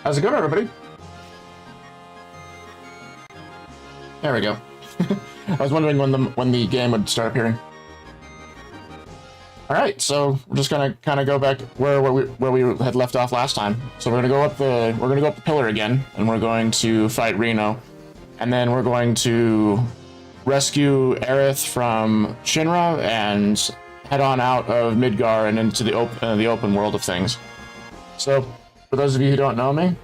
How's it going, everybody? There we go. I was wondering when the game would start appearing. All right, so we're just gonna kind of go back where we had left off last time. So we're gonna go up the pillar again, and we're going to fight Reno, and then we're going to rescue Aerith from Shinra and head on out of Midgar and into the open world of things. So, for those of you who don't know me,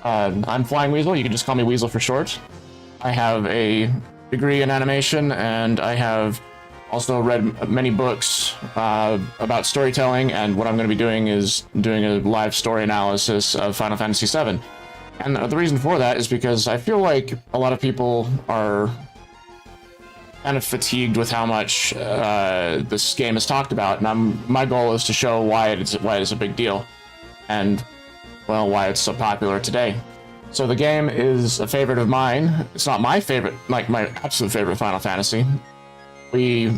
I'm Flying Weasel. You can just call me Weasel for short. I have a degree in animation, and I have also read many books about storytelling, and what I'm going to be doing is doing a live story analysis of Final Fantasy VII. And the reason for that is because I feel like a lot of people are kind of fatigued with how much this game is talked about, and my goal is to show why it is a big deal, and, well, why it's so popular today. So the game is a favorite of mine. It's not my favorite, like my absolute favorite Final Fantasy. We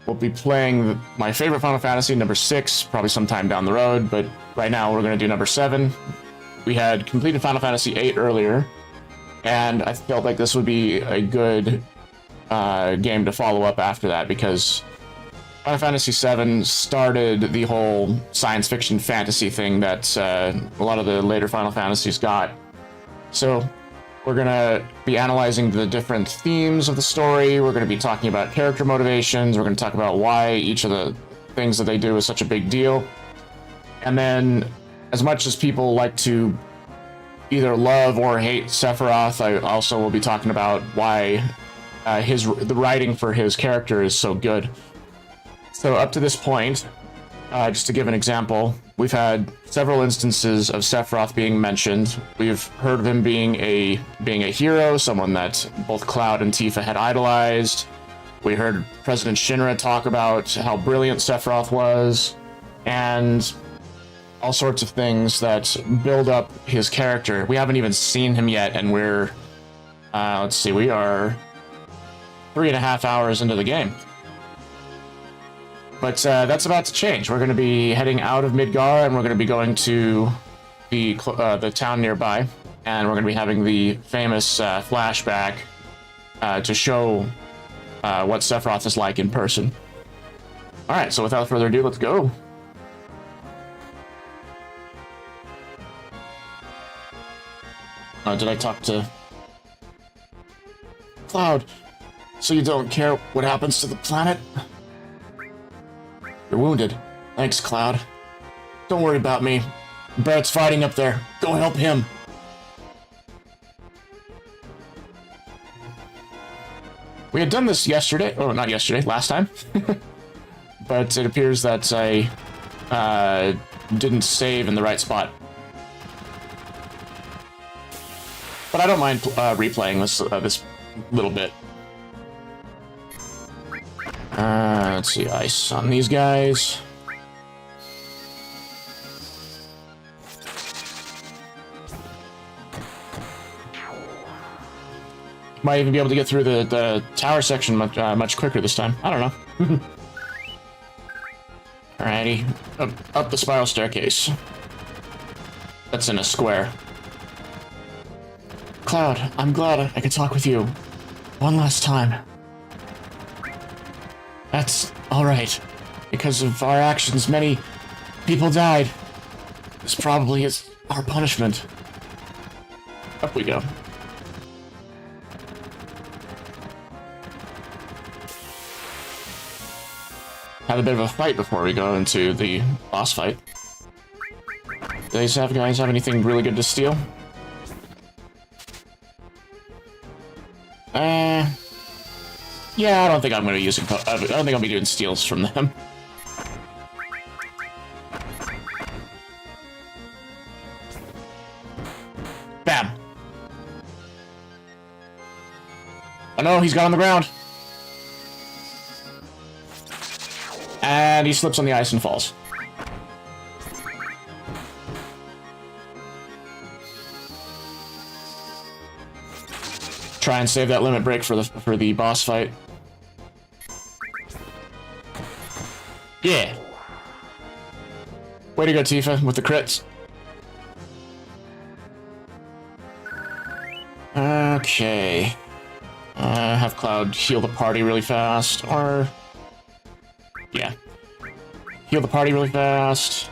will be playing my favorite Final Fantasy, number 6, probably sometime down the road, but right now we're going to do number 7. We had completed Final Fantasy VIII earlier, and I felt like this would be a good game to follow up after that, because Final Fantasy VII started the whole science fiction fantasy thing that a lot of the later Final Fantasies got. So we're going to be analyzing the different themes of the story. We're going to be talking about character motivations. We're going to talk about why each of the things that they do is such a big deal. And then, as much as people like to either love or hate Sephiroth, I also will be talking about why the writing for his character is so good. So up to this point, just to give an example, we've had several instances of Sephiroth being mentioned. We've heard of him being a hero, someone that both Cloud and Tifa had idolized. We heard President Shinra talk about how brilliant Sephiroth was, and all sorts of things that build up his character. We haven't even seen him yet, and we're, let's see, we are 3.5 hours into the game. But that's about to change. We're going to be heading out of Midgar, and we're going to be going to the town nearby, and we're going to be having the famous flashback to show what Sephiroth is like in person. All right, so without further ado, let's go. Did I talk to Cloud? So you don't care what happens to the planet? You're wounded. Thanks, Cloud. Don't worry about me. Barrett's fighting up there. Go help him. We had done this yesterday. Oh, not yesterday. Last time. But it appears that I didn't save in the right spot. But I don't mind replaying this little bit. Let's see, ice on these guys. Might even be able to get through the tower section much quicker this time. I don't know. Alrighty, up the spiral staircase. That's in a square. Cloud, I'm glad I could talk with you one last time. That's alright. Because of our actions, many people died. This probably is our punishment. Up we go. Have a bit of a fight before we go into the boss fight. Do these guys have anything really good to steal? Yeah, I don't think I'm going to be using. I don't think I'll be doing steals from them. Bam. Oh no, he's got on the ground. And he slips on the ice and falls. Try and save that limit break for the boss fight. Yeah. Way to go, Tifa, with the crits. Okay. Have Cloud heal the party really fast, or... Yeah. Heal the party really fast.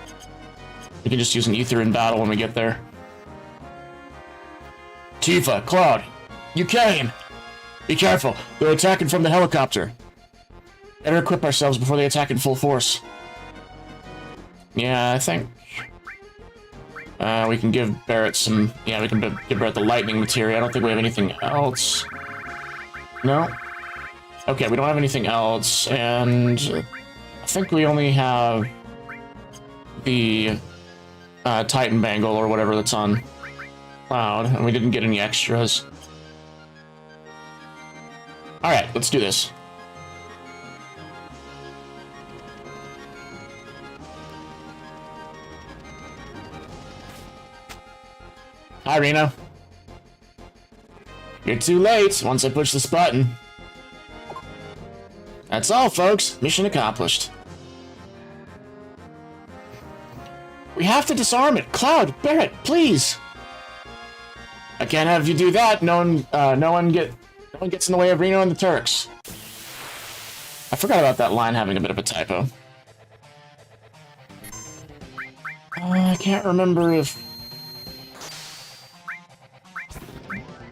We can just use an ether in battle when we get there. Tifa, Cloud, you came! Be careful, they're attacking from the helicopter. Better equip ourselves before they attack in full force. Yeah, I think... we can give Barrett some... Yeah, we can give Barrett the lightning materia. I don't think we have anything else. No? Okay, we don't have anything else, and... I think we only have... the... Titan Bangle or whatever that's on Cloud, and we didn't get any extras. Alright, let's do this. Hi, Reno. You're too late once I push this button. That's all, folks. Mission accomplished. We have to disarm it. Cloud, Barrett, please. I can't have you do that. No one gets in the way of Reno and the Turks. I forgot about that line having a bit of a typo. I can't remember if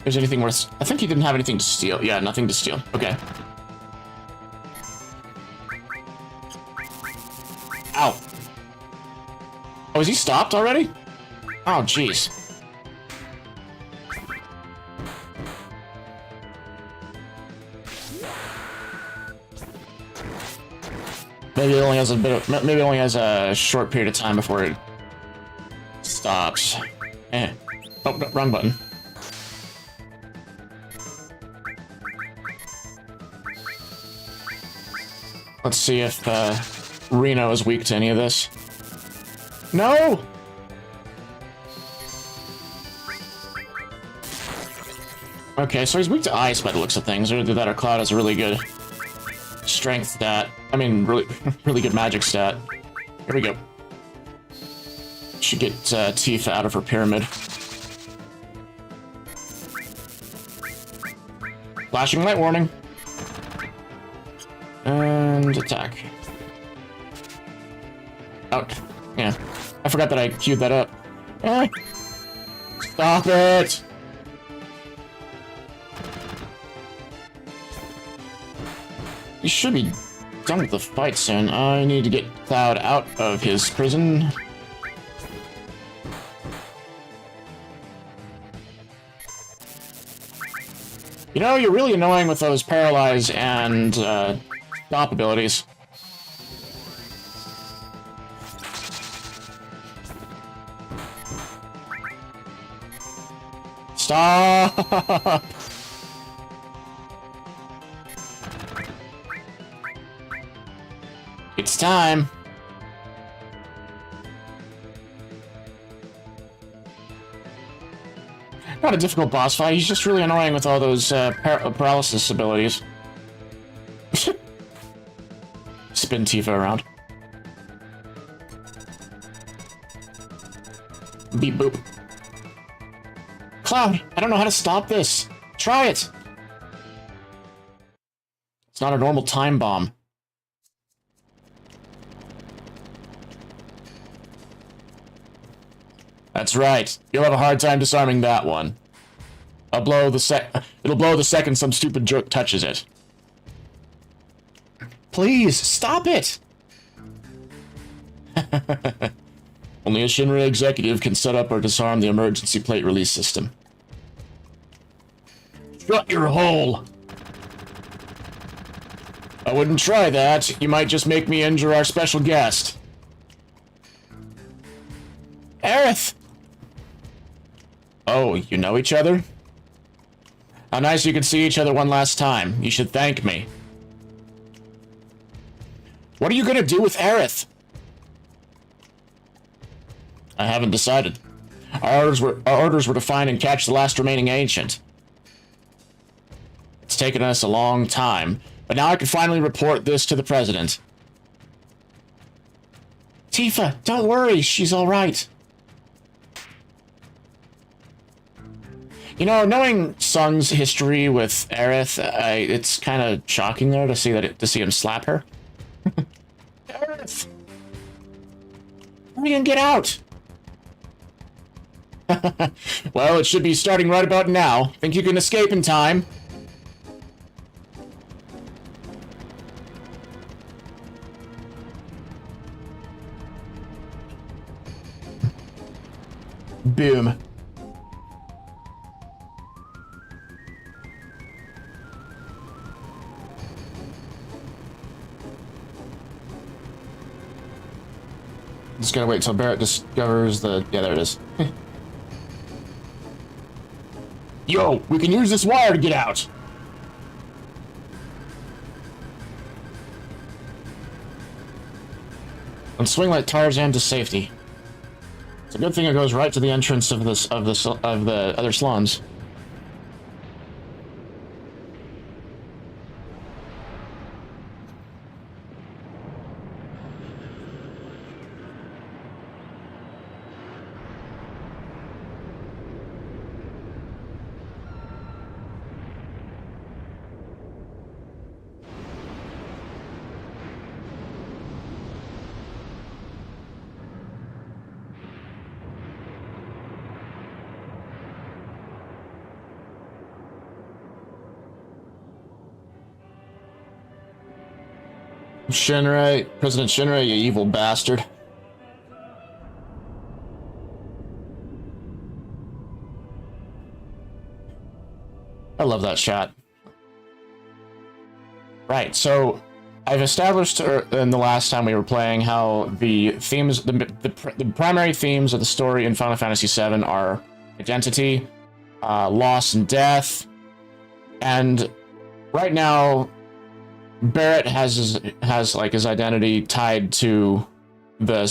there's anything worth... I think he didn't have anything to steal. Yeah, nothing to steal. Okay. Ow. Oh, is he stopped already? Oh, jeez. Maybe it only has a bit of... Maybe it only has a short period of time before it stops. Eh. Oh, no, wrong button. Let's see if Reno is weak to any of this. No! Okay, so he's weak to ice by the looks of things. Either that or Cloud has a really good strength stat. I mean, really good magic stat. Here we go. Should get Tifa out of her pyramid. Flashing light warning. And attack. Out. Yeah. I forgot that I queued that up. Eh. Stop it! You should be done with the fight soon. I need to get Cloud out of his prison. You know, you're really annoying with those paralyze and stop abilities. Stop! It's time. Not a difficult boss fight, he's just really annoying with all those paralysis abilities. Spin Tifa around. Beep boop. Cloud, I don't know how to stop this. Try it. It's not a normal time bomb. That's right. You'll have a hard time disarming that one. It'll blow the second some stupid jerk touches it. Please, stop it! Only a Shinra executive can set up or disarm the emergency plate release system. Shut your hole! I wouldn't try that. You might just make me injure our special guest. Aerith! Oh, you know each other? How nice you can see each other one last time. You should thank me. What are you gonna do with Aerith? I haven't decided. Our orders were to find and catch the last remaining ancient. It's taken us a long time, but now I can finally report this to the president. Tifa, don't worry, she's all right. You know, knowing Sung's history with Aerith, it's kind of shocking there to see him slap her. Aerith! How are you gonna get out? Well, it should be starting right about now. Think you can escape in time? Boom. Just gotta wait till Barrett discovers the... Yeah, there it is. Yo, we can use this wire to get out! And swing like Tarzan to safety. It's a good thing it goes right to the entrance of the other slums. Shinra, President Shinra, you evil bastard. I love that shot. Right, so I've established in the last time we were playing how the themes, the primary themes of the story in Final Fantasy VII are identity, loss and death, and right now Barrett has his identity tied to the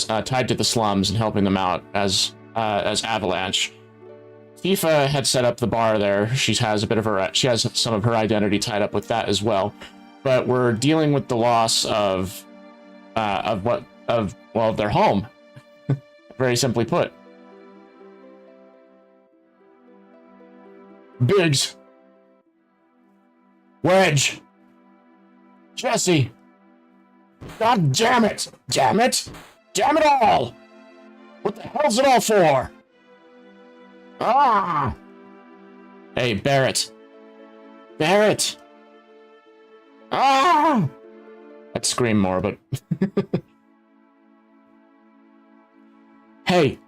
slums and helping them out as Avalanche. Tifa had set up the bar there. She has some of her identity tied up with that as well. But we're dealing with the loss of their home. Very simply put. Biggs. Wedge. Jesse! God damn it! Damn it! Damn it all! What the hell's it all for? Ah! Hey, Barrett. Barrett! Ah! I'd scream more, but... Hey!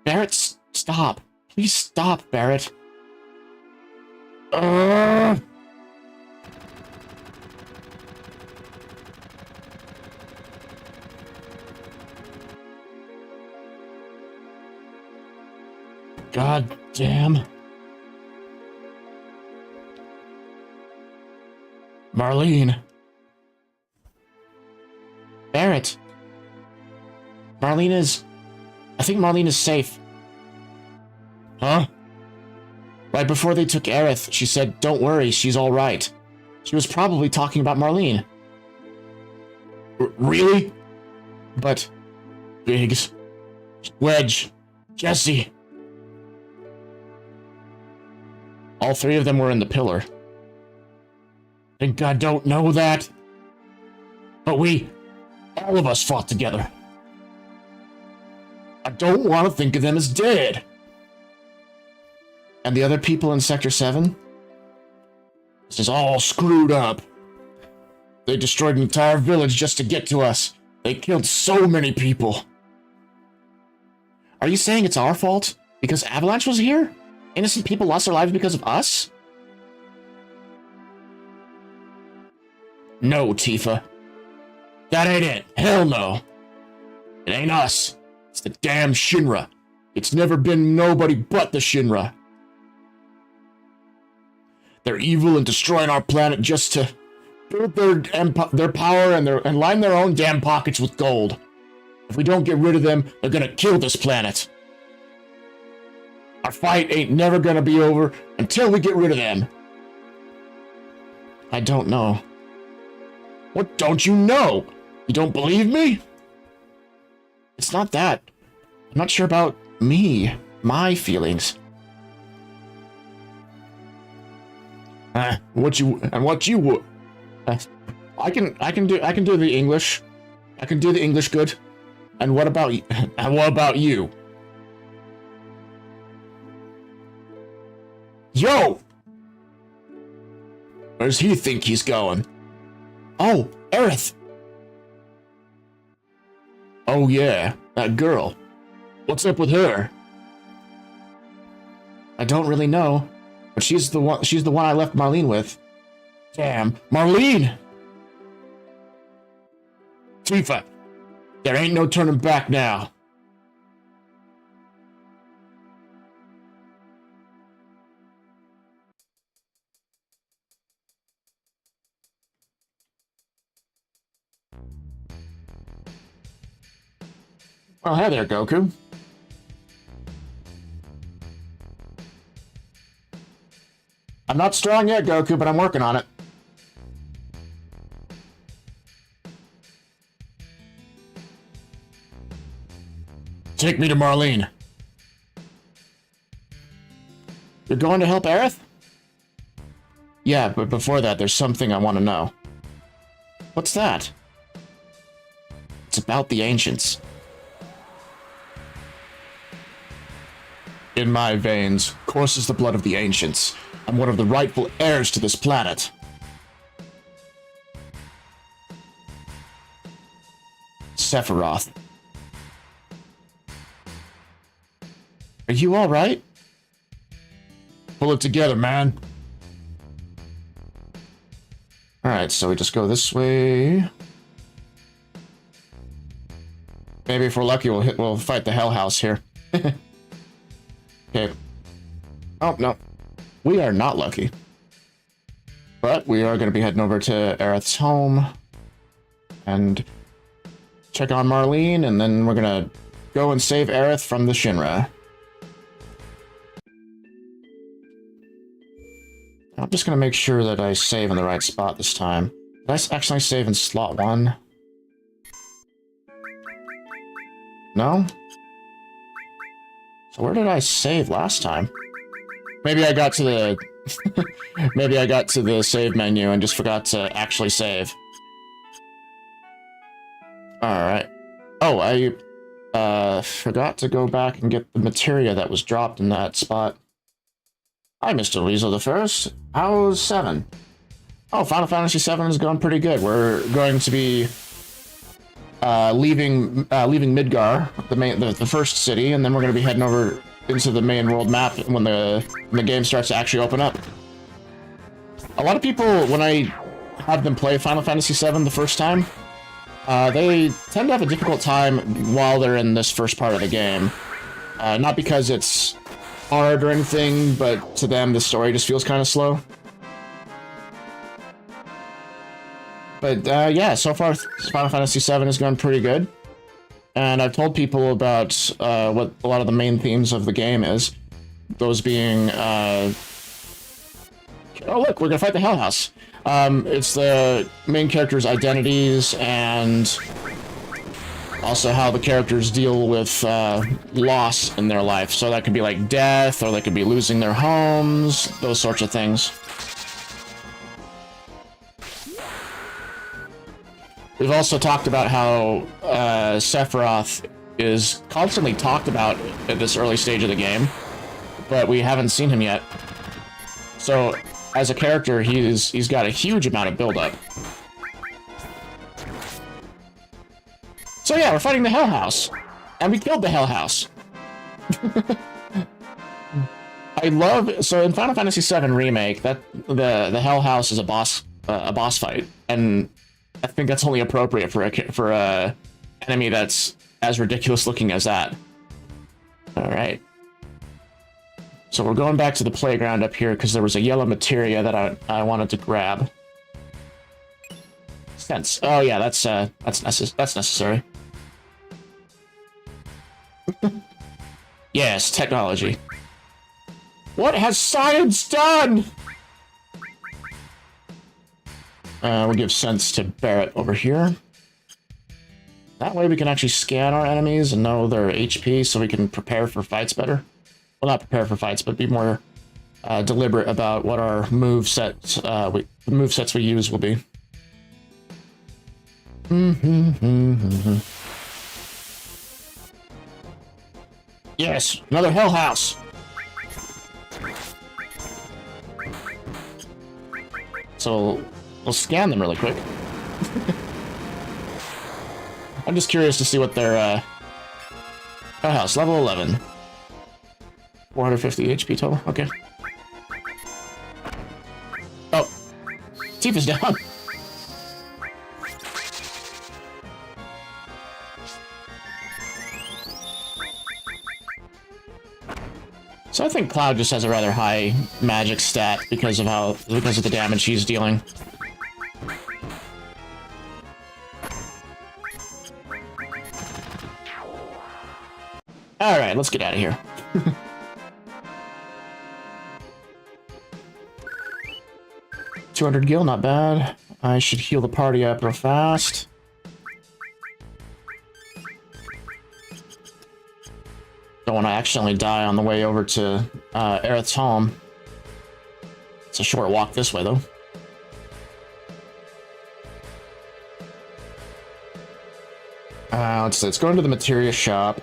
Barrett, stop. Please stop, Barrett. God damn. Marlene. Barrett. I think Marlene is safe. Huh? Right before they took Aerith, she said, "Don't worry, she's all right." She was probably talking about Marlene. Really? But... Biggs. Wedge. Jesse. All three of them were in the pillar. Think I don't know that? But all of us fought together. I don't want to think of them as dead. And the other people in Sector 7? This is all screwed up. They destroyed an entire village just to get to us. They killed so many people. Are you saying it's our fault? Because Avalanche was here? Innocent people lost their lives because of us? No, Tifa. That ain't it. Hell no. It ain't us. It's the damn Shinra. It's never been nobody but the Shinra. They're evil and destroying our planet just to build their power and line their own damn pockets with gold. If we don't get rid of them, they're gonna kill this planet. Our fight ain't never gonna be over until we get rid of them. I don't know. What don't you know? You don't believe me? It's not that. I'm not sure about me, my feelings. What you would? I can do the English. I can do the English good. And what about you? And what about you? Yo! Where does he think he's going? Oh, Aerith! Oh yeah, that girl. What's up with her? I don't really know, but she's the one I left Marlene with. Damn, Marlene! Tifa, there ain't no turning back now. Well, hey there, Goku. I'm not strong yet, Goku, but I'm working on it. Take me to Marlene. You're going to help Aerith? Yeah, but before that, there's something I want to know. What's that? It's about the ancients. In my veins courses the blood of the ancients. I'm one of the rightful heirs to this planet. Sephiroth. Are you alright? Pull it together, man. Alright, so we just go this way. Maybe if we're lucky, we'll fight the Hell House here. Okay. Oh, no. We are not lucky. But we are going to be heading over to Aerith's home. And check on Marlene, and then we're going to go and save Aerith from the Shinra. I'm just going to make sure that I save in the right spot this time. Did I actually save in slot 1? No? So where did I save last time? Maybe I got to the... Maybe I got to the save menu and just forgot to actually save. Alright. Oh, I forgot to go back and get the materia that was dropped in that spot. Hi, Mr. Weasel the First. How's 7? Oh, Final Fantasy 7 is going pretty good. We're going to be leaving Midgar, the first city, and then we're going to be heading over into the main world map when the game starts to actually open up. A lot of people, when I have them play Final Fantasy 7 the first time, they tend to have a difficult time while they're in this first part of the game. Not because it's hard or anything, but to them the story just feels kind of slow. But yeah, so far Final Fantasy VII is going pretty good. And I've told people about what a lot of the main themes of the game is. Those being... oh look, we're gonna fight the Hell House. It's the main characters' identities and also how the characters deal with loss in their life. So that could be like death, or they could be losing their homes, those sorts of things. We've also talked about how Sephiroth is constantly talked about at this early stage of the game, but we haven't seen him yet. So, as a character, he's got a huge amount of build-up. So yeah, we're fighting the Hell House, and we killed the Hell House. I love, so in Final Fantasy VII Remake, that the Hell House is a boss fight, and I think that's only appropriate for a enemy that's as ridiculous looking as that. All right. So we're going back to the playground up here because there was a yellow materia that I wanted to grab. Sense. Oh yeah, that's necessary. Yes, technology. What has science done? We'll give sense to Barrett over here. That way we can actually scan our enemies and know their HP so we can prepare for fights better. Well, not prepare for fights, but be more deliberate about what our move sets we use will be. Yes, another hell house. So we'll scan them really quick. I'm just curious to see what their hell house, level 11. 450 HP total. Okay. Oh, Tifa's down. So I think Cloud just has a rather high magic stat because of the damage he's dealing. All right, let's get out of here. 200 gil, not bad. I should heal the party up real fast. Don't want to accidentally die on the way over to Aerith's home. It's a short walk this way, though. Let's go into the materia shop.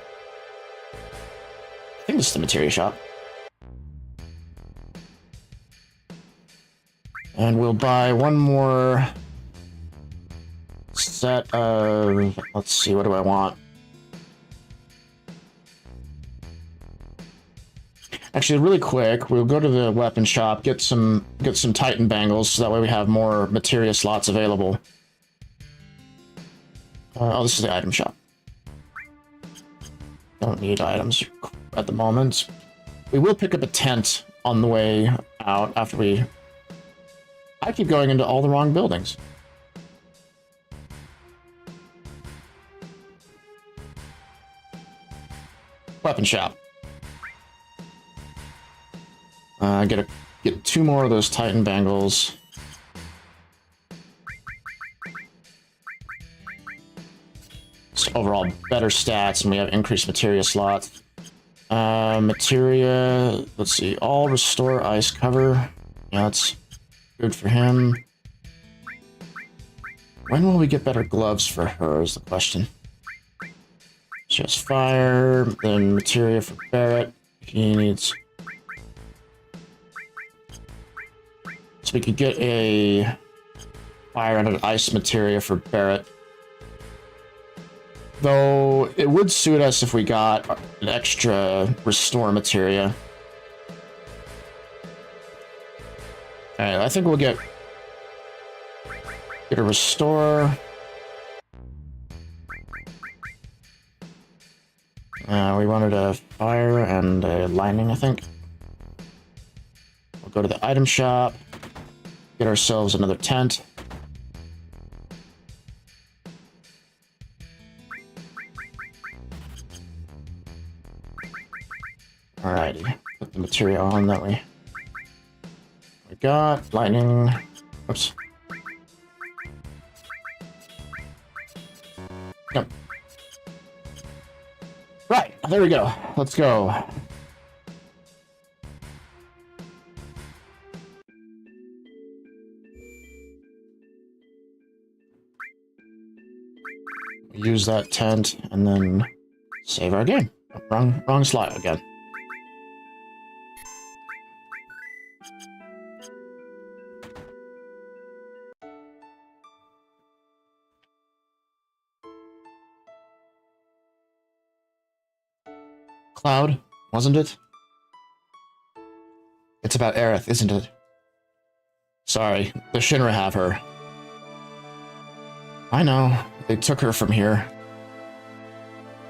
I think this is the materia shop. And we'll buy one more set of... Let's see, what do I want? Actually, really quick, we'll go to the weapon shop, get some Titan bangles, so that way we have more materia slots available. Oh, this is the item shop. Don't need items at the moment. We will pick up a tent on the way out after we... I keep going into all the wrong buildings. Weapon shop. Get 2 more of those Titan bangles. Just overall better stats, and we have increased materia slots. Materia, let's see, all restore ice cover. Yeah, that's good for him. When will we get better gloves for her is the question. She has fire, then materia for Barrett. He needs... So we could get a fire and an ice materia for Barrett. Though it would suit us if we got an extra restore materia. Alright, I think we'll get a restore. We wanted a fire and a lightning, I think. We'll go to the item shop. Get ourselves another tent. Alrighty, put the material on that way. We got lightning. Oops. Yep. Right, there we go. Let's go. Use that tent and then save our game. Oh, wrong slot again. Cloud, wasn't it? It's about Aerith, isn't it? Sorry, the Shinra have her. I know. They took her from here.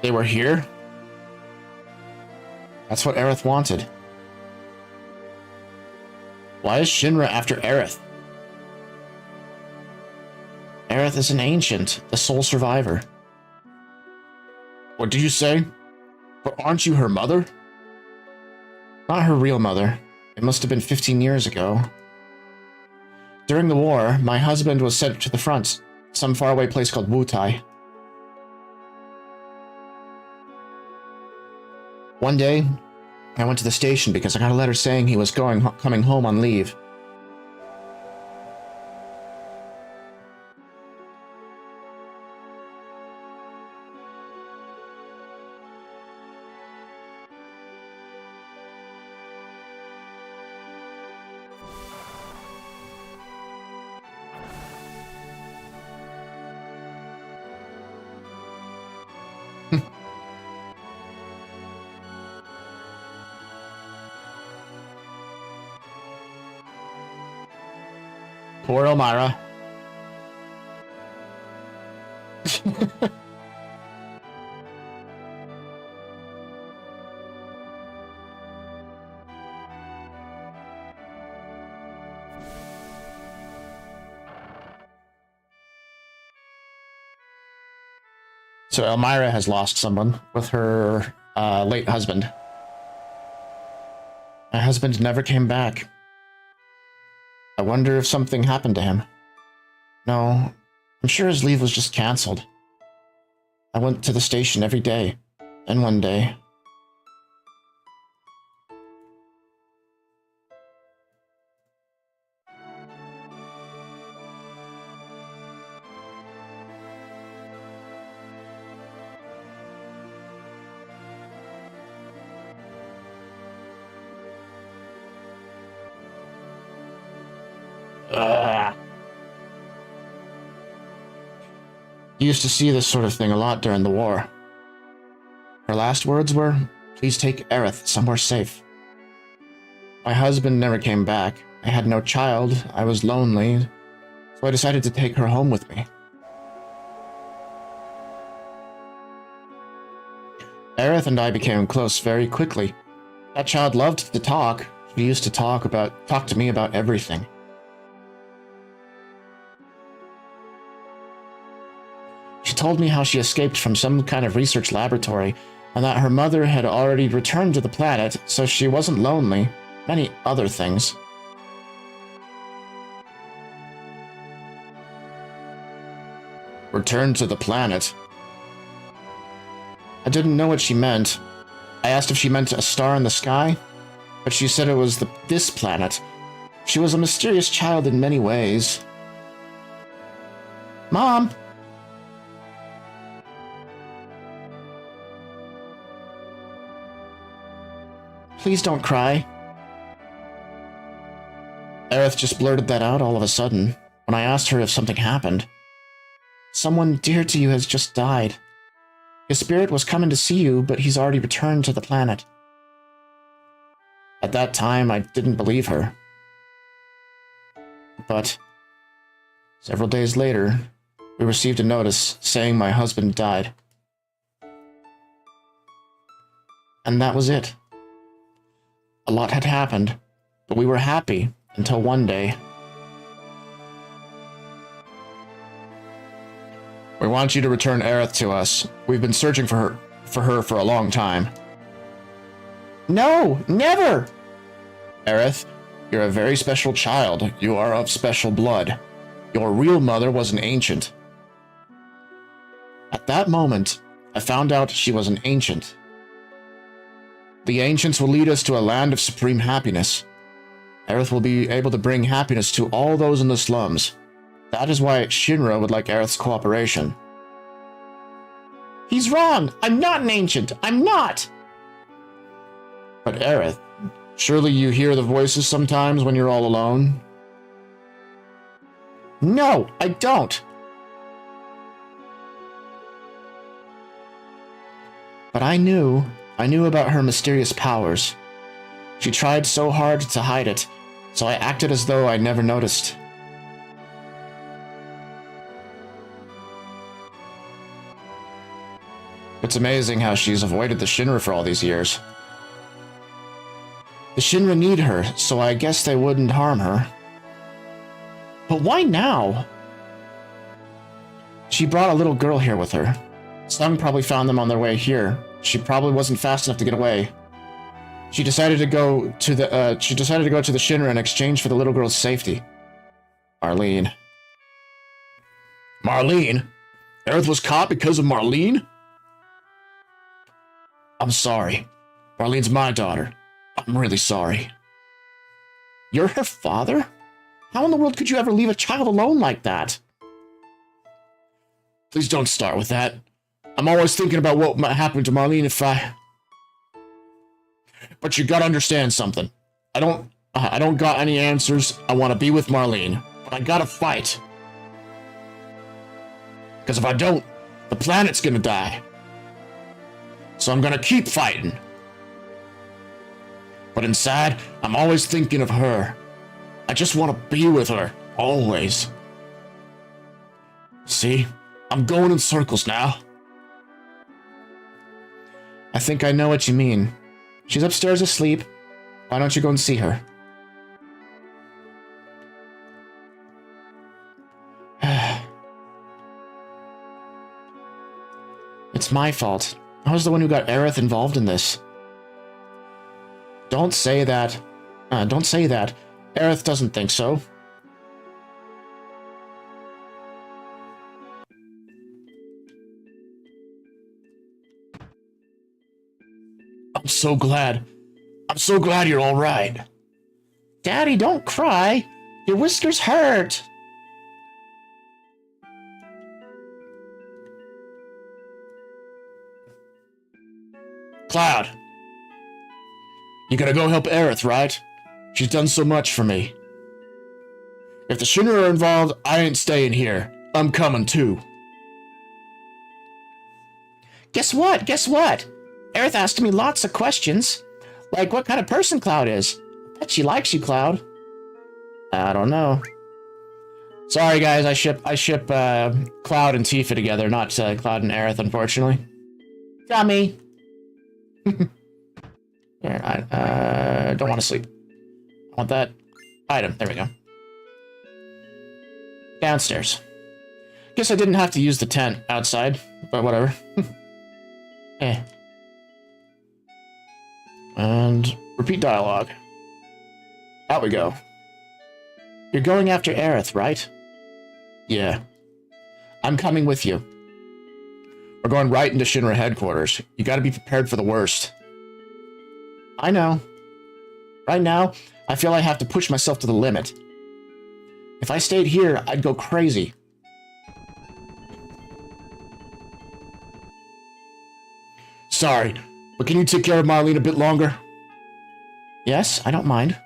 They were here? That's what Aerith wanted. Why is Shinra after Aerith? Aerith is an ancient, the sole survivor. What did you say? But aren't you her mother? Not her real mother. It must have been 15 years ago. During the war, my husband was sent to the front. Some faraway place called Wutai. One day, I went to the station because I got a letter saying he was coming home on leave. Poor Elmira. So Elmira has lost someone with her late husband. My husband never came back. I wonder if something happened to him. No, I'm sure his leave was just cancelled. I went to the station every day. Then one day... You used to see this sort of thing a lot during the war. Her last words were, "Please take Aerith somewhere safe." My husband never came back. I had no child. I was lonely. So I decided to take her home with me. Aerith and I became close very quickly. That child loved to talk. She used to talk to me about everything. She told me how she escaped from some kind of research laboratory and that her mother had already returned to the planet, so she wasn't lonely. Many other things. Returned to the planet? I didn't know what she meant. I asked if she meant a star in the sky, but she said it was this planet. She was a mysterious child in many ways. Mom! Please don't cry. Aerith just blurted that out all of a sudden, when I asked her if something happened. Someone dear to you has just died. His spirit was coming to see you, but he's already returned to the planet. At that time, I didn't believe her. But several days later, we received a notice saying my husband died. And that was it. A lot had happened, but we were happy until one day. We want you to return Aerith to us. We've been searching for her for a long time. No, never! Aerith, you're a very special child. You are of special blood. Your real mother was an ancient. At that moment, I found out she was an ancient. The ancients will lead us to a land of supreme happiness. Aerith will be able to bring happiness to all those in the slums. That is why Shinra would like Aerith's cooperation. He's wrong! I'm not an ancient! I'm not! But Aerith, surely you hear the voices sometimes when you're all alone? No, I don't! But I knew about her mysterious powers. She tried so hard to hide it, so I acted as though I never noticed. It's amazing how she's avoided the Shinra for all these years. The Shinra need her, so I guess they wouldn't harm her. But why now? She brought a little girl here with her. Sung probably found them on their way here. She probably wasn't fast enough to get away. She decided to go to the Shinra in exchange for the little girl's safety. Marlene. Marlene? Aerith was caught because of Marlene? I'm sorry. Marlene's my daughter. I'm really sorry. You're her father? How in the world could you ever leave a child alone like that? Please don't start with that. I'm always thinking about what might happen to Marlene if I... But you gotta understand something. I don't got any answers. I want to be with Marlene, but I gotta fight. Because if I don't, the planet's gonna die. So I'm gonna keep fighting. But inside, I'm always thinking of her. I just want to be with her, always. See? I'm going in circles now. I think I know what you mean. She's upstairs asleep. Why don't you go and see her? It's my fault. I was the one who got Aerith involved in this. Don't say that. Don't say that. Aerith doesn't think so. I'm so glad. I'm so glad you're all right. Daddy, don't cry. Your whiskers hurt. Cloud. You gotta go help Aerith, right? She's done so much for me. If the Shinra are involved, I ain't staying here. I'm coming too. Guess what? Guess what? Aerith asked me lots of questions. Like what kind of person Cloud is. I bet she likes you, Cloud. I don't know. Sorry guys, I ship Cloud and Tifa together, not Cloud and Aerith, unfortunately. Dummy. Here, I don't want to sleep. I want that item. There we go. Downstairs. Guess I didn't have to use the tent outside, but whatever. And repeat dialogue. Out we go. You're going after Aerith, right? Yeah. I'm coming with you. We're going right into Shinra headquarters. You gotta be prepared for the worst. I know. Right now, I feel I have to push myself to the limit. If I stayed here, I'd go crazy. Sorry, but can you take care of Marlene a bit longer? Yes, I don't mind.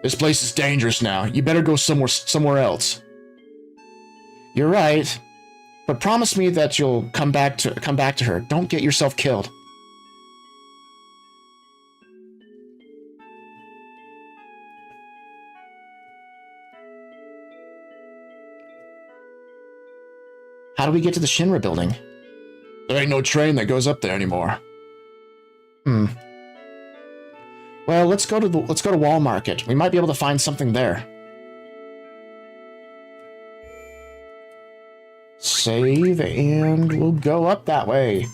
This place is dangerous now. You better go somewhere else. You're right. But promise me that you'll come back to her. Don't get yourself killed. How do we get to the Shinra building? There ain't no train that goes up there anymore. Well, let's go to Wall Market. We might be able to find something there. Save, and we'll go up that way.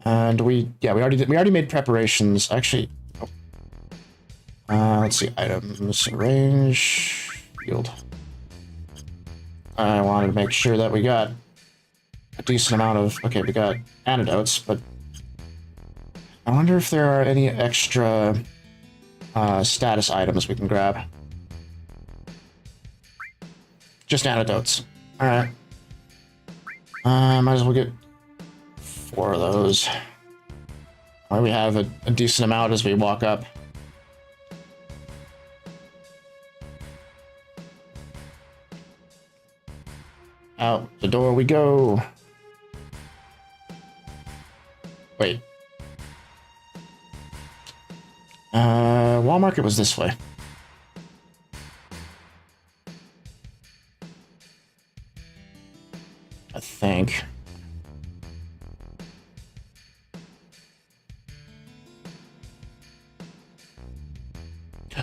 And we already made preparations. Actually, let's see, items, range, field. I wanted to make sure that we got a decent amount of, okay, we got antidotes, but I wonder if there are any extra status items we can grab. Just antidotes. Alright. Might as well get 4 of those. Or we have a decent amount as we walk up. Out the door we go. Wait. Wall Market was this way. I think.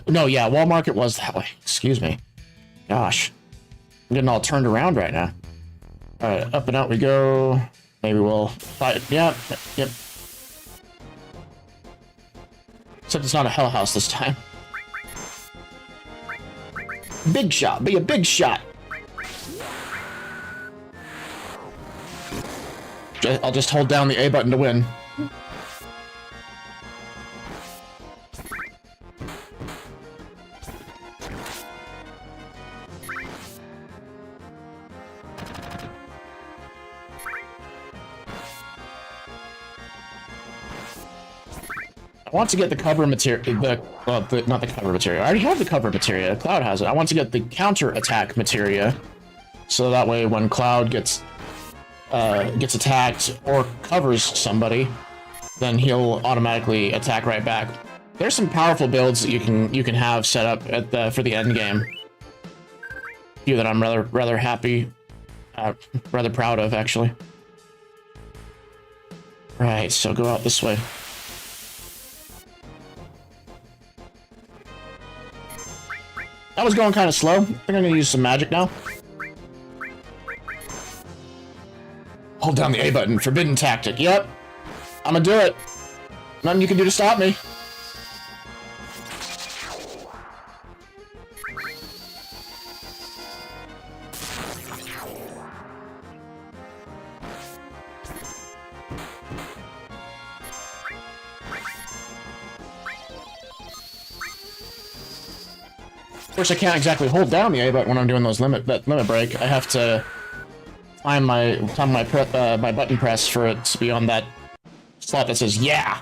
No, yeah, Wall Market was that way. Excuse me. Gosh. I'm getting all turned around right now. Alright, up and out we go. Maybe we'll fight. Yeah, yep. Except it's not a hell house this time. Big shot. Be a big shot. I'll just hold down the A button to win. I want to get the cover material, not the cover material. I already have the cover material. Cloud has it. I want to get the counter attack material, so that way when Cloud gets attacked or covers somebody, then he'll automatically attack right back. There's some powerful builds that you can have set up at for the end game. A few that I'm rather happy, rather proud of actually. Right, so go out this way. That was going kind of slow. I think I'm gonna use some magic now. Hold down the A button. Forbidden tactic. Yep. I'm gonna do it. Nothing you can do to stop me. Of course, I can't exactly hold down the A button when I'm doing those limit break. I have to time my button press for it to be on that slot that says "yeah."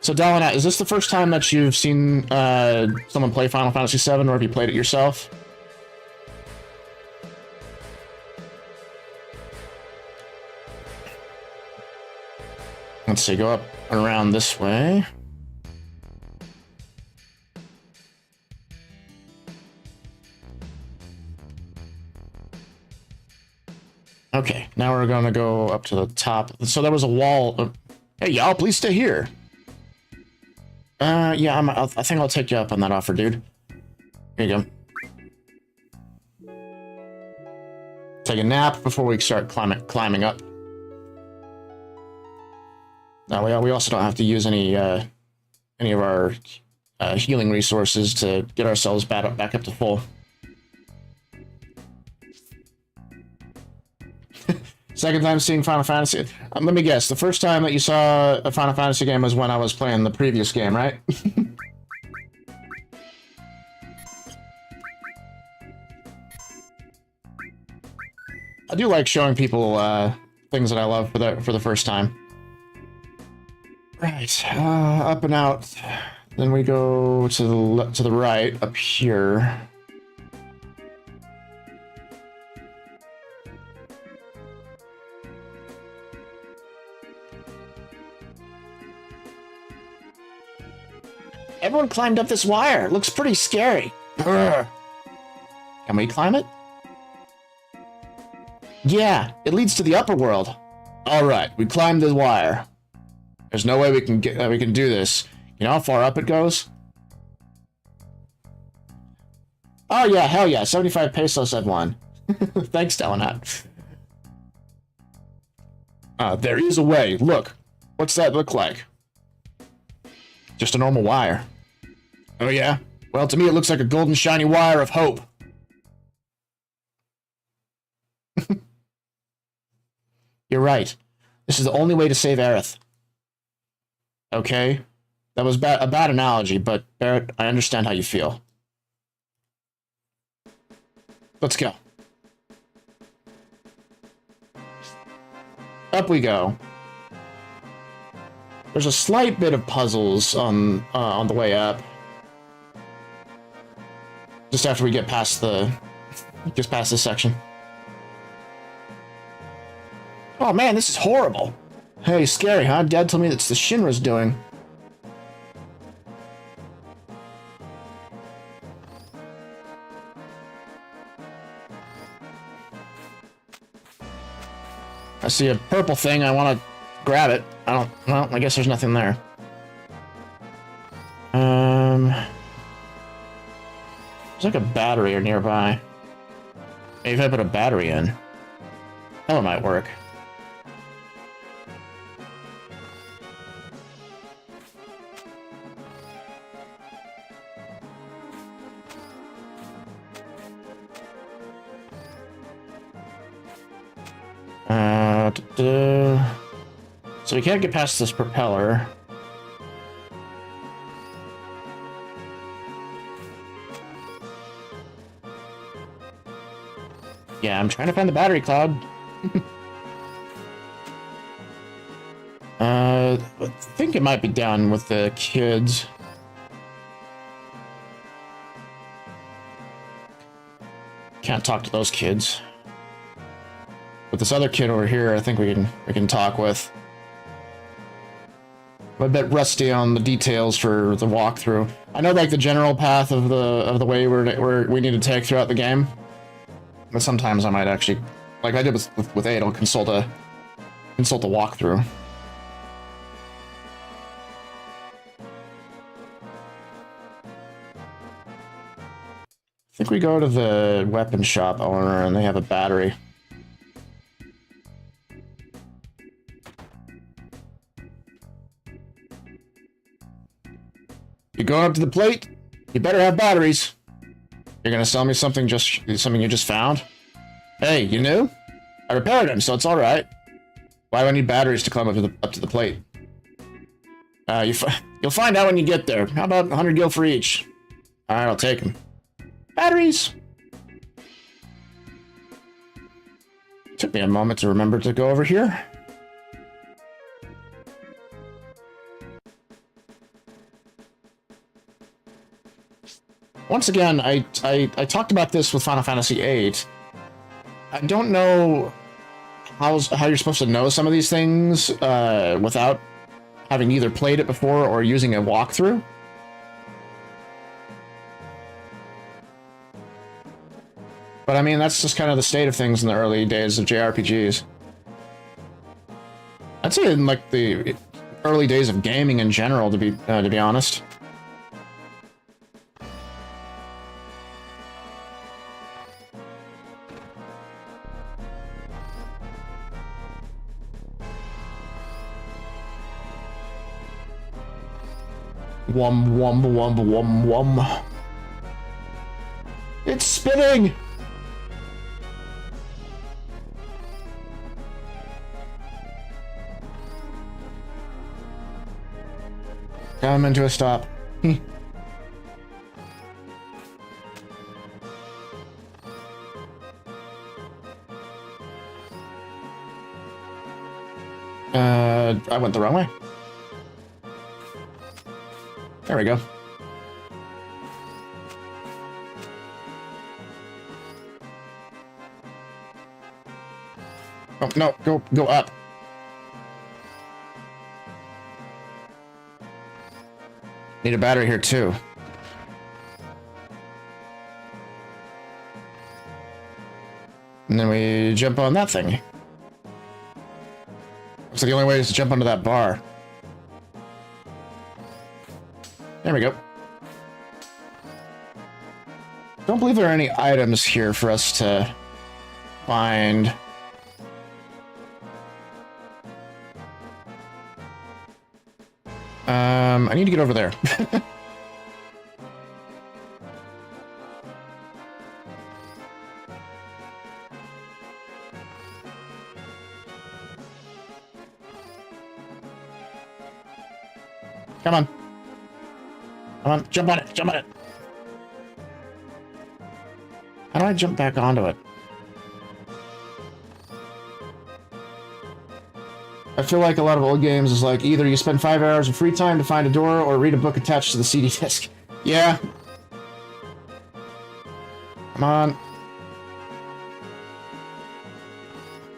So, Dalinat, is this the first time that you've seen someone play Final Fantasy VII, or have you played it yourself? Let's see, go up and around this way. Okay, now we're gonna go up to the top. So there was a wall. Hey, y'all, please stay here. Yeah, I think I'll take you up on that offer, dude. Here you go. Take a nap before we start climbing up. Now we also don't have to use any of our healing resources to get ourselves back up to full. Second time seeing Final Fantasy. Let me guess, the first time that you saw a Final Fantasy game was when I was playing the previous game, right? I do like showing people things that I love for the first time. Right, up and out. Then we go to the right up here. Everyone climbed up this wire. It looks pretty scary. Brr. Can we climb it? Yeah, it leads to the upper world. All right, we climbed the wire. There's no way we can do this. You know how far up it goes? Oh yeah, hell yeah, 75 pesos I've won. Thanks, Dalinat. There is a way. Look, what's that look like? Just a normal wire. Oh yeah? Well, to me it looks like a golden shiny wire of hope. You're right. This is the only way to save Aerith. Okay? That was a bad analogy, but Barrett, I understand how you feel. Let's go. Up we go. There's a slight bit of puzzles on the way up. Just after we get past this section. Oh man, this is horrible. Hey, scary, huh? Dad told me that's the Shinra's doing. I see a purple thing, I want to grab it. Well, I guess there's nothing there. There's like a battery nearby. Maybe if I put a battery in, that might work. So we can't get past this propeller. Yeah, I'm trying to find the battery cloud. I think it might be down with the kids. Can't talk to those kids. But this other kid over here, I think we can talk with. I'm a bit rusty on the details for the walkthrough. I know like the general path of the way we need to take throughout the game. But sometimes I might actually, like I did with 8, I'll consult a walkthrough. I think we go to the weapon shop owner and they have a battery. You going up to the plate? You better have batteries. You're gonna sell me something you just found? Hey, you new? I repaired them, so it's all right. Why do I need batteries to climb up to the plate? You'll find out when you get there. How about 100 gil for each? All right, I'll take them. Batteries. Took me a moment to remember to go over here. Once again, I talked about this with Final Fantasy VIII. I don't know how you're supposed to know some of these things without having either played it before or using a walkthrough. But I mean, that's just kind of the state of things in the early days of JRPGs. I'd say in like the early days of gaming in general, to be honest. Wum wum wum wum wum. It's spinning! Coming to a stop. I went the wrong way. There we go. Oh, no, go up. Need a battery here too. And then we jump on that thing. So the only way is to jump onto that bar. There we go. Don't believe there are any items here for us to find. I need to get over there. Come on. Come on, jump on it, jump on it. How do I jump back onto it? I feel like a lot of old games is like either you spend 5 hours of free time to find a door or read a book attached to the CD disc. Yeah. Come on.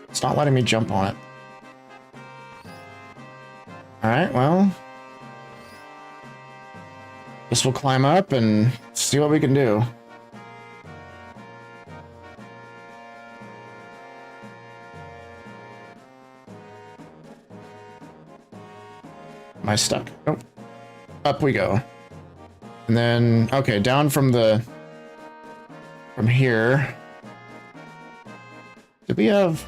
It's not letting me jump on it. Alright, well. Guess we'll climb up and see what we can do. Am I stuck? Nope. Up we go. And then, okay, down from here. Did we have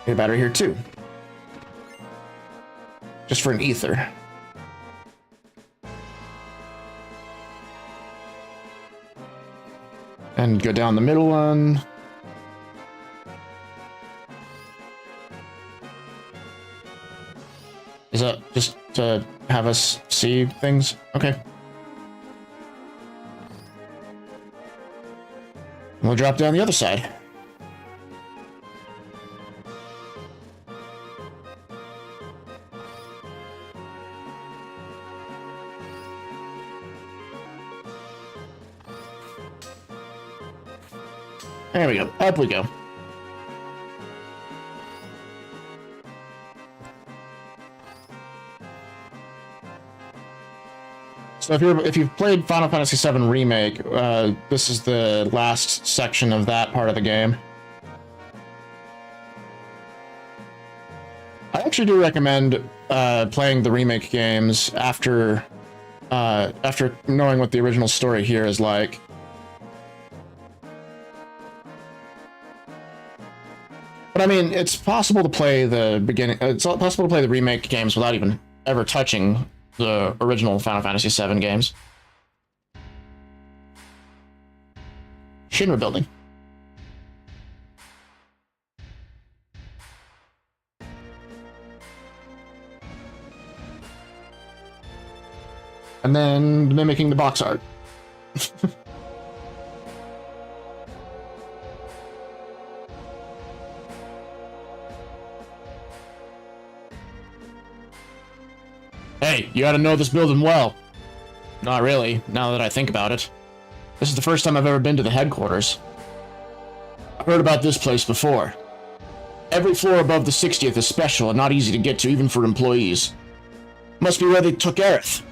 a battery here too? Just for an ether. And go down the middle one. Is that just to have us see things? Okay. We'll drop down the other side. There we go. Up we go. So if you've played Final Fantasy VII Remake, this is the last section of that part of the game. I actually do recommend playing the remake games after knowing what the original story here is like. But I mean, it's possible to play the beginning. It's possible to play the remake games without even ever touching the original Final Fantasy VII games. Shinra building. And then mimicking the box art. Hey, you gotta know this building well. Not really, now that I think about it. This is the first time I've ever been to the headquarters. I've heard about this place before. Every floor above the 60th is special and not easy to get to even for employees. Must be where they took Aerith.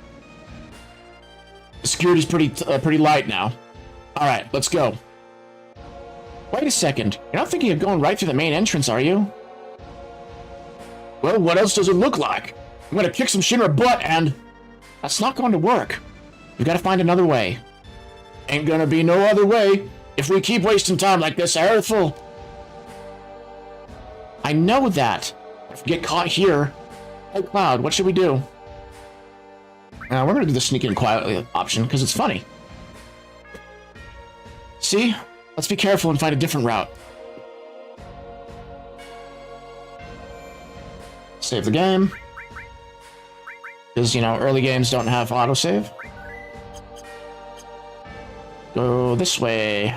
The security's pretty light now. Alright, let's go. Wait a second, you're not thinking of going right through the main entrance, are you? Well, what else does it look like? I'm gonna kick some Shinra butt and... That's not going to work. We've gotta find another way. Ain't gonna be no other way. If we keep wasting time like this, Aerith will... I know that. If we get caught here... Hey, Cloud, what should we do? We're gonna do the sneak in quietly option, because it's funny. See? Let's be careful and find a different route. Save the game. Because, you know, early games don't have autosave. Go this way.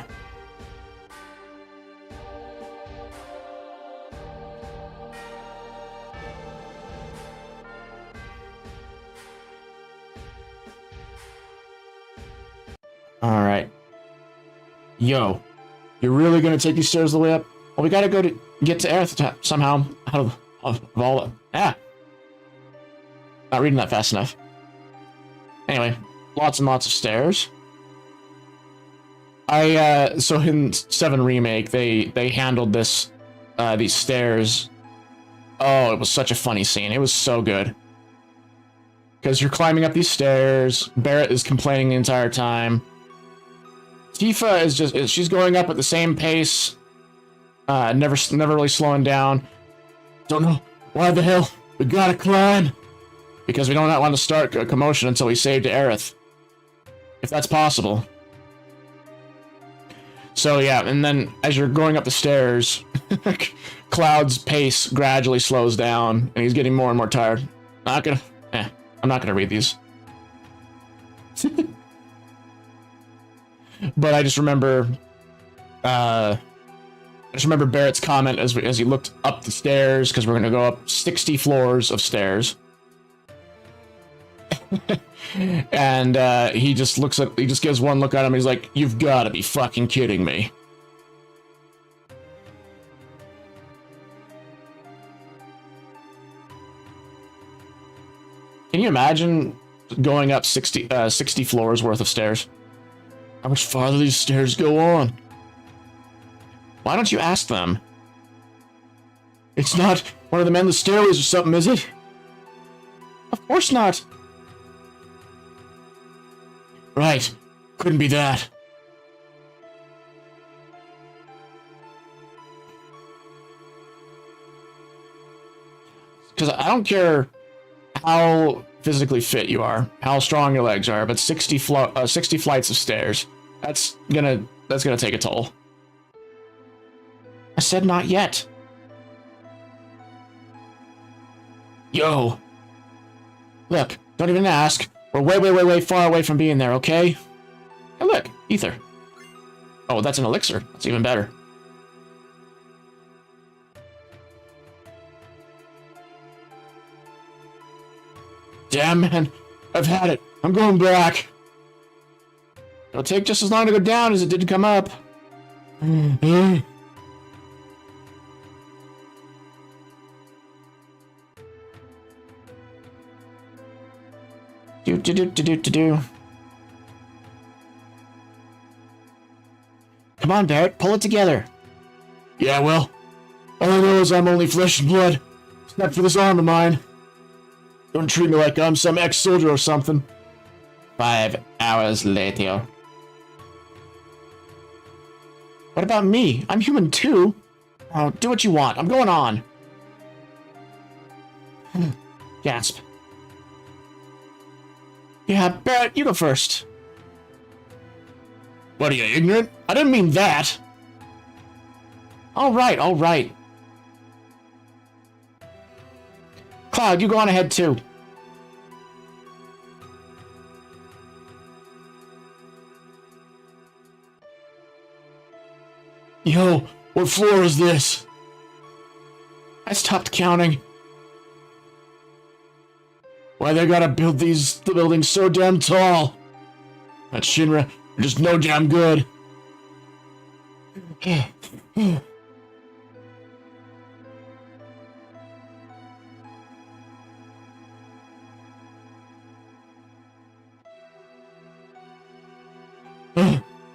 Alright. Yo. You're really gonna take these stairs the way up? Well, we gotta go to get to Aerith somehow. Out of all of... Ah! Not reading that fast enough. Anyway, lots and lots of stairs. So in 7 Remake, they handled this, these stairs. Oh, it was such a funny scene. It was so good. Because you're climbing up these stairs, Barrett is complaining the entire time. Tifa is she's going up at the same pace, never really slowing down. Don't know why the hell we gotta climb. Because we don't want to start a commotion until we save to Aerith. If that's possible. So yeah, and then as you're going up the stairs, Cloud's pace gradually slows down, and he's getting more and more tired. I'm not gonna read these. But I just remember Barrett's comment as he looked up the stairs, because we're gonna go up 60 floors of stairs. And he just gives one look at him and he's like, "You've got to be fucking kidding me." Can you imagine going up 60 floors worth of stairs? How much farther these stairs go on? Why don't you ask them? It's not one of them endless stairways or something, is it? Of course not. Right. Couldn't be that. Because I don't care how physically fit you are, how strong your legs are, but 60 flights of stairs, that's gonna take a toll. I said not yet. Yo, Look, don't even ask. We're way far away from being there, okay? Hey, look, ether. Oh, that's an elixir. That's even better. Damn, man. I've had it. I'm going back. It'll take just as long to go down as it did to come up. Do. Come on, Barrett, pull it together. Yeah, well, all I know is I'm only flesh and blood, except for this arm of mine. Don't treat me like I'm some ex-soldier or something. 5 hours later. What about me? I'm human too. Oh, do what you want. I'm going on. Gasp. Yeah, Barrett, you go first. What are you, ignorant? I didn't mean that. All right. Cloud, you go on ahead too. Yo, what floor is this? I stopped counting. Why they gotta build the buildings so damn tall? That Shinra are just no damn good.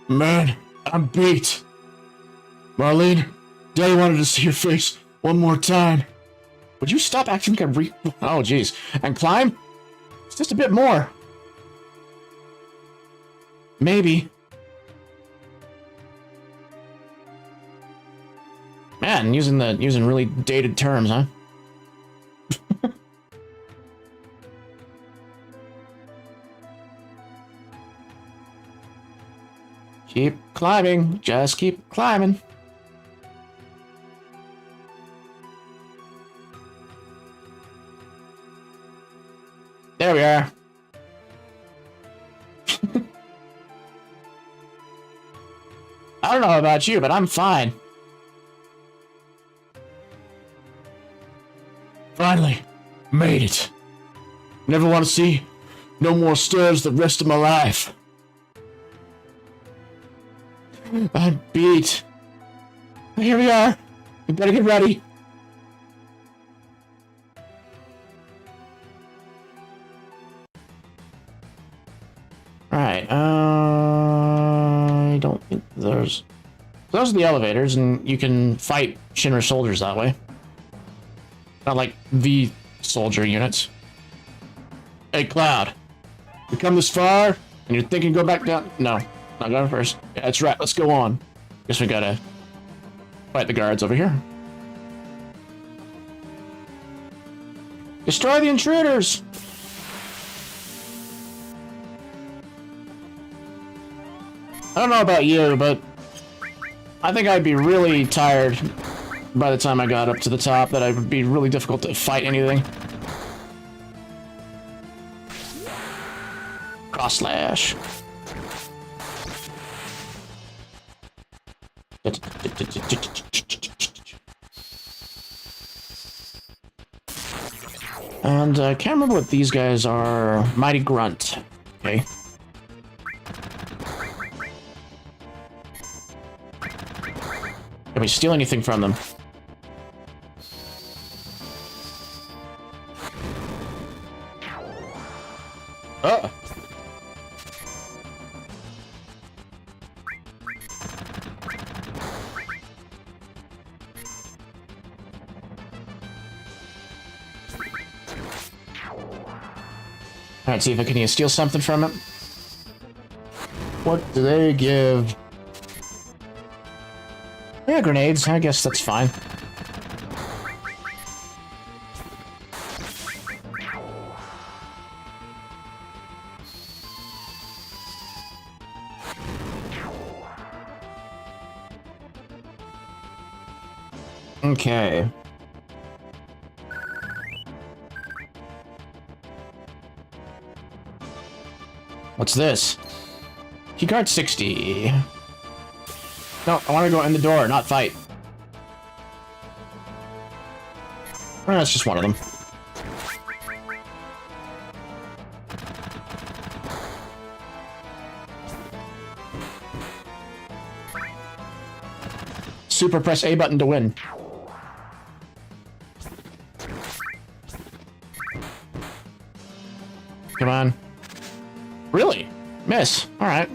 Man, I'm beat. Marlene, Daddy wanted to see your face one more time. Would you stop acting like oh, jeez. And climb? It's just a bit more. Maybe. Man, using really dated terms, huh? Keep climbing. Just keep climbing. There we are. I don't know about you, but I'm fine. Finally, made it. Never want to see no more stairs the rest of my life. I'm beat. Here we are. We better get ready. Alright, I don't think those are the elevators, and you can fight Shinra soldiers that way. Not like the soldier units. Hey, Cloud. We come this far, and you're thinking go back down? No, not going first. Yeah, that's right, let's go on. Guess we gotta fight the guards over here. Destroy the intruders! I don't know about you, but I think I'd be really tired by the time I got up to the top, that it would be really difficult to fight anything. Cross slash. And I can't remember what these guys are. Mighty Grunt. Okay. Can we steal anything from them? Oh! Alright, see if I can steal something from it. What do they give? Yeah, grenades. I guess that's fine. Okay. What's this? Keycard 60. No, I want to go in the door, not fight. That's just one of them. Super press A button to win. Come on. Really? Miss. Alright.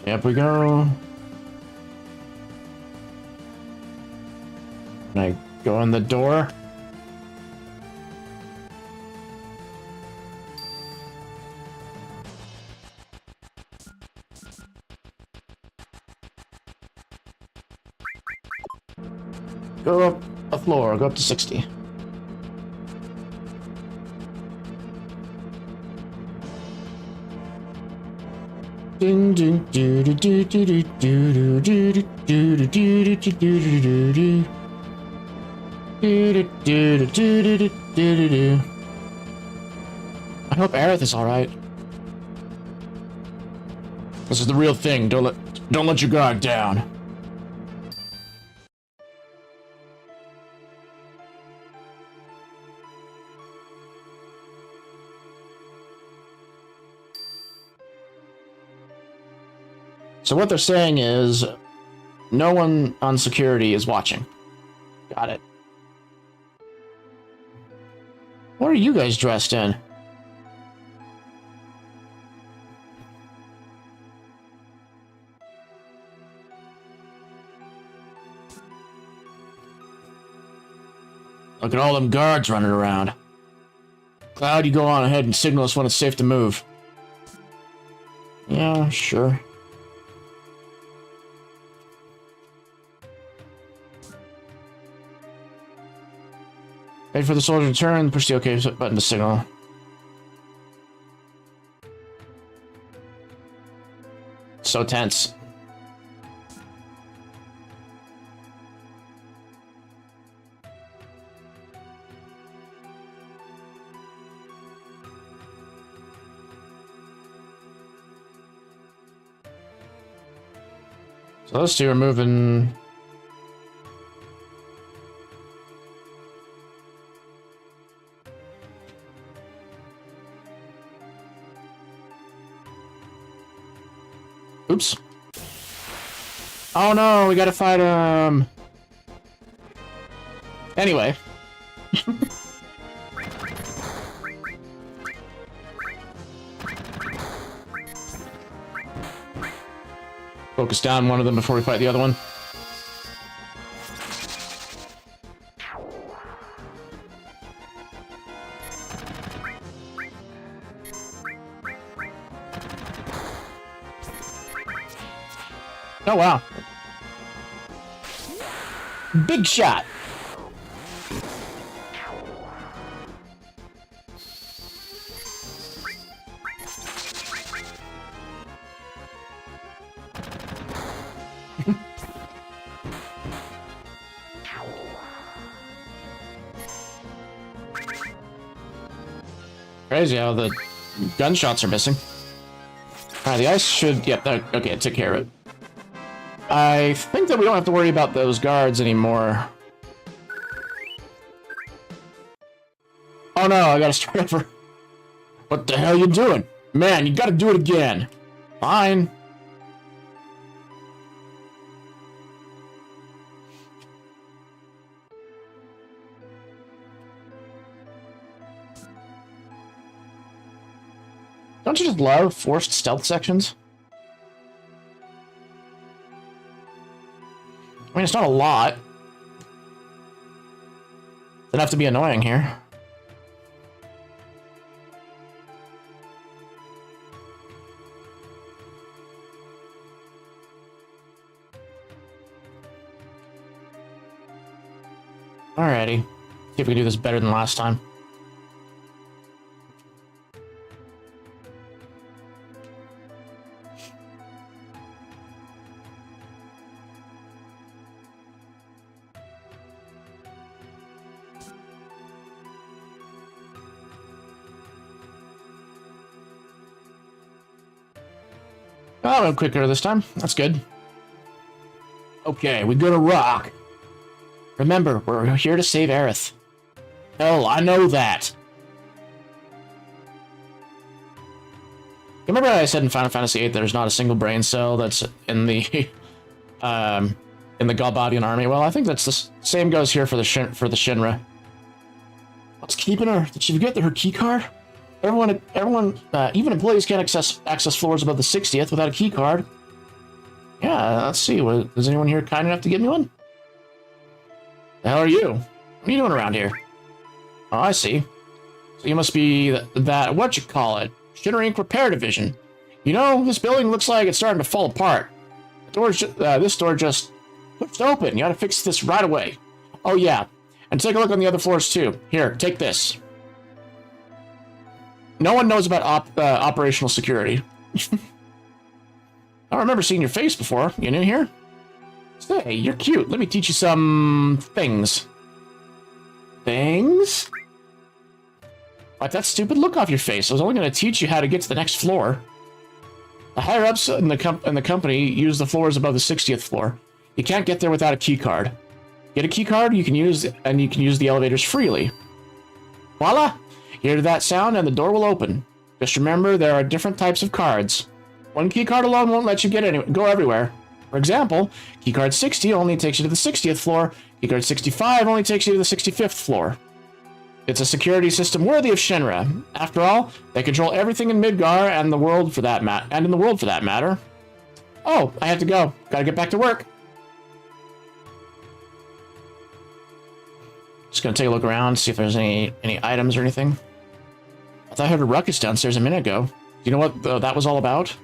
Up we go. Can I go in the door? Go up a floor, go up to 60. Ding ding do do do do do do do do do do do do do do do do. I hope Aerith is alright. This is the real thing. Don't let your guard down. So what they're saying is, no one on security is watching. Got it. What are you guys dressed in? Look at all them guards running around. Cloud, you go on ahead and signal us when it's safe to move. Yeah, sure. Wait for the soldier to turn, push the OK button to signal. So tense. So those two are moving. Oops. Oh no, we gotta fight him. Anyway. Focus down one of them before we fight the other one. Oh, wow. Big shot. Crazy how the gunshots are missing. Alright, the ice should... Yep, okay, it took care of it. I think that we don't have to worry about those guards anymore. Oh no, I gotta start over. What the hell you doing? Man, you gotta do it again. Fine. Don't you just love forced stealth sections? I mean, it's not a lot. It's enough to be annoying here. Alrighty. See if we can do this better than last time. Oh, a little quicker this time. That's good. Okay, we go to Rock. Remember, we're here to save Aerith. Hell, I know that. You remember I said in Final Fantasy VIII there's not a single brain cell that's in the Galbadian army? Well, I think that's the same goes here for the Shinra. What's keeping her? Did she forget her key card? Everyone, even employees can't access floors above the 60th without a key card. Yeah, let's see. Is anyone here kind enough to give me one? The hell are you? What are you doing around here? Oh, I see. So you must be that what you call it? Shinra Inc. Repair Division. You know, this building looks like it's starting to fall apart. This door just pushed open. You gotta fix this right away. Oh yeah, and take a look on the other floors too. Here, take this. No one knows about operational security. I don't remember seeing your face before. You new here? Say, you're cute. Let me teach you some things. Things? Wipe that stupid look off your face. I was only going to teach you how to get to the next floor. The higher-ups in the company use the floors above the 60th floor. You can't get there without a key card. Get a key card, you can use the elevators freely. Voila! Hear that sound and the door will open. Just remember, there are different types of cards. One key card alone won't let you go everywhere. For example, key card 60 only takes you to the 60th floor. Key card 65 only takes you to the 65th floor. It's a security system worthy of Shinra. After all, they control everything in Midgar and in the world for that matter. Oh, I have to go. Gotta get back to work. Just gonna take a look around, see if there's any items or anything. I thought I heard a ruckus downstairs a minute ago. Do you know what that was all about?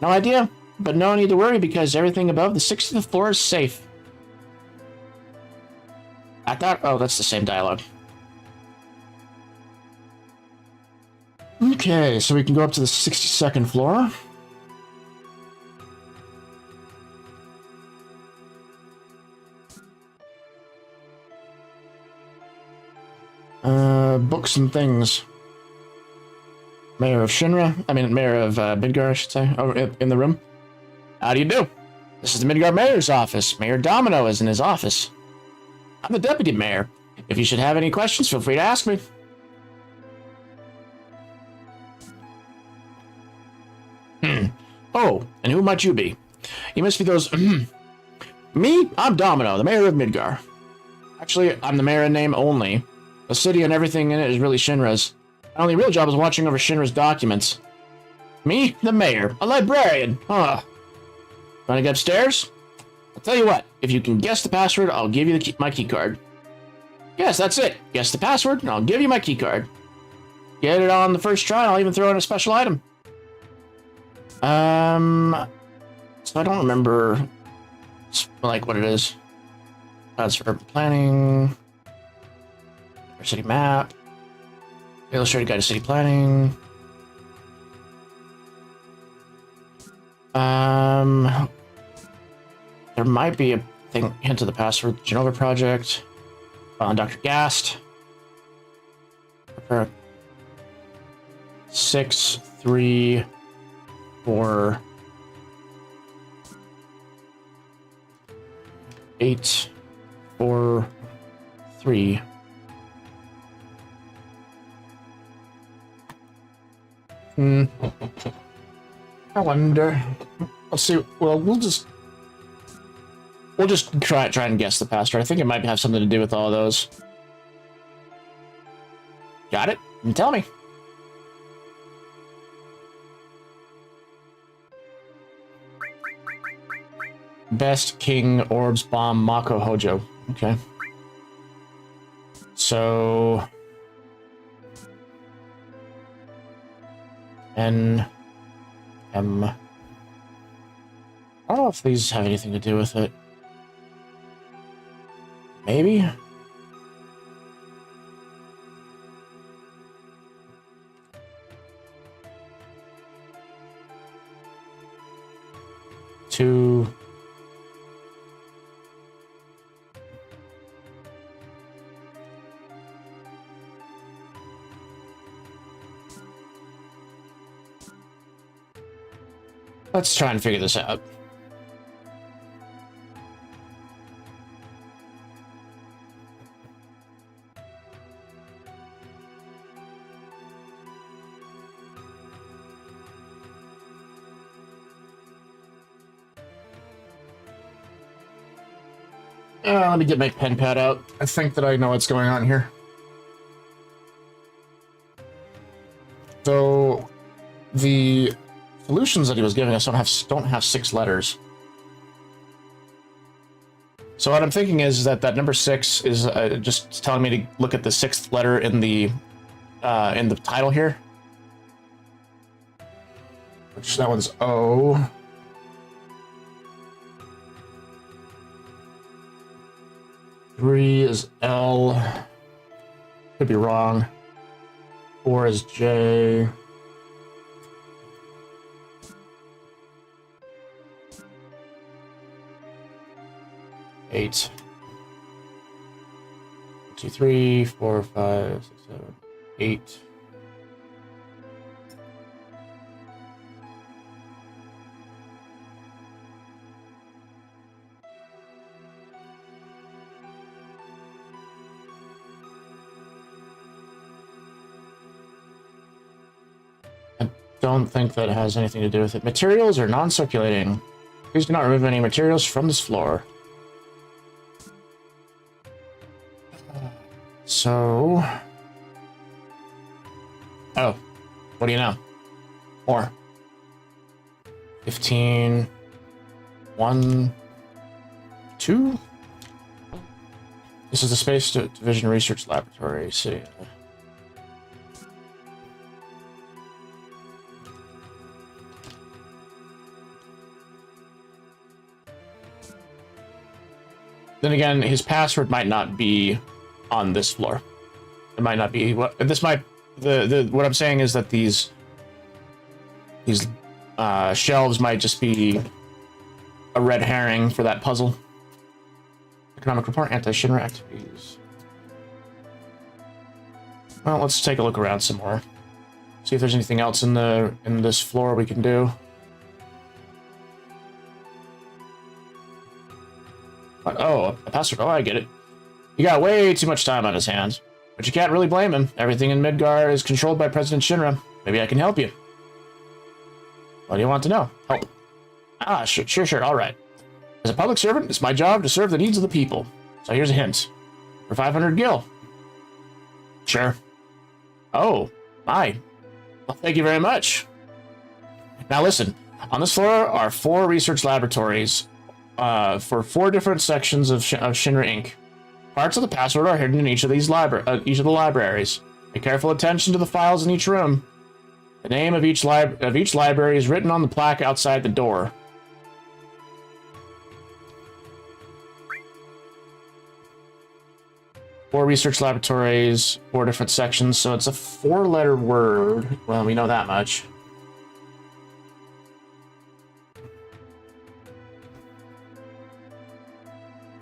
No idea, but no need to worry because everything above the 60th floor is safe. I thought, oh, that's the same dialogue. Okay, so we can go up to the 62nd floor. Books and things. Mayor of Midgar, I should say, in the room. How do you do? This is the Midgar Mayor's office. Mayor Domino is in his office. I'm the deputy mayor. If you should have any questions, feel free to ask me. Oh, and who might you be? You must be those... Me? I'm Domino, the mayor of Midgar. Actually, I'm the mayor in name only. The city and everything in it is really Shinra's. My only real job is watching over Shinra's documents. Me? The mayor. A librarian. Huh. Wanna get upstairs? I'll tell you what. If you can guess the password, I'll give you my key card. Yes, that's it. Guess the password, and I'll give you my key card. Get it on the first try, and I'll even throw in a special item. So I don't remember, like, what it is. That's for planning. Our city map. Illustrated guide to city planning. There might be a hint of the password. Genova Project. Dr. Gast. Prepare 6, 3, 4, 8, 4, 3. I wonder. Let's see. Well, we'll just try and guess the password. I think it might have something to do with all of those. Got it? And tell me. Best King Orbs Bomb Mako Hojo. Okay. So N M. I don't know if these have anything to do with it. Maybe? Two. Let's try and figure this out. Let me get my pen pad out. I think that I know what's going on here. So, the solutions that he was giving us don't have 6 letters. So what I'm thinking is that number 6 is just telling me to look at the 6th letter in the title here. Which that one's O. Three is L. Could be wrong. 4 is J. Eight. 2, 3, 4, 5, 6, 7, 8. Don't think that has anything to do with it. Materials are non-circulating. Please do not remove any materials from this floor. So... Oh. What do you know? More. 15... 1... 2? This is the Space Division Research Laboratory. See. Then again, his password might not be on this floor. It might not be. What this might. What I'm saying is that these shelves might just be a red herring for that puzzle. Economic report, anti-Shinra activities. Well, let's take a look around some more. See if there's anything else in this floor we can do. Oh, a password. Oh, I get it. He got way too much time on his hands. But you can't really blame him. Everything in Midgar is controlled by President Shinra. Maybe I can help you. What do you want to know? Help. Ah, sure, all right. As a public servant, it's my job to serve the needs of the people. So here's a hint. For 500 gil. Sure. Oh, my. Well, thank you very much. Now listen, on this floor are 4 research laboratories for 4 different sections of Shinra Inc. Parts of the password are hidden in each of the libraries. Pay careful attention to the files in each room. The name of each library is written on the plaque outside the door. Four research laboratories, 4 different sections, so it's a 4-letter word. Well, we know that much.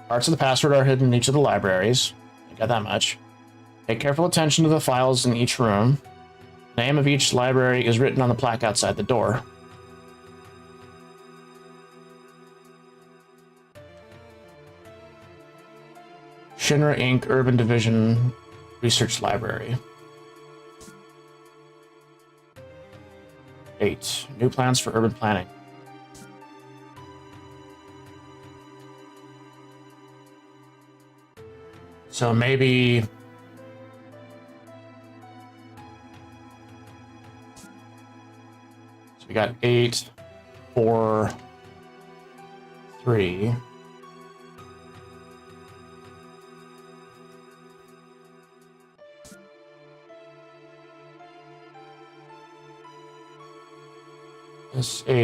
Parts of the password are hidden in each of the libraries. I got that much. Pay careful attention to the files in each room. The name of each library is written on the plaque outside the door. Shinra Inc. Urban Division Research Library. 8. New plans for urban planning. So maybe... So we got 8, 4, 3...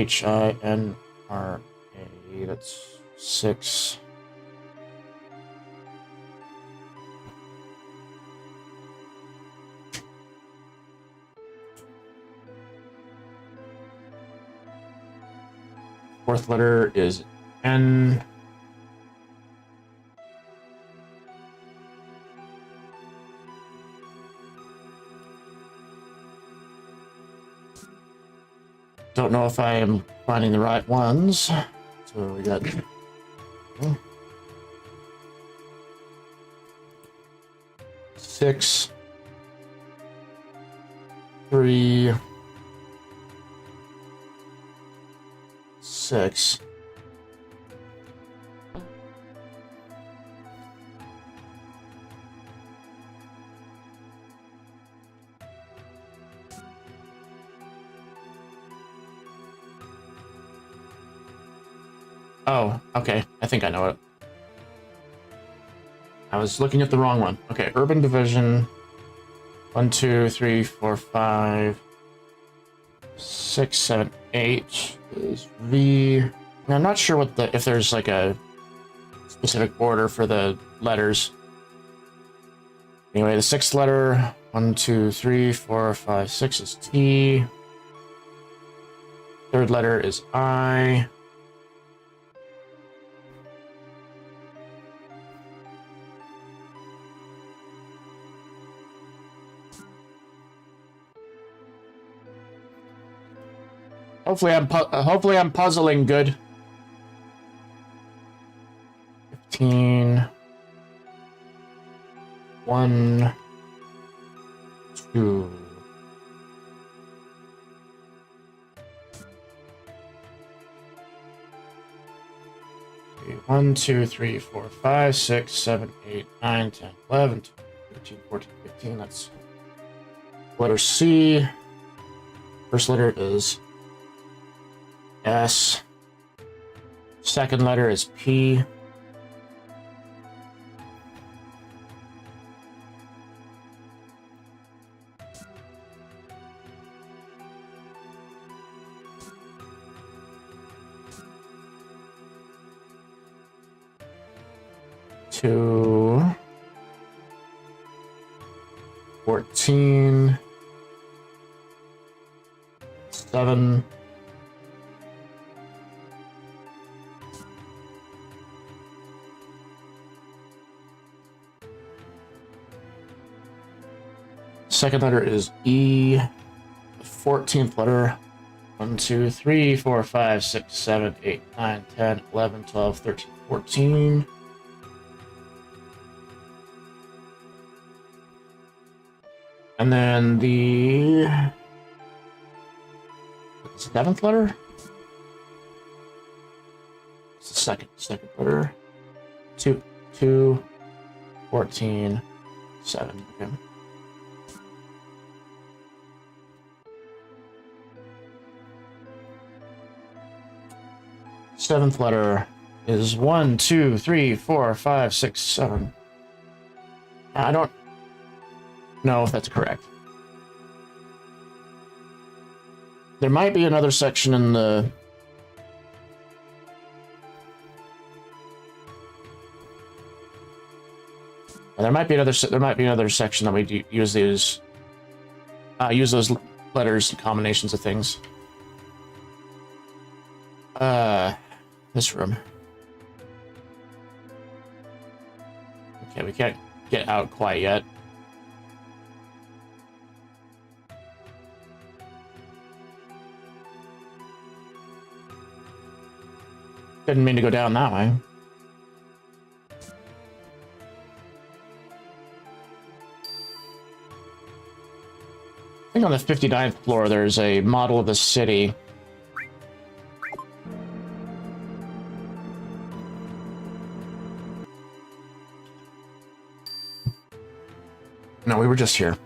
SHINRA, that's 6. Fourth letter is N. don't know if I am finding the right ones. So we got 6, 3, 6. Oh, okay. I think I know it. I was looking at the wrong one. Okay, urban division. 1, 2, 3, 4, 5, 6, 7, 8 is V. Now, I'm not sure what if there's like a specific order for the letters. Anyway, the 6th letter, 1, 2, 3, 4, 5, 6 is T. 3rd letter is I. Hopefully I'm puzzling good. 15. 1, 2. Okay, 1, 2, 3, 4, 5, 6, 7, 8, 9, 10, 11, 12, 13, 14, 15. That's letter C. First letter is S. Second letter is P. Two. 14. 7. 2nd letter is E. The 14th letter. 1, 2, 3, 4, 5, 6, 7, 8, 9, 10, 11, 12, 13, 14. And then the 7th letter? It's the second letter. 2, 14, 7. Okay. Seventh letter is 1, 2, 3, 4, 5, 6, 7. I don't know if that's correct. There might be another section in the... There might be another section that we use these use those letters and combinations of things. This room. Okay, we can't get out quite yet. Didn't mean to go down that way. I think on the 59th floor there's a model of the city. No, we were just here.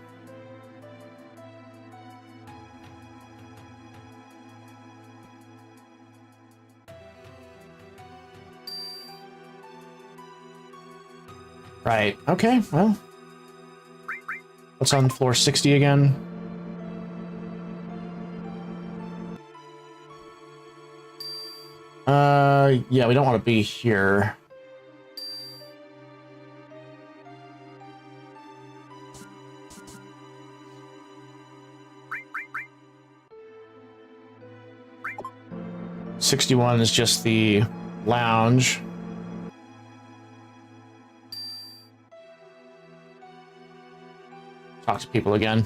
Right. Okay, well. What's on floor 60 again? Yeah, we don't want to be here. '61 is just the lounge. Talk to people again.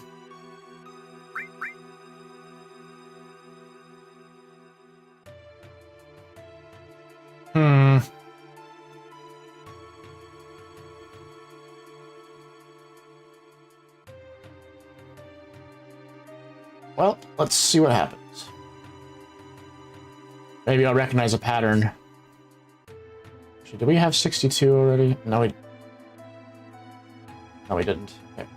Well, let's see what happens. Maybe I'll recognize a pattern. Actually, did we have 62 already? No, we didn't. Okay.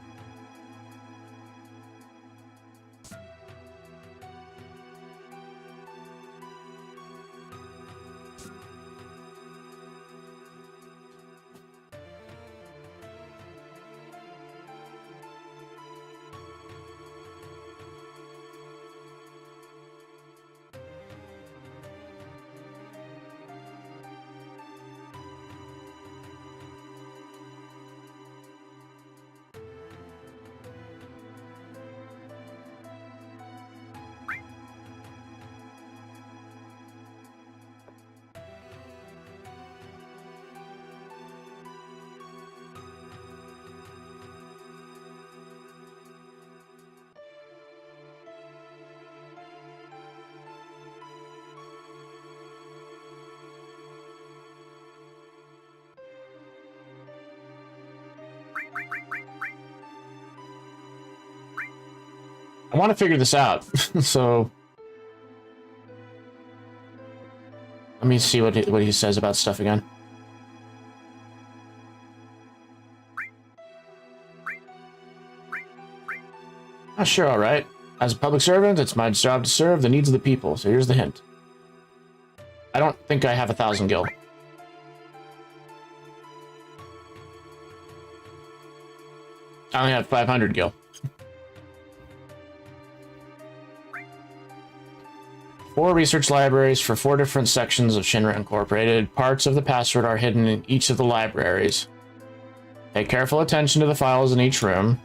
I want to figure this out, so let me see what he says about stuff again. Ah, sure, all right. As a public servant, it's my job to serve the needs of the people, so here's the hint. I don't think I have 1,000 gil. I only have 500 gil. 4 research libraries for 4 different sections of Shinra Incorporated. Parts of the password are hidden in each of the libraries. Pay careful attention to the files in each room.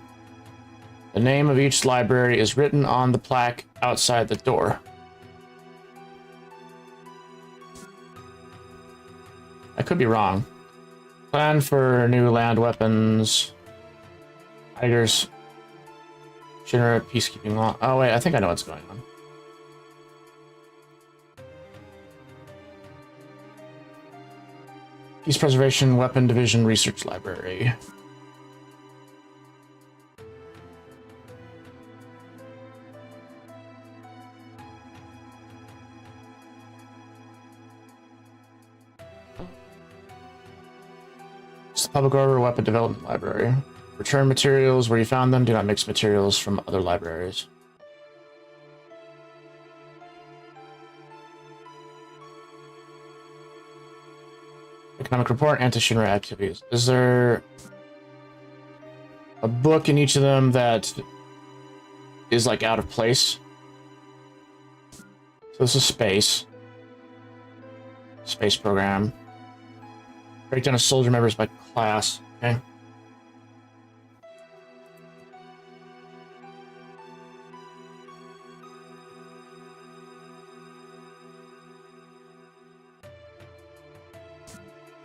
The name of each library is written on the plaque outside the door. I could be wrong. Plan for new land weapons. Tigers. Shinra peacekeeping law. Oh wait, I think I know what's going on. Peace Preservation Weapon Division Research Library. It's the Public Order Weapon Development Library. Return materials where you found them. Do not mix materials from other libraries. Economic report, anti-Shinra activities. Is there a book in each of them that is like out of place? So this is space. Space program. Breakdown of soldier members by class. Okay.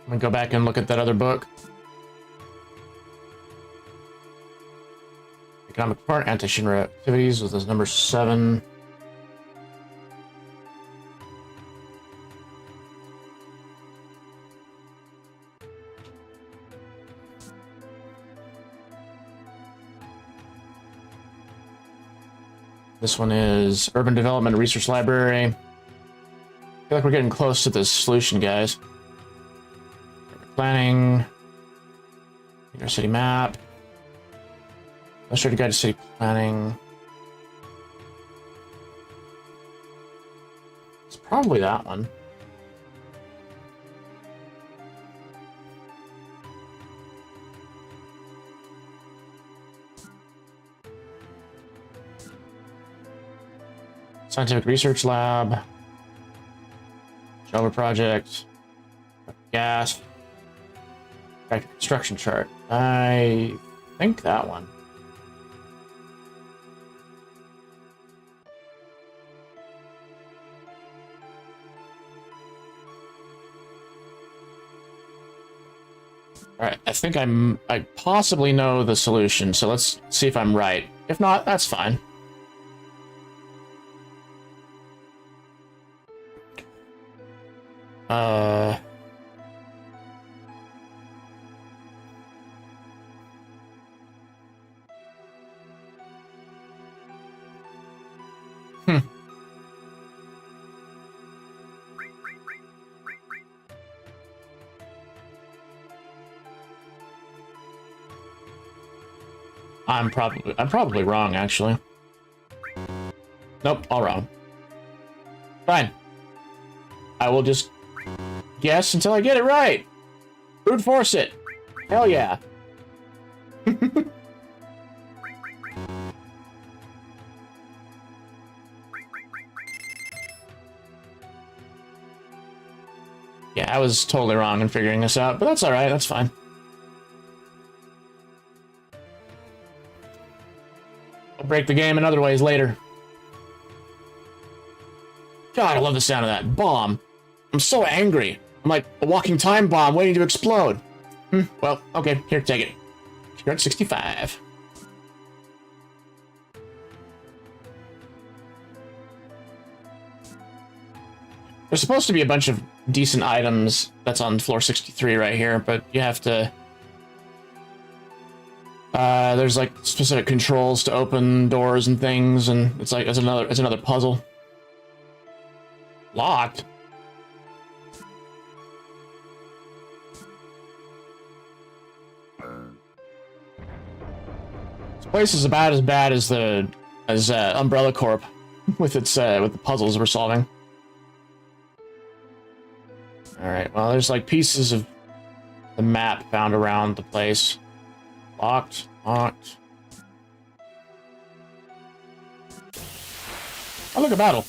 I'm gonna go back and look at that other book. Economic report, anti-Shinra activities with this number 7. This one is Urban Development Research Library. I feel like we're getting close to this solution, guys. Planning. Our city map. Illustrated guide to city planning. It's probably that one. Scientific Research Lab. Java Project. Gas. Back to construction chart. I think that one. All right, I think I possibly know the solution, so let's see if I'm right. If not, that's fine. I'm probably wrong, actually. Nope, all wrong. Fine. I will just guess until I get it right. Brute force it. Hell yeah. Yeah, I was totally wrong in figuring this out, but that's alright, that's fine. I'll break the game in other ways later. God, I love the sound of that bomb. I'm so angry. I'm like a walking time bomb waiting to explode. Well, okay, here, take it. You're at 65. There's supposed to be a bunch of decent items that's on floor 63 right here, but you have to... there's like specific controls to open doors and things, and it's like it's another puzzle. Locked. This place is about as bad as Umbrella Corp with its with the puzzles we're solving. All right. Well, there's like pieces of the map found around the place. Locked. Locked. Oh, look, a battle.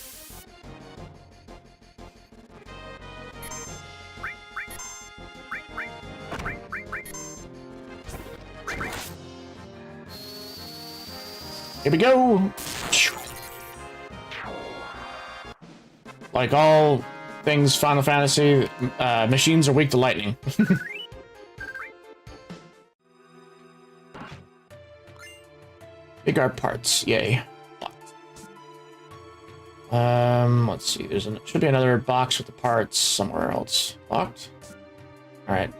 Here we go. Like all things Final Fantasy, machines are weak to lightning. Midgar parts, yay. Let's see. Should be another box with the parts somewhere else. Locked. All right.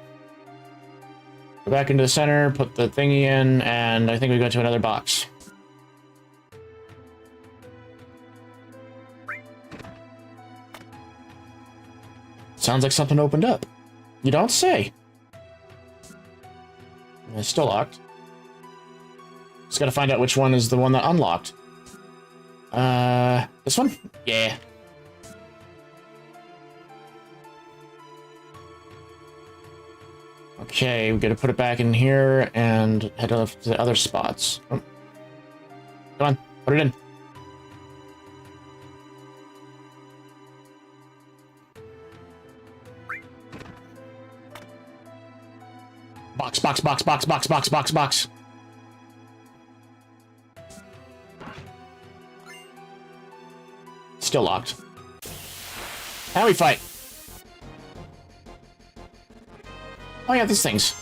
Go back into the center, put the thingy in, and I think we go to another box. Sounds like something opened up. You don't say. It's still locked. Just gotta find out which one is the one that unlocked. This one? Yeah. Okay, we gotta put it back in here and head off to the other spots. Oh. Come on, put it in. Box, box, box, box, box, box, box, box. Still locked. How we fight? Oh yeah, these things.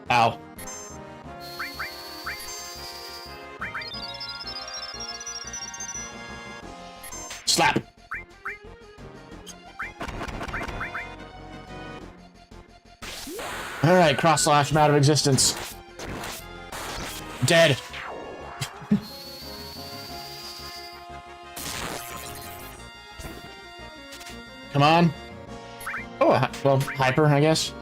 Ow. Slap. Alright, cross slash him out of existence. Dead. Come on. Oh, well, hyper, I guess.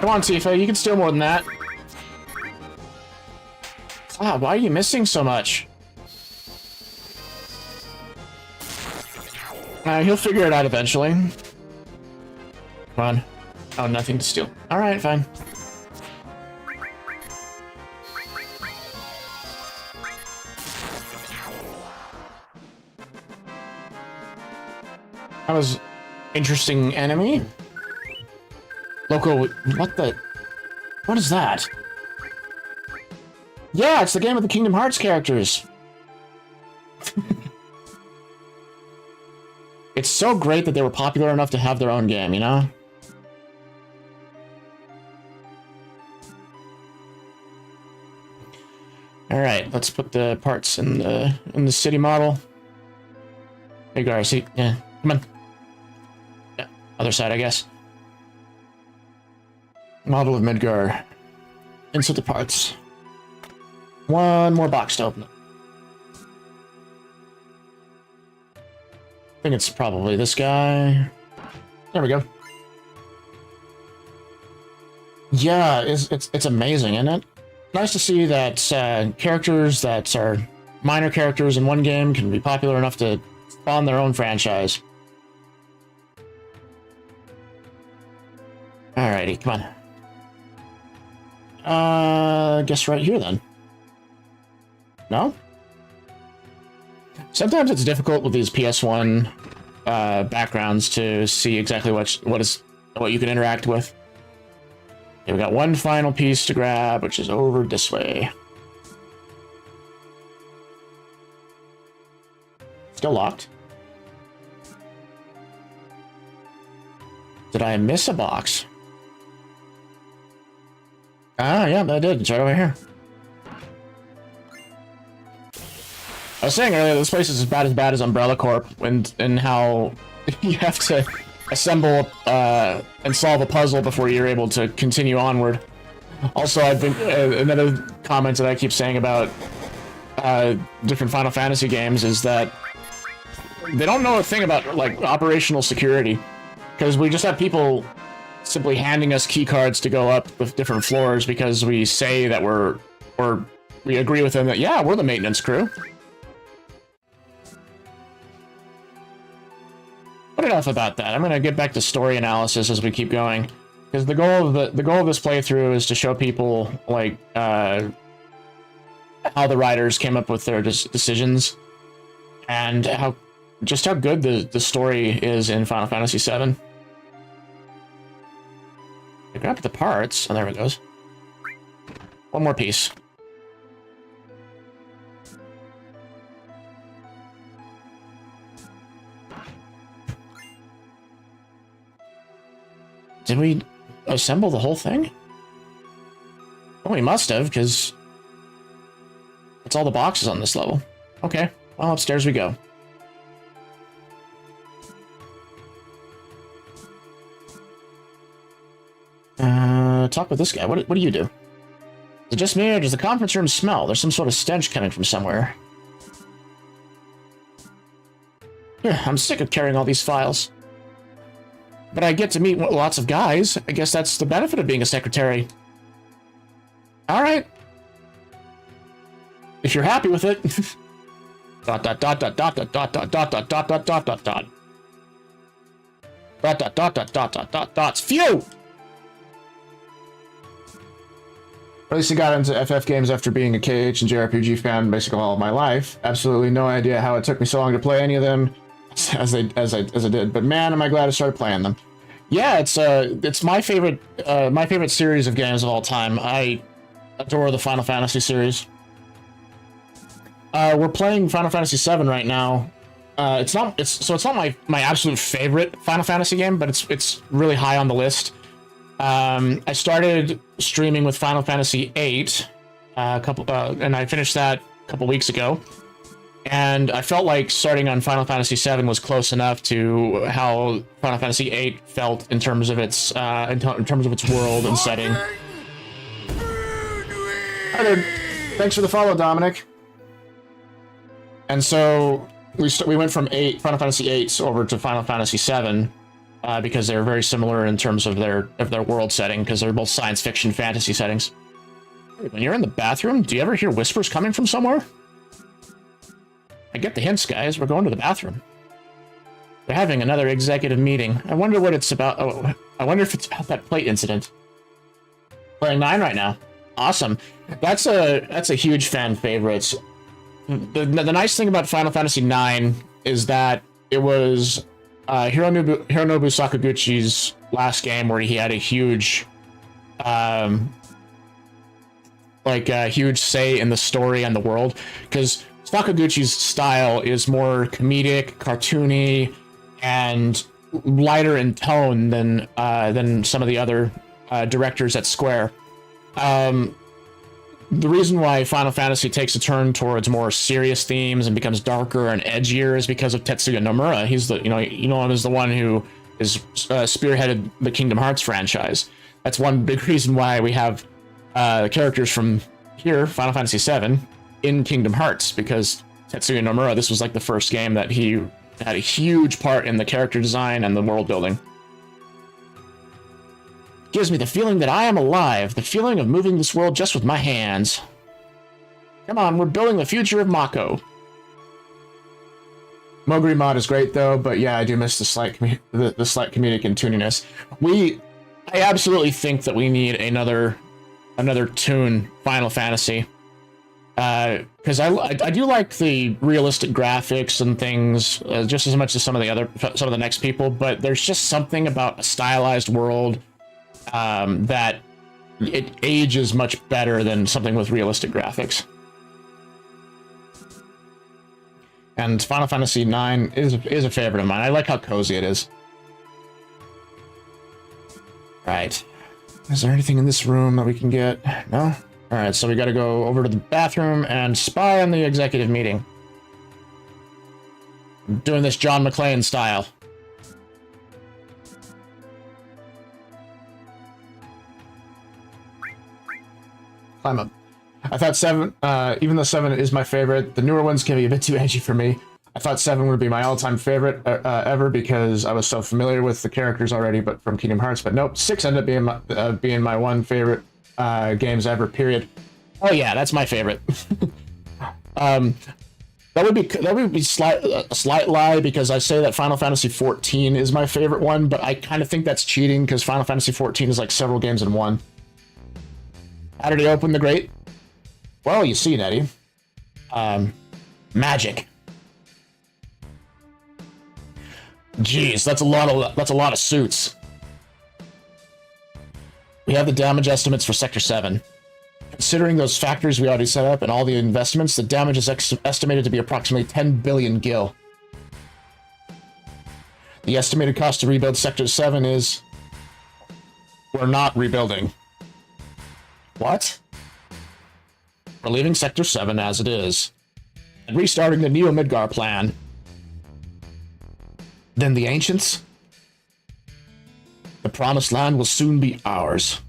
Come on, Tifa, you can steal more than that. Ah, why are you missing so much? He'll figure it out eventually. Come on. Oh, nothing to steal. Alright, fine. That was interesting enemy. Loco, what is that? Yeah, it's the game of the Kingdom Hearts characters. It's so great that they were popular enough to have their own game, you know? All right, let's put the parts in the city model. Midgar, see, yeah, come on. Yeah, other side, I guess. Model of Midgar. Insert the parts. One more box to open. I think it's probably this guy. There we go. Yeah, it's amazing, isn't it? Nice to see that characters that are minor characters in one game can be popular enough to spawn their own franchise. Alrighty, come on. Guess right here then. No? Sometimes it's difficult with these PS1 backgrounds to see exactly what you can interact with. Okay, we got one final piece to grab, which is over this way. Still locked. Did I miss a box? Ah, yeah, I did. It's right over here. I was saying earlier, this place is as bad as Umbrella Corp, and how you have to assemble and solve a puzzle before you're able to continue onward. Also, I've been another comment that I keep saying about different Final Fantasy games is that they don't know a thing about like operational security, because we just have people simply handing us key cards to go up with different floors because we say that we agree with them that yeah, we're the maintenance crew. But enough about that. I'm gonna get back to story analysis as we keep going, because the goal of this playthrough is to show people like how the writers came up with their decisions and how good the story is in Final Fantasy VII. I grabbed the parts. Oh, there it goes. One more piece. Did we assemble the whole thing? Well, we must have, because it's all the boxes on this level. Okay, well, upstairs we go. Talk with this guy. What do you do? Is it just me, or does the conference room smell? There's some sort of stench coming from somewhere. Yeah, I'm sick of carrying all these files. But I get to meet lots of guys. I guess that's the benefit of being a secretary. Alright. If you're happy with it. Dot dot dot dot dot dot dot dot dot dot dot dot dot dot dot. Dot dot dot dot dot dot dot dots. Phew! At least I got into FF games after being a KH and JRPG fan basically all of my life. Absolutely no idea how it took me so long to play any of them as I did, but man, am I glad I started playing them. Yeah, it's my favorite series of games of all time. I adore the Final Fantasy series. We're playing Final Fantasy VII right now. It's not my absolute favorite Final Fantasy game, but it's really high on the list. I started streaming with Final Fantasy VIII and I finished that a couple weeks ago. And I felt like starting on Final Fantasy VII was close enough to how Final Fantasy VIII felt in terms of its world and setting. Hi there. Thanks for the follow, Dominic. And so we went from Final Fantasy VIII over to Final Fantasy VII because they're very similar in terms of their world setting, because they're both science fiction fantasy settings. When you're in the bathroom, do you ever hear whispers coming from somewhere? I get the hints, guys. We're going to the bathroom. They're having another executive meeting. I wonder what it's about. Oh, I wonder if it's about that plate incident. Playing 9 right now. Awesome. That's a huge fan favorite. The nice thing about Final Fantasy IX is that it was Hironobu Sakaguchi's last game where he had a huge huge say in the story and the world, because Sakaguchi's style is more comedic, cartoony, and lighter in tone than some of the other directors at Square. the reason why Final Fantasy takes a turn towards more serious themes and becomes darker and edgier is because of Tetsuya Nomura. He's the, you know him as the one who is spearheaded the Kingdom Hearts franchise. That's one big reason why we have characters from here, Final Fantasy VII, in Kingdom Hearts, because Tetsuya Nomura, this was like the first game that he had a huge part in the character design and the world building. Gives me the feeling that I am alive, the feeling of moving this world just with my hands. Come on, we're building the future of Mako. Moguri mod is great though, but yeah, I do miss the slight comedic and tuniness. I absolutely think that we need another toon Final Fantasy. Because I do like the realistic graphics and things just as much as some of the next people, but there's just something about a stylized world that it ages much better than something with realistic graphics. And Final Fantasy IX is a favorite of mine. I like how cozy it is. Right. Is there anything in this room that we can get? No? Alright, so we gotta go over to the bathroom and spy on the executive meeting. I'm doing this John McClane style. Climb up. I thought 7, even though 7 is my favorite, the newer ones can be a bit too edgy for me. I thought 7 would be my all-time favorite ever because I was so familiar with the characters already, but from Kingdom Hearts. But nope, 6 ended up being my one favorite games ever, period. Oh yeah, that's my favorite. That would be a slight lie because I say that Final Fantasy XIV is my favorite one, but I kind of think that's cheating because Final Fantasy XIV is like several games in one. How did he open the grate? Well, you see, Nettie. Magic. Jeez, that's a lot of suits. We have the damage estimates for Sector 7. Considering those factors we already set up and all the investments, the damage is estimated to be approximately 10 billion gil. The estimated cost to rebuild Sector 7 is... We're not rebuilding. What? We're leaving Sector 7 as it is, and restarting the Neo Midgar plan. Then the Ancients? The Promised Land will soon be ours.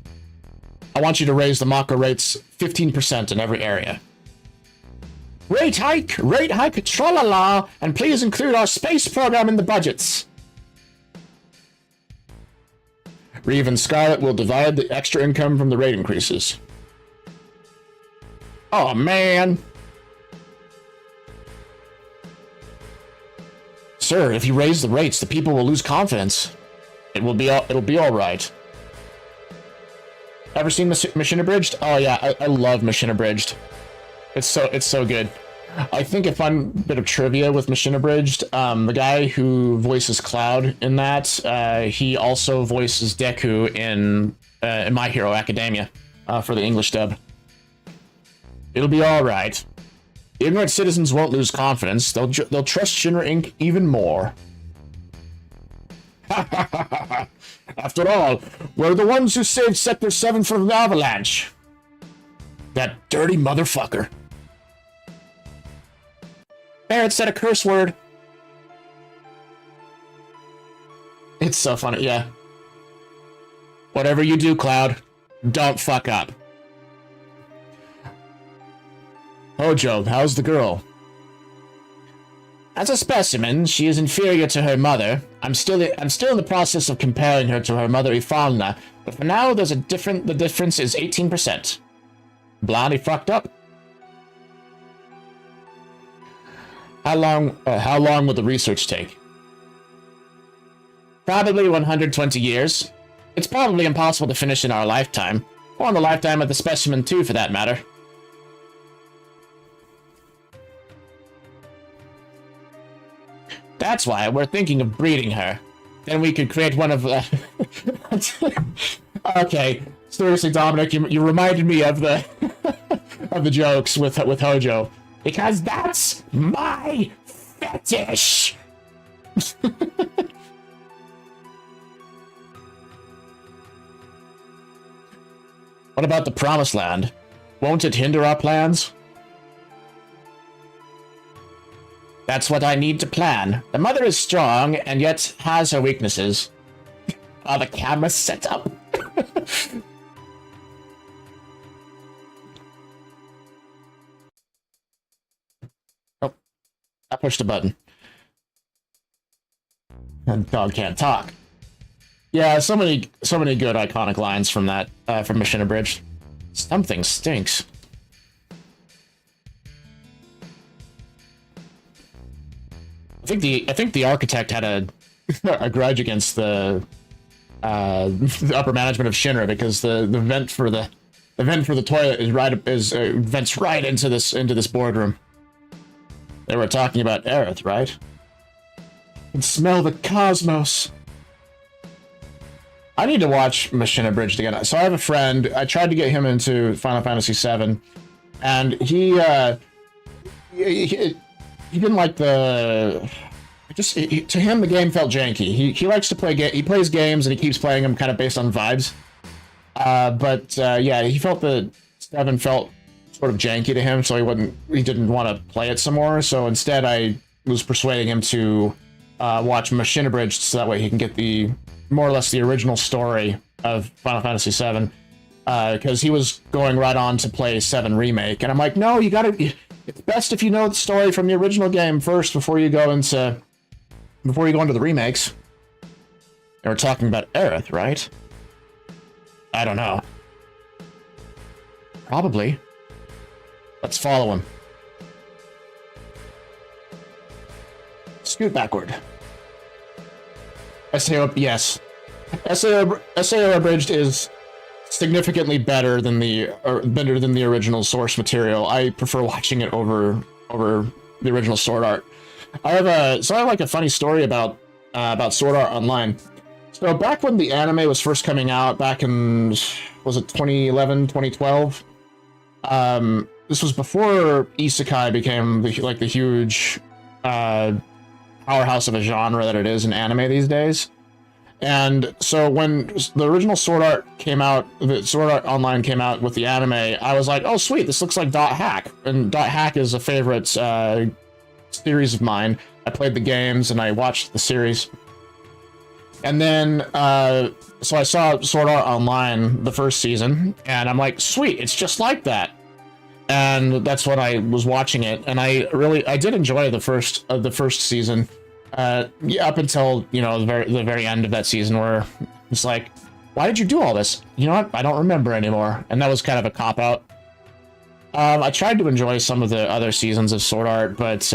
I want you to raise the Mako rates 15% in every area. Rate hike, tra-la-la, and please include our space program in the budgets. Reeve and Scarlet will divide the extra income from the rate increases. Oh, man. Sir, if you raise the rates, the people will lose confidence. It'll be all right. Ever seen Mission Abridged? Oh yeah, I love Mission Abridged. It's so good. I think a fun bit of trivia with Mission Abridged, the guy who voices Cloud in that, he also voices Deku in My Hero Academia for the English dub. It'll be all right. Ignorant citizens won't lose confidence. They'll trust Shinra Inc. even more. After all, we're the ones who saved Sector 7 from the avalanche. That dirty motherfucker. Barrett said a curse word. It's so funny, yeah. Whatever you do, Cloud, don't fuck up. Hojo, how's the girl? As a specimen, she is inferior to her mother. I'm still in the process of comparing her to her mother Ifalna, but for now the difference is 18%. Blondie fucked up. How long will the research take? Probably 120 years. It's probably impossible to finish in our lifetime, or in the lifetime of the specimen too, for that matter. That's why we're thinking of breeding her. Then we could create one of the... Okay, seriously, Dominic, you reminded me of the of the jokes with Hojo. Because that's my fetish! What about the Promised Land? Won't it hinder our plans? That's what I need to plan. The mother is strong, and yet has her weaknesses. Are the cameras set up? Oh, I pushed a button. And dog can't talk. Yeah, so many good iconic lines from that, from Mission Abridged. Something stinks. I think the architect had a grudge against the upper management of Shinra because the vent for the toilet vents right into this boardroom. They were talking about Aerith, right? I can smell the cosmos. I need to watch Mission Abridged again. So I have a friend. I tried to get him into Final Fantasy VII, and he didn't like the. To him, the game felt janky. He likes to play. He plays games and he keeps playing them kind of based on vibes. Yeah, he felt that 7 felt sort of janky to him, so he didn't want to play it some more. So instead, I was persuading him to watch Mission Abridged, so that way he can get the more or less the original story of Final Fantasy VII. Because he was going right on to play 7 Remake, and I'm like, no, you gotta. It's best if you know the story from the original game first before you go into the remakes. They were talking about Aerith, right? I don't know. Probably. Let's follow him. Scoot backward. SAO, yes. SAO Abridged is significantly better than the original source material. I prefer watching it over the original Sword Art. I have a funny story about Sword Art Online. So back when the anime was first coming out, back in, was it 2011, 2012? This was before isekai became the huge powerhouse of a genre that it is in anime these days. And so when the original Sword Art came out, the Sword Art Online came out with the anime, I was like, oh sweet, this looks like Dot Hack. And Dot Hack is a favorite series of mine. I played the games and I watched the series. And then, so I saw Sword Art Online, the first season, and I'm like, sweet, it's just like that. And that's when I was watching it, and I did enjoy the first season. Yeah, up until, the very end of that season, where it's like, why did you do all this? You know what? I don't remember anymore. And that was kind of a cop-out. I tried to enjoy some of the other seasons of Sword Art, but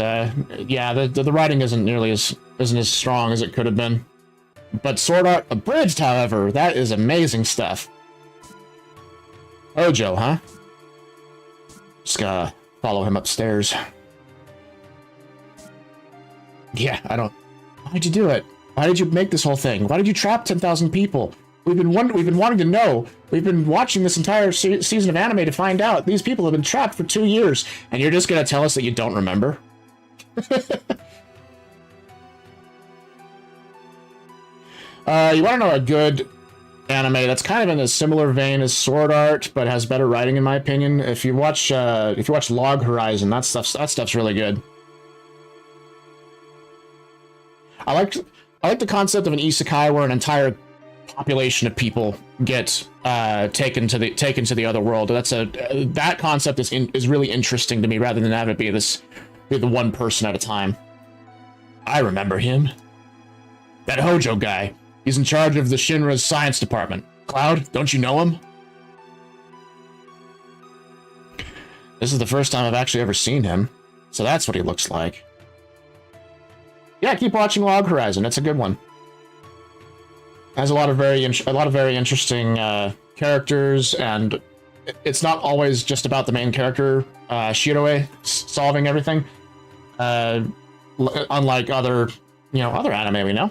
yeah, the writing isn't as strong as it could have been. But Sword Art Abridged, however, that is amazing stuff. Hojo, huh? Just gotta follow him upstairs. Yeah, I don't. Why'd you do it? Why did you make this whole thing? Why did you trap 10,000 people? We've been wanting to know. We've been watching this entire season of anime to find out. These people have been trapped for 2 years, and you're just gonna tell us that you don't remember? You want to know a good anime that's kind of in a similar vein as Sword Art, but has better writing, in my opinion? If you watch Log Horizon, that stuff's really good. I like the concept of an isekai where an entire population of people get taken to the other world. That concept is really interesting to me, rather than having it be the one person at a time. I remember him. That Hojo guy. He's in charge of the Shinra's science department. Cloud, don't you know him? This is the first time I've actually ever seen him, so that's what he looks like. Yeah, keep watching Log Horizon. It's a good one. Has a lot of very interesting characters, and it's not always just about the main character, Shiroe, solving everything. Unlike other anime we know.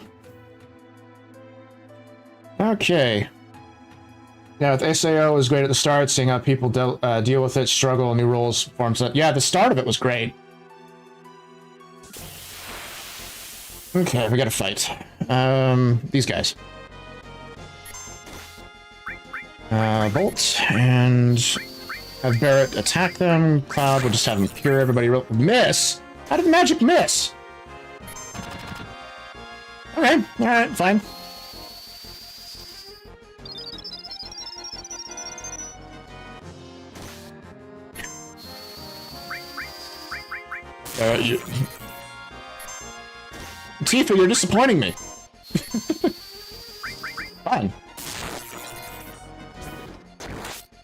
Okay. Yeah, with SAO was great at the start, seeing how people deal with it, struggle, new roles, forms. Yeah, the start of it was great. Okay, we gotta fight. These guys. Volt, and Have Barrett attack them. Cloud will just have him cure everybody. Miss? How did magic miss? Okay, alright, fine. Tifa, you're disappointing me. Fine.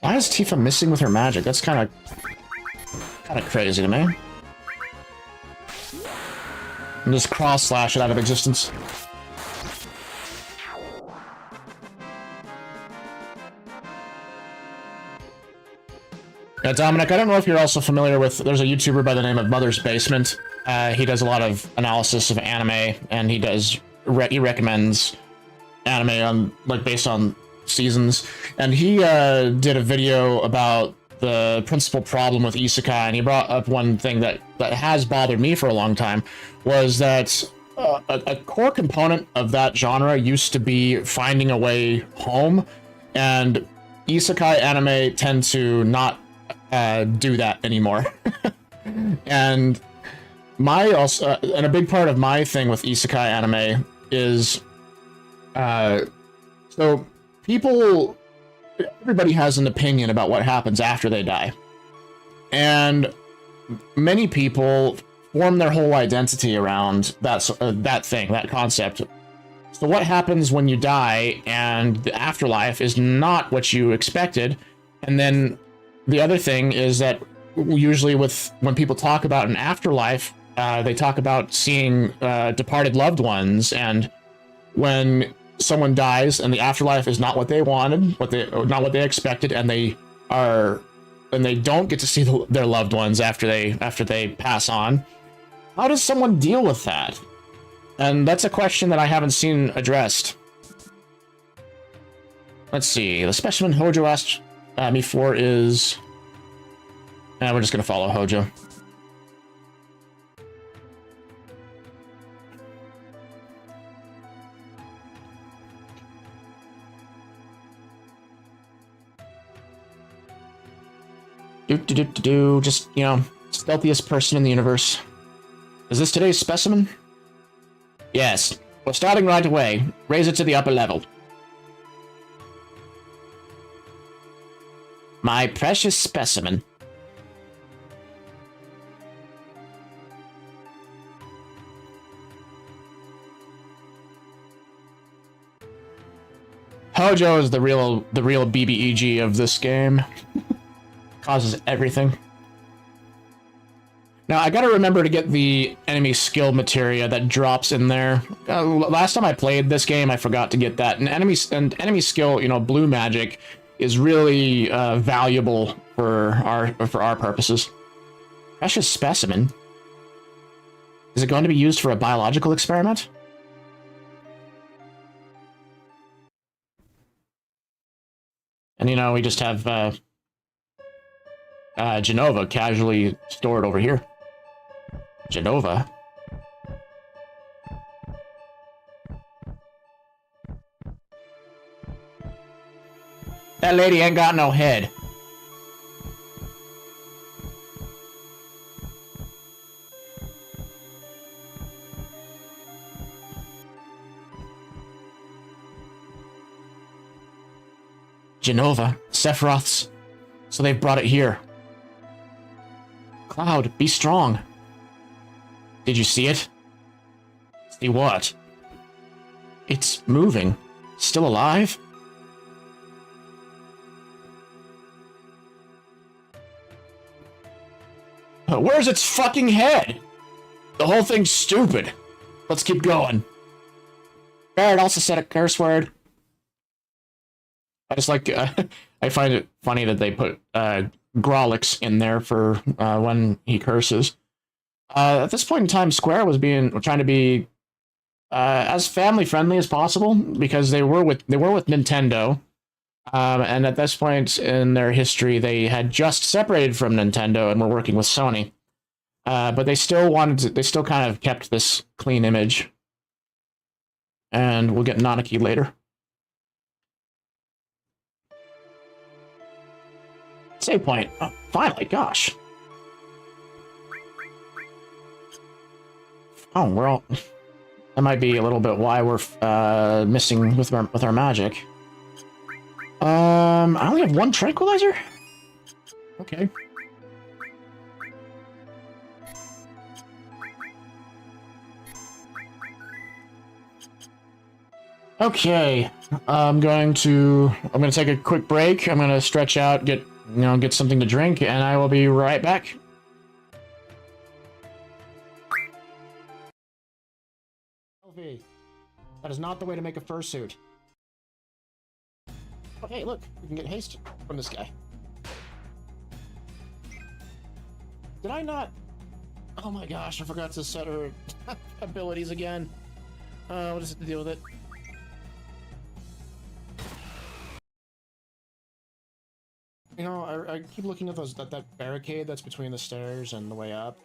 Why is Tifa missing with her magic? That's kind of crazy to me. And just cross-slash it out of existence. Yeah, Dominic, I don't know if you're also familiar with, there's a YouTuber by the name of Mother's Basement. He does a lot of analysis of anime, and he recommends anime on, like, based on seasons. And he did a video about the principal problem with isekai, and he brought up one thing that has bothered me for a long time, was that a core component of that genre used to be finding a way home, and isekai anime tend to not do that anymore. And and a big part of my thing with isekai anime is so everybody has an opinion about what happens after they die, and many people form their whole identity around that concept. So what happens when you die and the afterlife is not what you expected? And then the other thing is that usually when people talk about an afterlife, they talk about seeing departed loved ones, and when someone dies and the afterlife is not what they wanted, not what they expected, and they don't get to see their loved ones after they pass on, how does someone deal with that? And that's a question that I haven't seen addressed. Let's see. The specimen Hojo asked me for is... we're just going to follow Hojo. Just, stealthiest person in the universe. Is this today's specimen? Yes. We're starting right away. Raise it to the upper level. My precious specimen. Hojo is the real BBEG of this game. Causes everything. Now, I gotta remember to get the enemy skill materia that drops in there. Last time I played this game, I forgot to get that. And enemy skill, blue magic, is really valuable for our purposes. Precious specimen? Is it going to be used for a biological experiment? And we just have Genova casually stored over here. Genova? That lady ain't got no head. Genova, Sephiroth's. So they've brought it here. Cloud, be strong. Did you see it? See what? It's moving. Still alive? Where's its fucking head? The whole thing's stupid. Let's keep going. Barrett also said a curse word. I just like, I find it funny that they put Grolix in there for when he curses. At this point in time, Square was trying to be as family friendly as possible, because they were with Nintendo, and at this point in their history, they had just separated from Nintendo and were working with Sony. But they still kind of kept this clean image, and we'll get Nanaki later. Save point. Oh, finally, gosh. Oh, we're all... That might be a little bit why we're missing with our magic. I only have one tranquilizer? Okay. Okay, I'm gonna take a quick break. I'm gonna stretch out, get something to drink, and I will be right back. That is not the way to make a fursuit. Oh, hey, look, we can get haste from this guy. Did I not? Oh my gosh, I forgot to set her abilities again. We'll just have to deal with it. You know, I keep looking at that barricade that's between the stairs and the way up.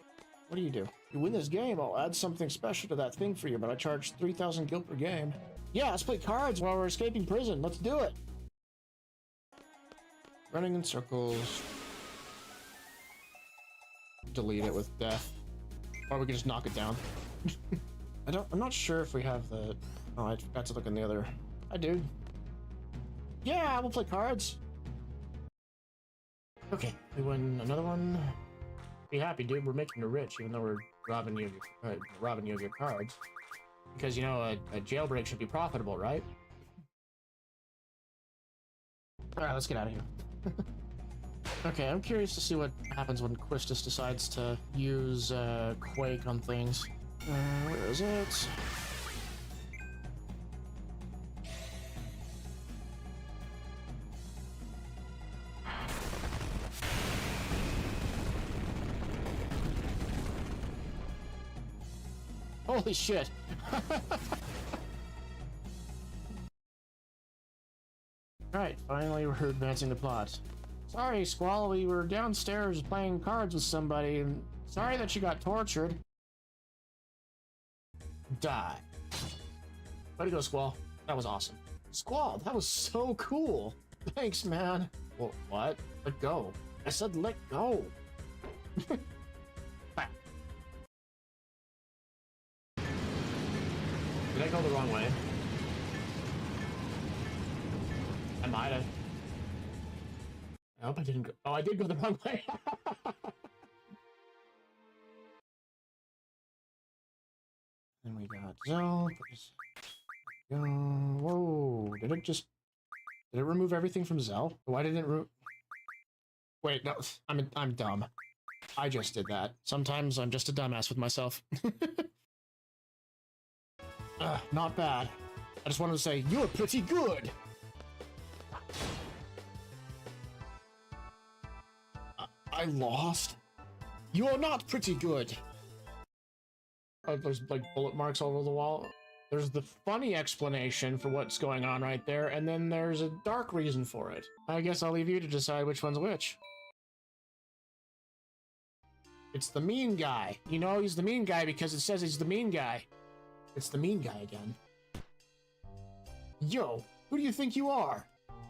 What do? You win this game, I'll add something special to that thing for you, but I charge 3,000 gil per game. Yeah, let's play cards while we're escaping prison. Let's do it. Running in circles. Delete it with death. Or we can just knock it down. I'm not sure if we have the... Oh, I forgot to look in the other... I do. Yeah, we'll play cards. Okay, we win another one. Be happy, dude. We're making you rich, even though we're robbing you of your cards. Because, you know, a jailbreak should be profitable, right? Alright, let's get out of here. Okay, I'm curious to see what happens when Quistis decides to use Quake on things. Where is it? Holy shit! Alright, finally we're advancing the plot. Sorry, Squall, we were downstairs playing cards with somebody, and sorry that you got tortured. Die. Way to go, Squall. That was awesome. Squall, that was so cool. Thanks, man. Well, what? Let go. I said let go. Did I go the wrong way? I might have. I hope I didn't go. Oh, I did go the wrong way. Then we got Zell. Whoa! Did it remove everything from Zell? Why didn't it? Wait, no. I'm dumb. I just did that. Sometimes I'm just a dumbass with myself. Not bad. I just wanted to say, you're pretty good! I lost? You're not pretty good! There's, like, bullet marks all over the wall. There's the funny explanation for what's going on right there, and then there's a dark reason for it. I guess I'll leave you to decide which one's which. It's the mean guy. You know he's the mean guy because it says he's the mean guy. It's the mean guy again. Yo, who do you think you are?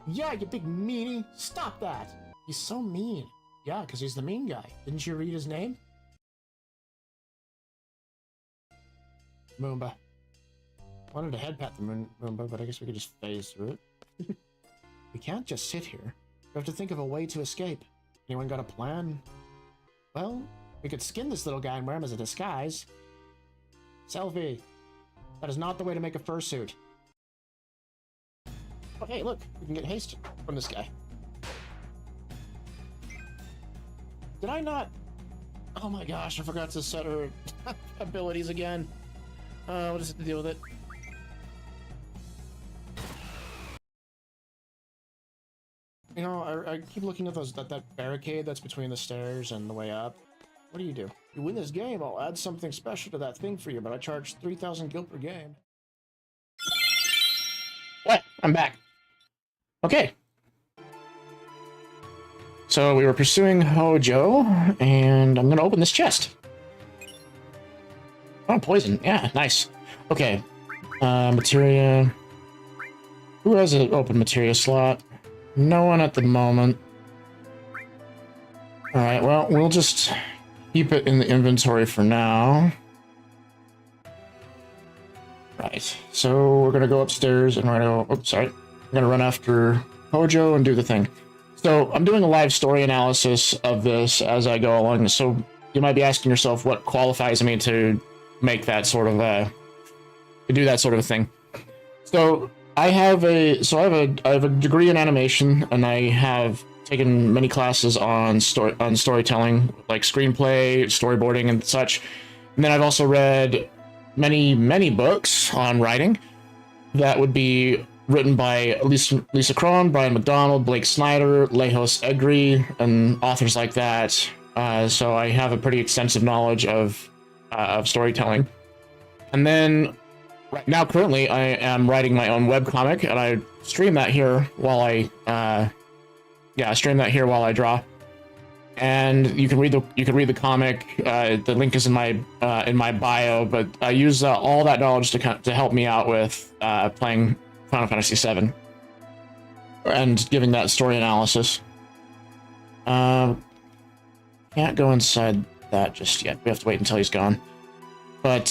Yeah, you big meanie. Stop that. He's so mean. Yeah, because he's the mean guy. Didn't you read his name? Moomba. Wanted to head pat the Moomba, but I guess we could just phase through it. We can't just sit here. We have to think of a way to escape. Anyone got a plan? Well, we could skin this little guy and wear him as a disguise. Selfie. That is not the way to make a fursuit. Oh, hey, look, we can get haste from this guy. Did I not? Oh my gosh, I forgot to set her abilities again. We'll just have to deal with it. You know, I keep looking at that barricade that's between the stairs and the way up. What do? You win this game, I'll add something special to that thing for you, but I charge 3,000 gil per game. What? I'm back. Okay. So we were pursuing Hojo, and I'm gonna open this chest. Oh, poison. Yeah, nice. Okay. Materia. Who has an open materia slot? No one at the moment. All right, well, we'll just keep it in the inventory for now. Right, so we're gonna go upstairs and I'm gonna run after Hojo and do the thing. So I'm doing a live story analysis of this as I go along. So you might be asking yourself what qualifies me to make that sort of to do that sort of a thing. So I have a degree in animation, and I have taken many classes on storytelling, like screenplay, storyboarding, and such. And then I've also read many books on writing that would be written by Lisa Cron, Brian McDonald, Blake Snyder, Lejos Egri, and authors like that. So I have a pretty extensive knowledge of storytelling. And then right now, currently, I am writing my own webcomic, and I stream that here while I draw. And you can read the comic. The link is in my bio. But I use all that knowledge to help me out with playing Final Fantasy VII and giving that story analysis. Can't go inside that just yet. We have to wait until he's gone. But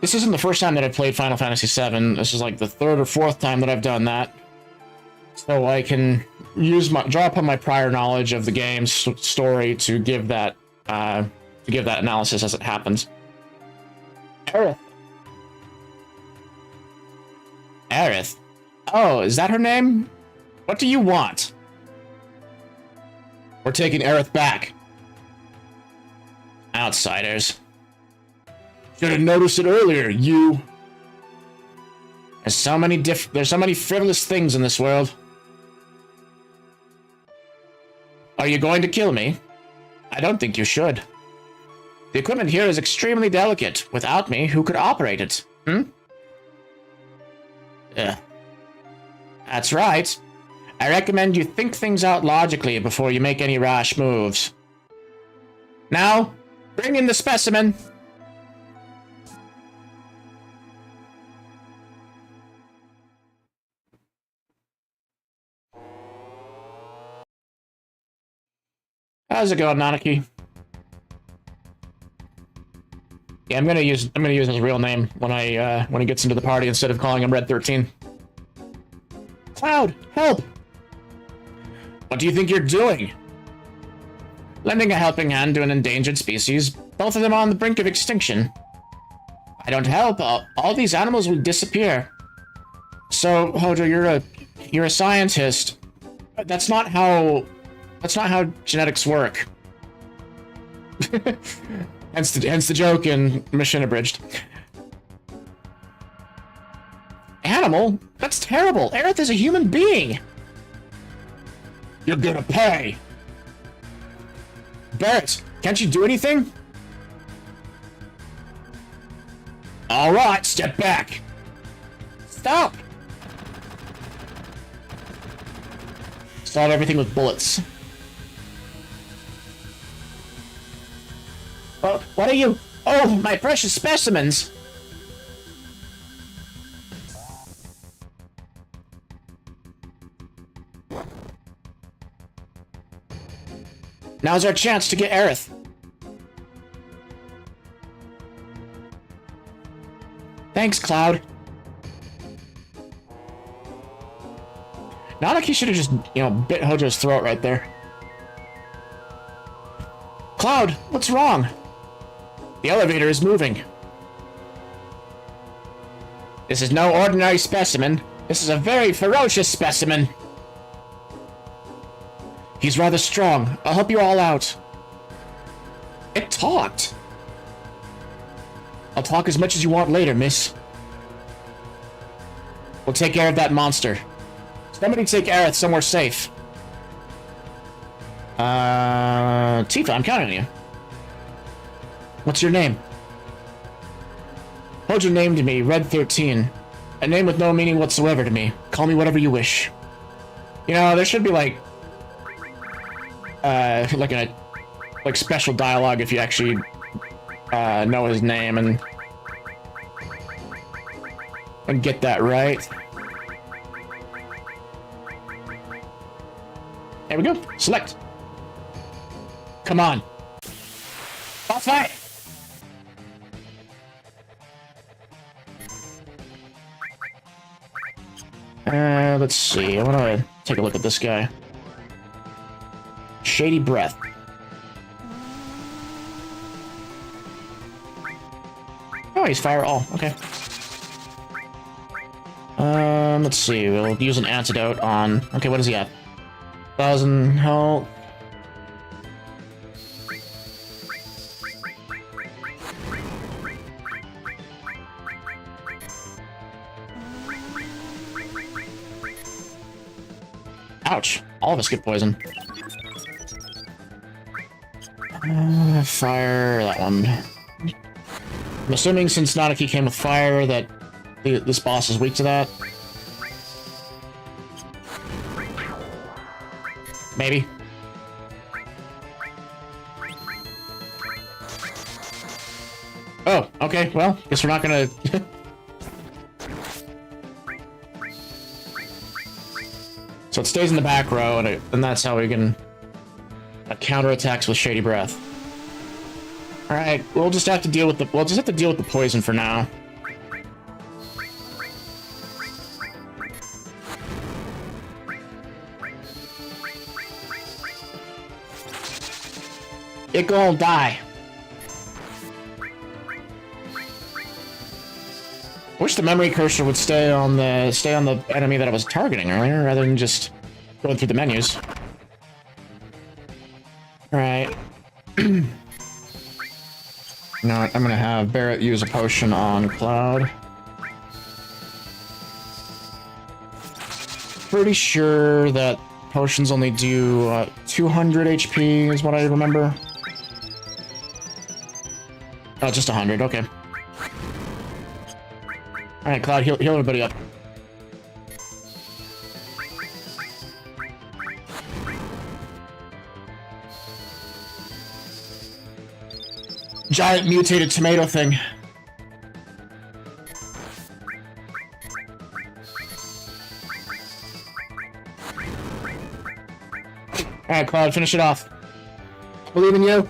this isn't the first time that I've played Final Fantasy VII. This is like the third or fourth time that I've done that. So I can draw upon my prior knowledge of the game's story to give that analysis as it happens. Aerith. Oh, is that her name? What do you want? We're taking Aerith back. Outsiders. Should have noticed it earlier, you. There's so many frivolous things in this world. Are you going to kill me? I don't think you should. The equipment here is extremely delicate. Without me, who could operate it? That's right. I recommend you think things out logically before you make any rash moves. Now, bring in the specimen. How's it going, Nanaki? Yeah, I'm gonna use his real name when he gets into the party instead of calling him Red 13. Cloud, help! What do you think you're doing? Lending a helping hand to an endangered species. Both of them are on the brink of extinction. I don't help. All these animals will disappear. So, Hojo, you're a scientist. That's not how genetics work. hence the joke in Mission Abridged. Animal? That's terrible. Aerith is a human being. You're gonna pay. Barrett, can't you do anything? All right, step back. Stop. Solve everything with bullets. Well, what are you? Oh, my precious specimens! Now's our chance to get Aerith. Thanks, Cloud. Nanaki should have just, bit Hojo's throat right there. Cloud, what's wrong? The elevator is moving. This is no ordinary specimen. This is a very ferocious specimen. He's rather strong. I'll help you all out. It talked. I'll talk as much as you want later, miss. We'll take care of that monster. Somebody take Aerith somewhere safe. Tifa, I'm counting on you. What's your name? Hojo named me Red 13. A name with no meaning whatsoever to me. Call me whatever you wish. There should be like special dialogue if you actually know his name and get that right. There we go. Select. Come on. Boss fight! Let's see. I want to take a look at this guy. Shady Breath. Oh, he's fire all. Okay. Let's see. We'll use an antidote on... Okay, what does he have? 1,000 health. Ouch. All of us get poison. Fire, that one. I'm assuming since Nanaki came with fire that this boss is weak to that. Maybe. Oh, okay, well, guess we're not gonna... So it stays in the back row, and that's how we can counter attacks with Shady Breath. All right, we'll just have to deal with the poison for now. It gonna die. I wish the memory cursor would stay on the enemy that I was targeting earlier, rather than just going through the menus. All right. Now I'm gonna have Barrett use a potion on Cloud. Pretty sure that potions only do 200 HP is what I remember. Oh, just 100. Okay. Alright, Cloud, heal everybody up. Giant mutated tomato thing. Alright, Cloud, finish it off. Believe in you.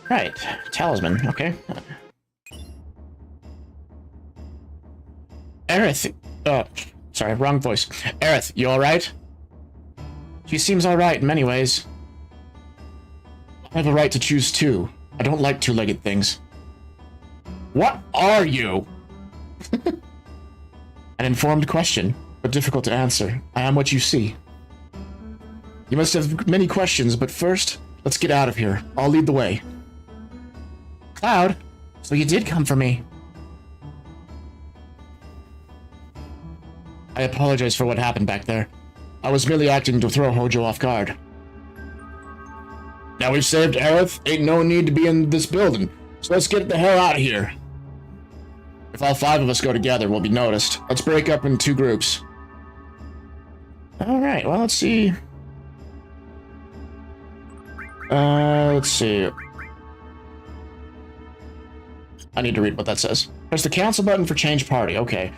Right, talisman, okay. Aerith, oh, sorry, wrong voice. Aerith, you alright? She seems alright in many ways. I have a right to choose too. I don't like two-legged things. What are you? An informed question, but difficult to answer. I am what you see. You must have many questions, but first, let's get out of here. I'll lead the way. Cloud, so you did come for me. I apologize for what happened back there. I was merely acting to throw Hojo off guard. Now we've saved Aerith, ain't no need to be in this building, so let's get the hell out of here. If all 5 of us go together, we'll be noticed. Let's break up in 2 groups. Alright, well, let's see. Let's see. I need to read what that says. Press the cancel button for change party. Okay.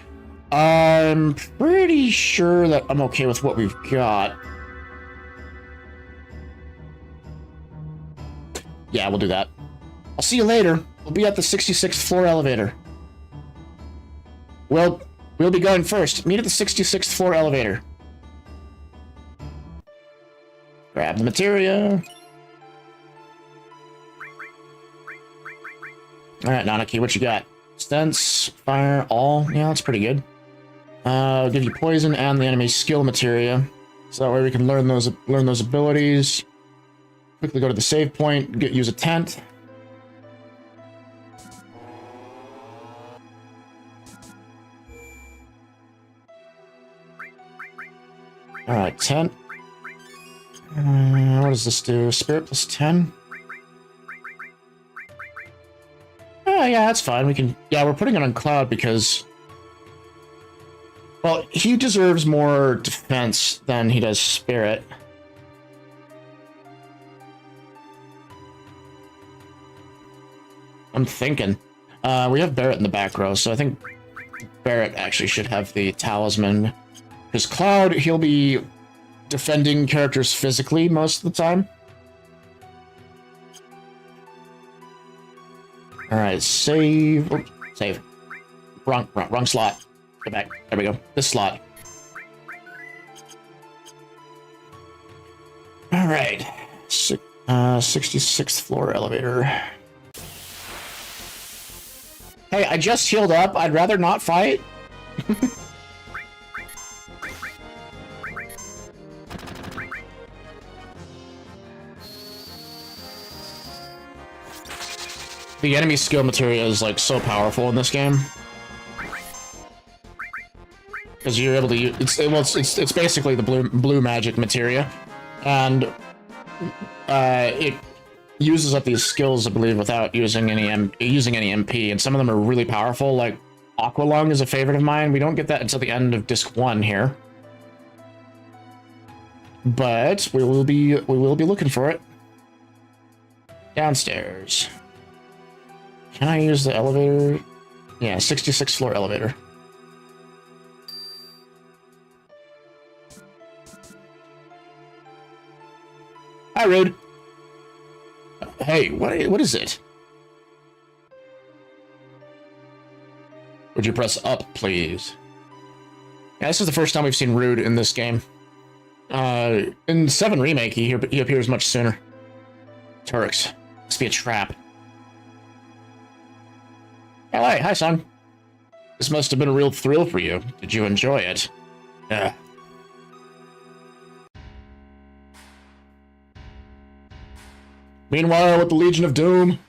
I'm pretty sure that I'm okay with what we've got. Yeah, we'll do that. I'll see you later. We'll be at the 66th floor elevator. Well, we'll be going first. Meet at the 66th floor elevator. Grab the materia. Alright, Nanaki, what you got? Stents, fire, all. Yeah, that's pretty good. I'll give you poison and the enemy's skill materia. So that way we can learn those abilities. Quickly go to the save point, use a tent. Alright, tent. What does this do? Spirit plus 10? Oh, yeah, that's fine. We can... Yeah, we're putting it on Cloud because... Well, he deserves more defense than he does Spirit. I'm thinking. We have Barrett in the back row, so I think Barrett actually should have the talisman. Because Cloud, he'll be defending characters physically most of the time. Alright, save. Oops, save. Wrong slot. Go back. There we go. This slot. Alright. 66th floor elevator. Hey, I just healed up. I'd rather not fight. The enemy skill materia is like so powerful in this game. Because you're able to use it's basically the blue magic materia. And it uses up these skills, I believe, without using any MP, and some of them are really powerful. Like Aqua Lung is a favorite of mine. We don't get that until the end of disc 1 here, but we will be looking for it. Downstairs. Can I use the elevator? Yeah, 66th floor elevator. Hi, Rude. Hey, what is it? Would you press up, please? Yeah, this is the first time we've seen Rude in this game. In 7 Remake, he appears much sooner. Turks. Must be a trap. Oh, hey, hi, son. This must have been a real thrill for you. Did you enjoy it? Yeah. Meanwhile, with the Legion of Doom.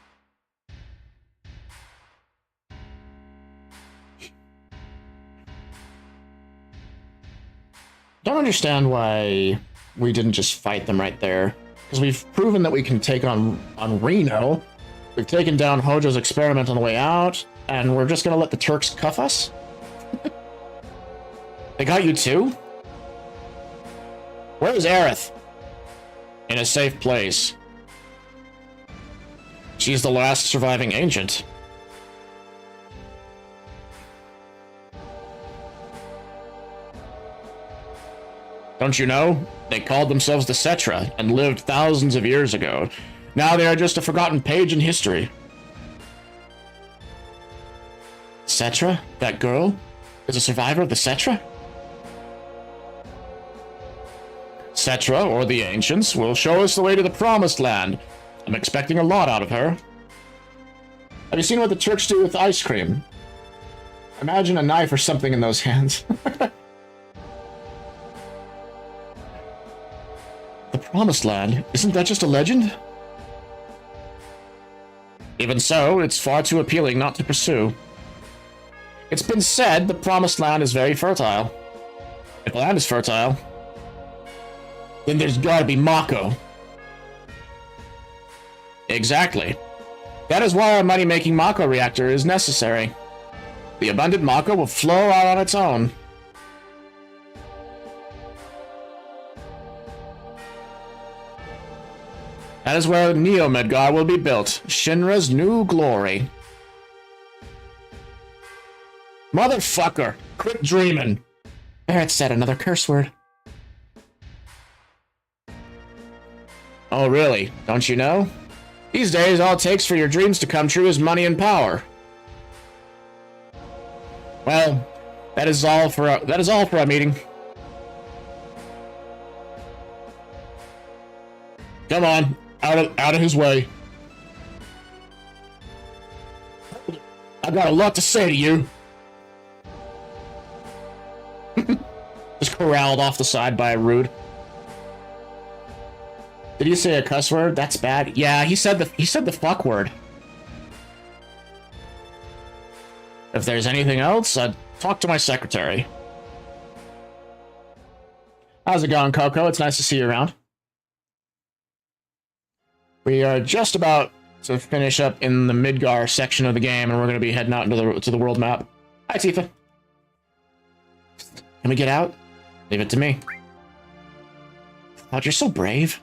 Don't understand why we didn't just fight them right there. Because we've proven that we can take on Reno. We've taken down Hojo's experiment on the way out, and we're just gonna let the Turks cuff us? They got you too? Where is Aerith? In a safe place. She's the last surviving ancient. Don't you know? They called themselves the Cetra and lived thousands of years ago. Now they are just a forgotten page in history. Cetra? That girl? Is a survivor of the Cetra? Cetra, or the Ancients, will show us the way to the Promised Land. I'm expecting a lot out of her. Have you seen what the Turks do with ice cream? Imagine a knife or something in those hands. The Promised Land? Isn't that just a legend? Even so, it's far too appealing not to pursue. It's been said the Promised Land is very fertile. If the land is fertile, then there's gotta be Mako. Exactly. That is why a money-making Mako reactor is necessary. The abundant Mako will flow out on its own. That is where Neo Midgar will be built, Shinra's new glory. Motherfucker! Quit dreaming! Barrett said another curse word. Oh really? Don't you know? These days, all it takes for your dreams to come true is money and power. Well, that is all for our meeting. Come on, out of his way. I got a lot to say to you. Just corralled off the side by a Rude. Did he say a cuss word? That's bad. Yeah, he said the fuck word. If there's anything else, I'd talk to my secretary. How's it going, Coco? It's nice to see you around. We are just about to finish up in the Midgar section of the game, and we're going to be heading out into the world map. Hi, Tifa. Can we get out? Leave it to me. God, you're so brave.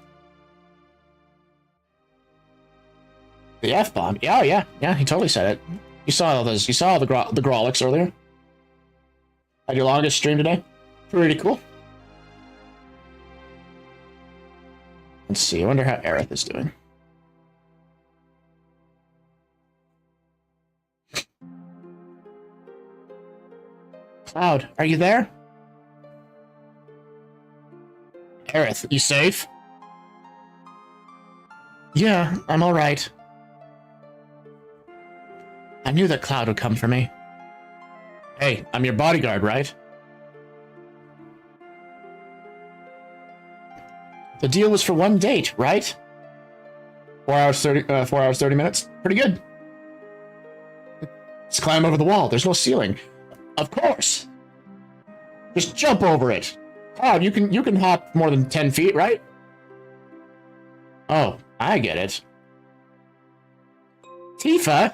The F-bomb. Yeah, yeah, yeah. He totally said it. You saw all those. You saw all the Grolix earlier. Had your longest stream today. Pretty cool. Let's see. I wonder how Aerith is doing. Cloud, are you there? Aerith, you safe? Yeah, I'm alright. I knew that Cloud would come for me. Hey, I'm your bodyguard, right? The deal was for one date, right? 4 hours 30 minutes. Pretty good. Let's climb over the wall. There's no ceiling. Of course. Just jump over it. Cloud, you can hop more than 10 feet, right? Oh, I get it. Tifa?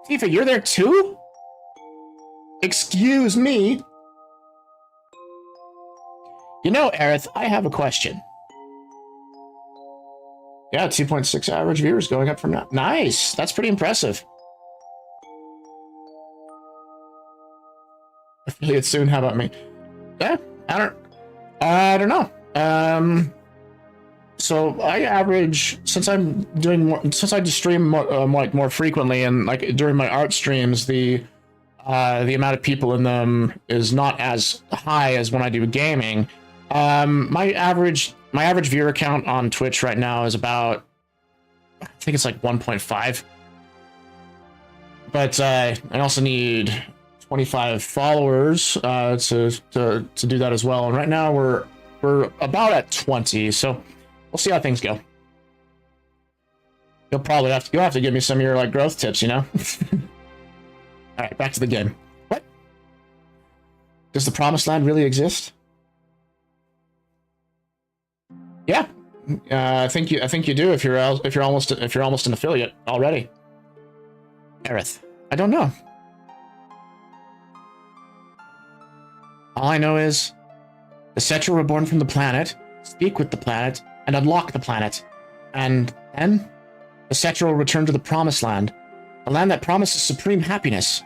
Tifa, you're there too? Excuse me? You know, Aerith, I have a question. Yeah, 2.6 average viewers going up from now. Nice! That's pretty impressive. Affiliate soon, how about me? Yeah, I don't know. So I average, since I just stream more frequently, and like during my art streams, the amount of people in them is not as high as when I do gaming. My average viewer count on Twitch right now is about, I think it's like 1.5. But I also need 25 followers to do that as well. And right now we're about at 20, so we'll see how things go. You'll have to give me some of your like growth tips, you know. All right, back to the game. What? Does the Promised Land really exist? Yeah, I think you do if you're almost an affiliate already. Aerith, I don't know. All I know is the Cetra were born from the planet, speak with the planet, and unlock the planet. And then the Cetra will return to the Promised Land, a land that promises supreme happiness.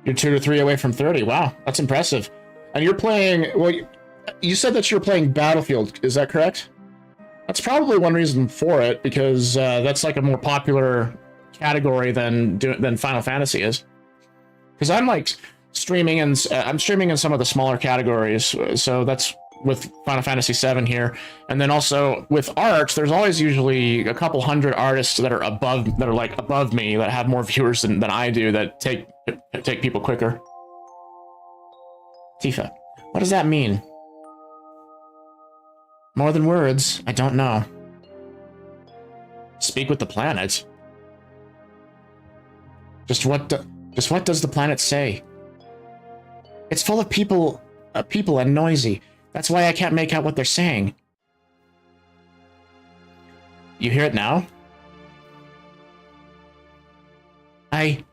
You're 2 to 3 away from 30. Wow, that's impressive. And you're playing, well, you said that you're playing Battlefield, is that correct? That's probably one reason for it, because that's like a more popular category than Final Fantasy is. Because I'm like streaming, and I'm streaming in some of the smaller categories, so that's with Final Fantasy VII here. And then also with art, there's always usually a couple hundred artists that are above me, that have more viewers than I do, that take people quicker. Tifa, what does that mean? More than words, I don't know. Speak with the planet. Just what does the planet say? It's full of people and noisy. That's why I can't make out what they're saying. You hear it now? I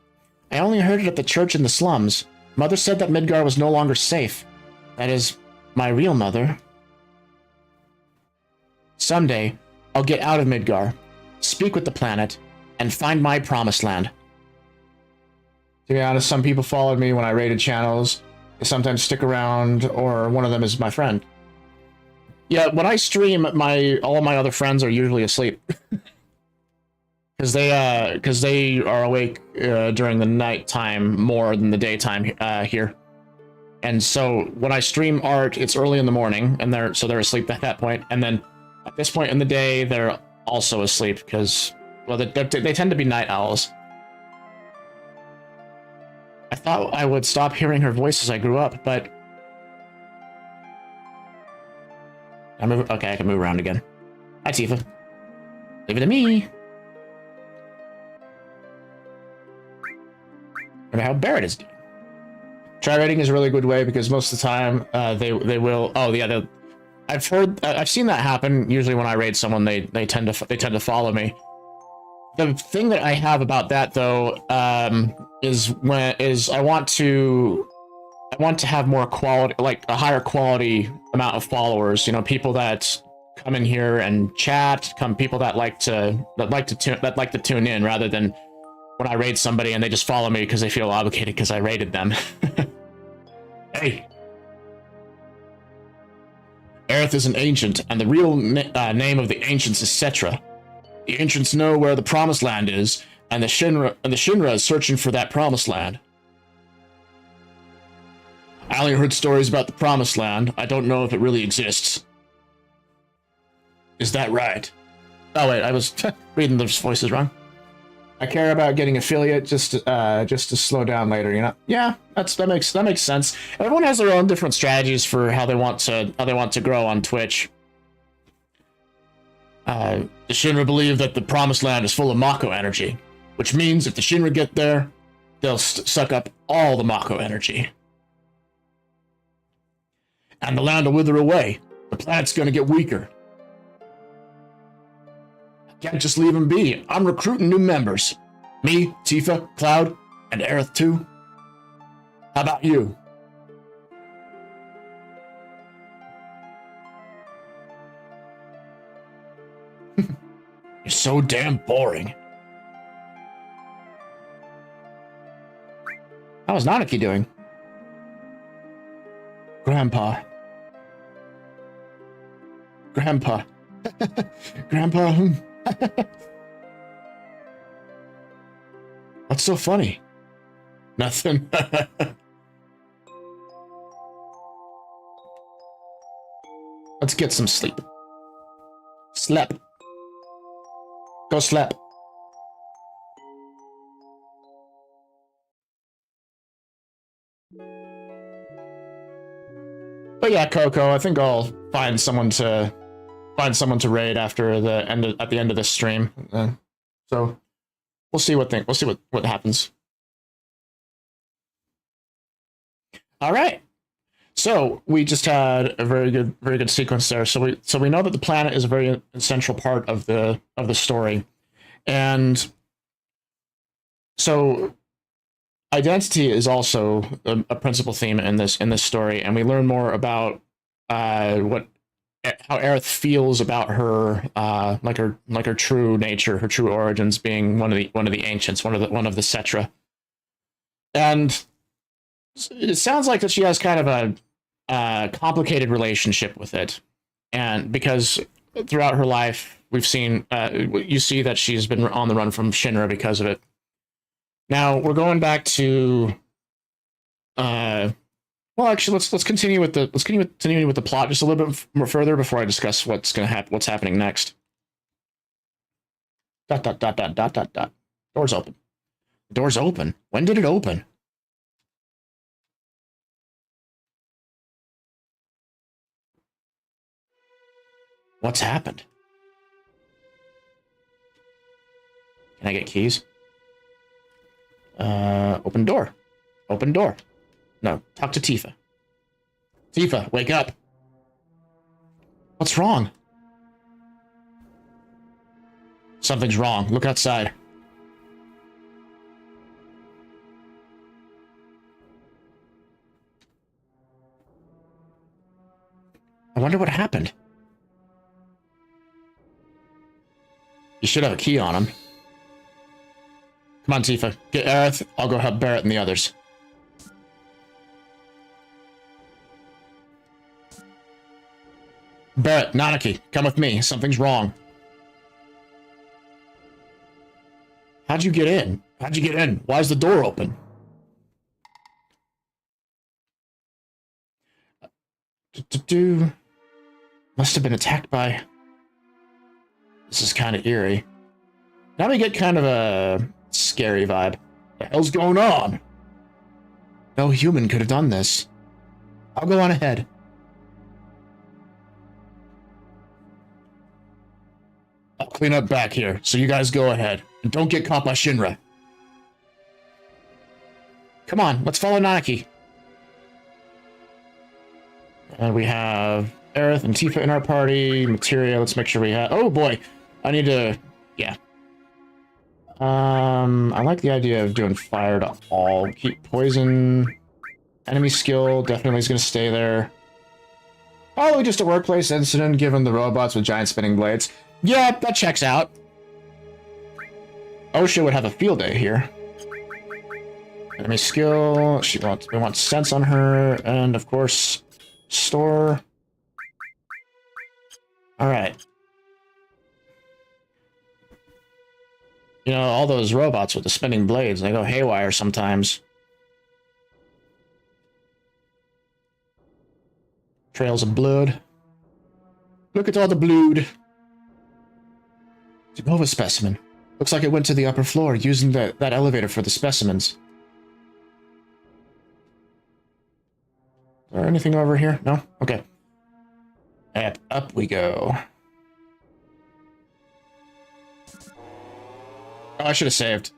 only heard it at the church in the slums. Mother said that Midgar was no longer safe. That is, my real mother. Someday, I'll get out of Midgar, speak with the planet, and find my Promised Land. To be honest, some people followed me when I raided channels. They sometimes stick around, or one of them is my friend. Yeah, when I stream, all of my other friends are usually asleep. Because they are awake during the nighttime more than the daytime here. And so when I stream art, it's early in the morning, and they're asleep at that point. And then at this point in the day, they're also asleep because, well, they tend to be night owls. I thought I would stop hearing her voice as I grew up, but okay, I can move around again. Hi, Tifa. Leave it to me. Remember how Barrett is doing. Try raiding is a really good way because most of the time they will. Oh yeah, I've seen that happen. Usually when I raid someone, they tend to follow me. The thing that I have about that though is I want to have more quality, like a higher quality amount of followers. You know, people that come in here and chat, people that like to tune in rather than when I raid somebody and they just follow me because they feel obligated because I raided them. Hey. Aerith is an ancient, and the real name of the ancients is Cetra. The ancients know where the promised land is, and the Shinra is searching for that promised land. I only heard stories about the promised land. I don't know if it really exists. Is that right? Oh wait, I was reading those voices wrong. I care about getting affiliate just to slow down later, you know? Yeah, that makes sense. Everyone has their own different strategies for how they want to grow on Twitch. The Shinra believe that the promised land is full of Mako energy, which means if the Shinra get there, they'll suck up all the Mako energy. And the land will wither away. The planet's gonna get weaker. Can't just leave him be. I'm recruiting new members. Me, Tifa, Cloud, and Aerith too. How about you? You're so damn boring. How is Nanaki doing? Grandpa. Grandpa. Grandpa. What's so funny? Nothing. Let's get some sleep. Slep. Go slep. But yeah, Coco, I think I'll find someone to raid after the end at the end of this stream. So we'll see what happens. All right. So we just had a very good sequence there. So we know that the planet is a very central part of the story, and so identity is also a principal theme in this story, and we learn more about how Aerith feels about her like her true nature, her true origins, being one of the ancients, one of the Cetra, and it sounds like that she has kind of a complicated relationship with it, and because throughout her life we've seen you see that she's been on the run from Shinra because of it. Now we're going back to well, actually, let's continue with the plot just a little bit more further before I discuss what's happening next. ... Door's open. The door's open. When did it open? What's happened? Can I get keys? Open door. Open door. No, talk to Tifa. Tifa, wake up. What's wrong? Something's wrong. Look outside. I wonder what happened. You should have a key on him. Come on, Tifa. Get Aerith. I'll go help Barrett and the others. Barrett, Nanaki, come with me. Something's wrong. How'd you get in? How'd you get in? Why is the door open? Must have been attacked by... This is kind of eerie. Now we get kind of a scary vibe. What the hell's going on? No human could have done this. I'll go on ahead. I'll clean up back here, so you guys go ahead. And don't get caught by Shinra. Come on, let's follow Nanaki. And we have Aerith and Tifa in our party. Materia, let's make sure we have... Oh boy, I need to... Yeah. I like the idea of doing fire to all. Keep poison. Enemy skill definitely is going to stay there. Probably just a workplace incident given the robots with giant spinning blades. Yeah, that checks out. OSHA would have a field day here. Enemy skill. We want sense on her, and of course, store. Alright. You know, all those robots with the spinning blades, they go haywire sometimes. Trails of blood. Look at all the blood. It's a Nova specimen. Looks like it went to the upper floor using that elevator for the specimens. Is there anything over here? No? Okay. And up we go. Oh, I should have saved.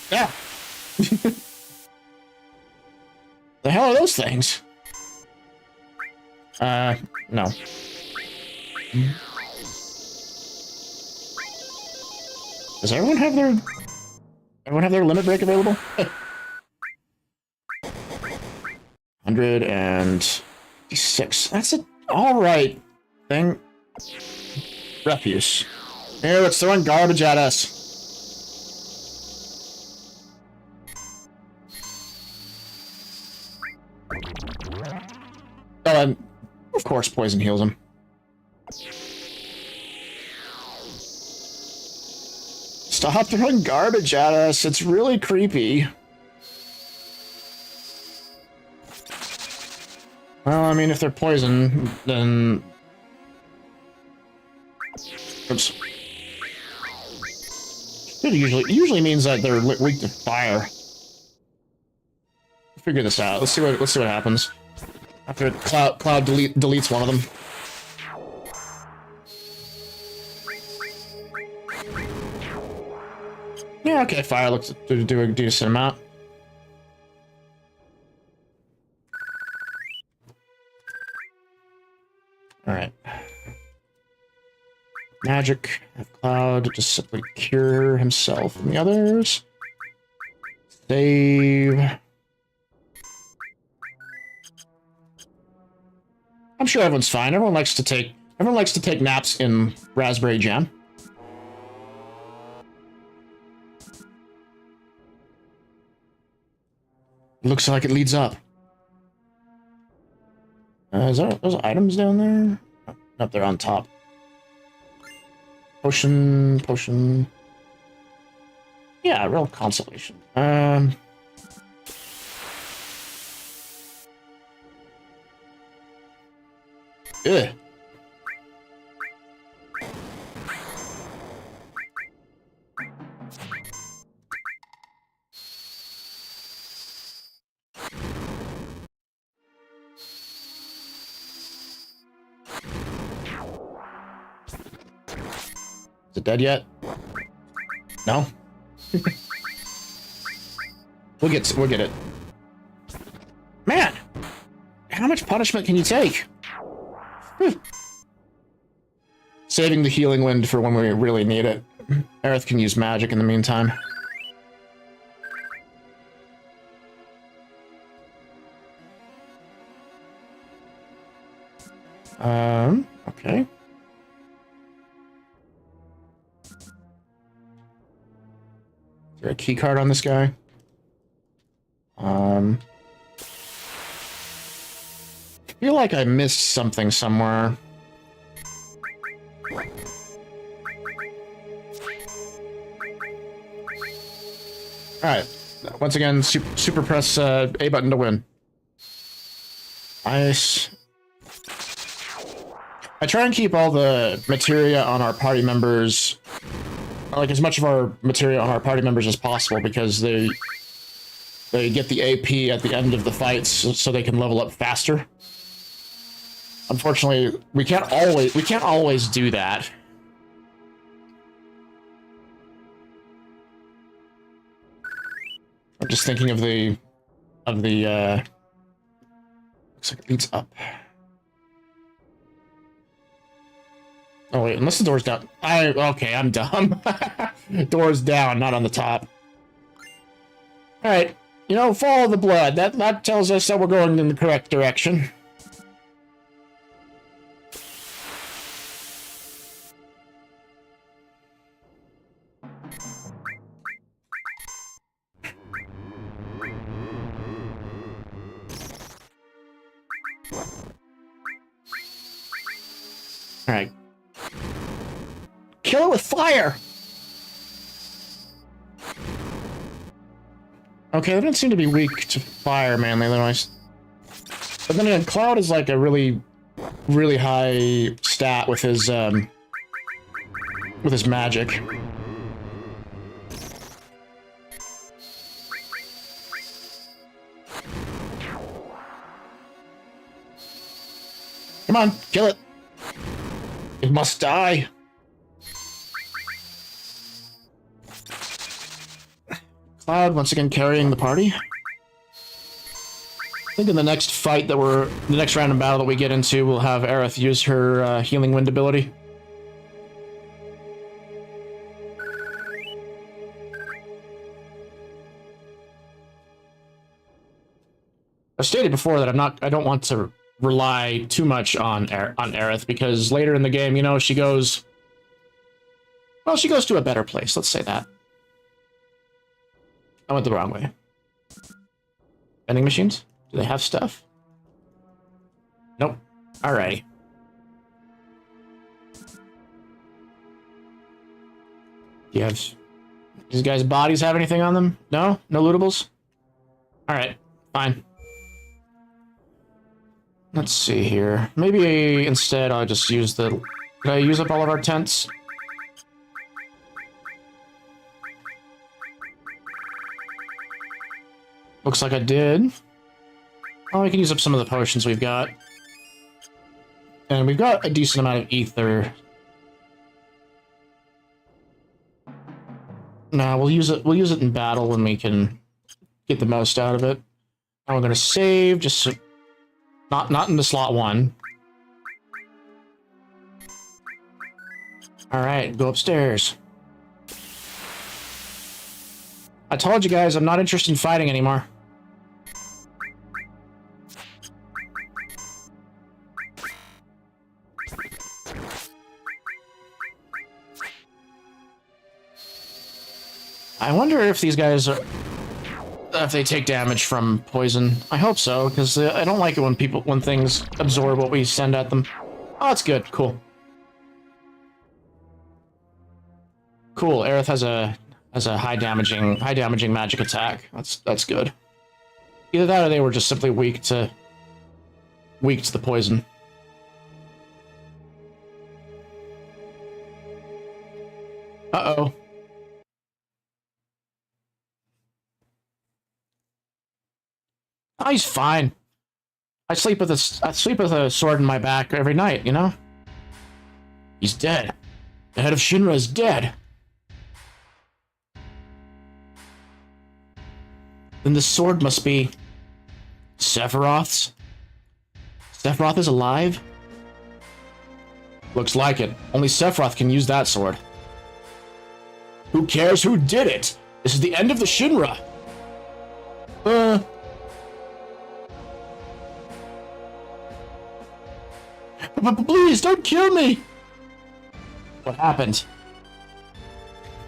Yeah. The hell are those things? No. Does everyone have their limit break available? 156. That's an alright thing. Refuse. Ew, it's throwing garbage at us. Oh, and of course poison heals him. Stop throwing garbage at us. It's really creepy. Well, I mean, if they're poison, then... Oops. It usually means that they're weak to fire. Figure this out. Let's see what happens after Cloud deletes one of them. Yeah, okay, fire looks to do a decent amount. Alright. Magic, have Cloud just simply cure himself and the others. Save. I'm sure everyone's fine. Everyone likes to take naps in raspberry jam. Looks like it leads up. Is there those items down there? Oh, up there on top. Potion. Yeah, real consolation. Ugh. Is it dead yet? No? We'll get it. Man! How much punishment can you take? Saving the healing wind for when we really need it. Aerith can use magic in the meantime. Okay. Is there a key card on this guy? I feel like I missed something somewhere. Alright. Once again, super press A button to win. Nice. I try and keep all the materia on our party members, like as much of our materia on our party members as possible, because they get the AP at the end of the fights so they can level up faster. Unfortunately, we can't always do that. I'm just thinking of the looks like it leads up. Oh wait, unless the door's down. Okay, I'm dumb. Door's down, not on the top. Alright, You know, follow the blood. That tells us that we're going in the correct direction. Alright. Kill it with fire! Okay, they don't seem to be weak to fire, mainly. They're nice. But then again, Cloud is like a really high stat with his magic. Come on, kill it. It must die. Cloud once again carrying the party. I think in the next fight the next random battle that we get into, we'll have Aerith use her healing wind ability. I stated before that I don't want to rely too much on Aerith, because later in the game, you know, she goes to a better place. Let's say that. I went the wrong way. Vending machines? Do they have stuff? Nope. Alrighty. Do you have... These guys' bodies have anything on them? No? No lootables? Alright. Fine. Let's see here. Maybe instead I'll just use the... Did I use up all of our tents? Looks like I did. Oh, we can use up some of the potions we've got. And we've got a decent amount of ether. Nah, we'll use it in battle when we can get the most out of it. Now we're gonna save, just so, not into slot 1. Alright, go upstairs. I told you guys I'm not interested in fighting anymore. I wonder if these guys are... if they take damage from poison. I hope so, because I don't like it when things absorb what we send at them. Oh, that's good. Cool. Cool. Aerith has a high damaging magic attack. That's good. Either that or they were just simply weak to the poison. Uh-oh. Oh, he's fine. I sleep with a sword in my back every night, you know? He's dead. The head of Shinra is dead. Then the sword must be Sephiroth's. Sephiroth is alive? Looks like it. Only Sephiroth can use that sword. Who cares who did it? This is the end of the Shinra. Please, don't kill me! What happened?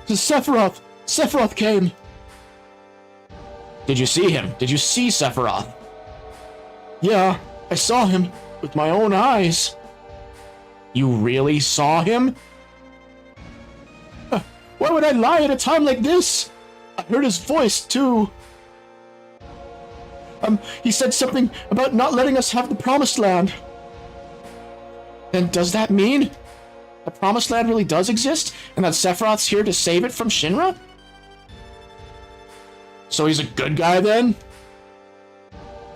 Sephiroth! Sephiroth came! Did you see him? Did you see Sephiroth? Yeah, I saw him with my own eyes. You really saw him? Why would I lie at a time like this? I heard his voice, too. He said something about not letting us have the Promised Land. Then does that mean the Promised Land really does exist, and that Sephiroth's here to save it from Shinra? So he's a good guy then?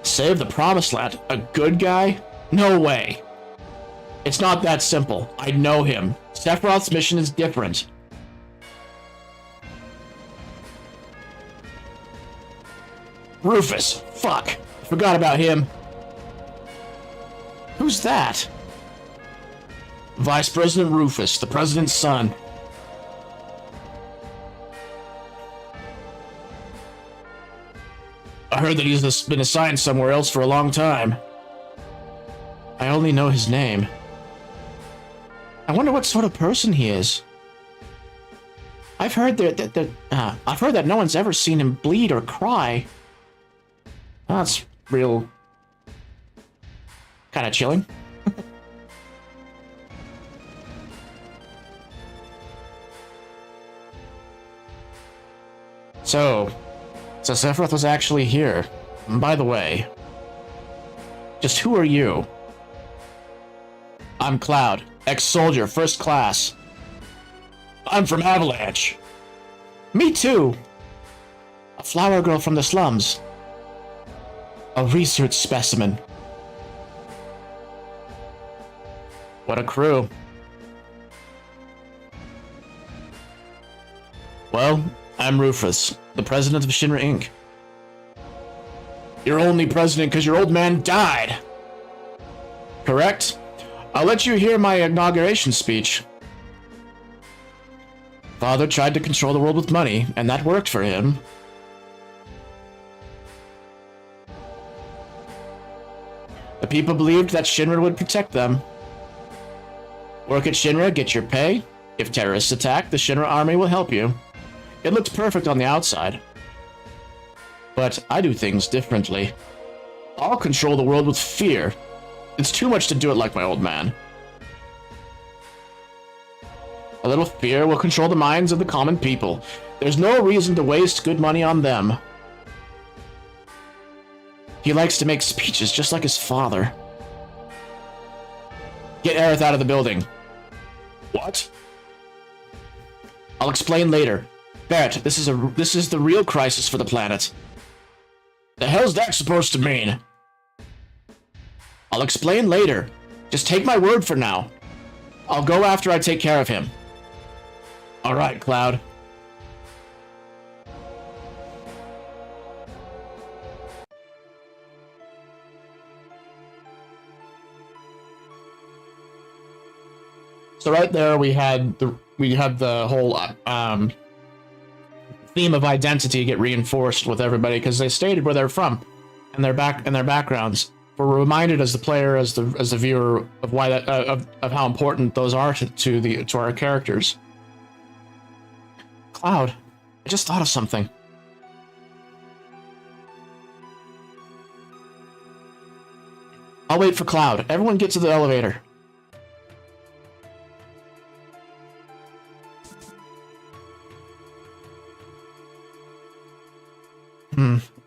Save the Promised Land? A good guy? No way. It's not that simple. I know him. Sephiroth's mission is different. Rufus. Fuck. Forgot about him. Who's that? Vice President Rufus, the president's son. heard that he's been assigned somewhere else for a long time. I only know his name. I wonder what sort of person he is. I've heard that no one's ever seen him bleed or cry. That's real... kind of chilling. So Sephiroth was actually here. And by the way, just who are you? I'm Cloud, ex-soldier, first class. I'm from Avalanche. Me too. A flower girl from the slums. A research specimen. What a crew. Well, I'm Rufus, the president of Shinra Inc. You're only president because your old man died. Correct? I'll let you hear my inauguration speech. Father tried to control the world with money, and that worked for him. The people believed that Shinra would protect them. Work at Shinra, get your pay. If terrorists attack, the Shinra army will help you. It looks perfect on the outside. But I do things differently. I'll control the world with fear. It's too much to do it like my old man. A little fear will control the minds of the common people. There's no reason to waste good money on them. He likes to make speeches just like his father. Get Aerith out of the building. What? I'll explain later. Barrett, this is the real crisis for the planet. The hell's that supposed to mean? I'll explain later. Just take my word for now. I'll go after I take care of him. Alright, Cloud. So right there we had the whole theme of identity get reinforced with everybody because they stated where they're from and their backgrounds. We're reminded as the player, as the viewer, of why that of how important those are to our characters. Cloud, I just thought of something. I'll wait for Cloud. Everyone get to the elevator.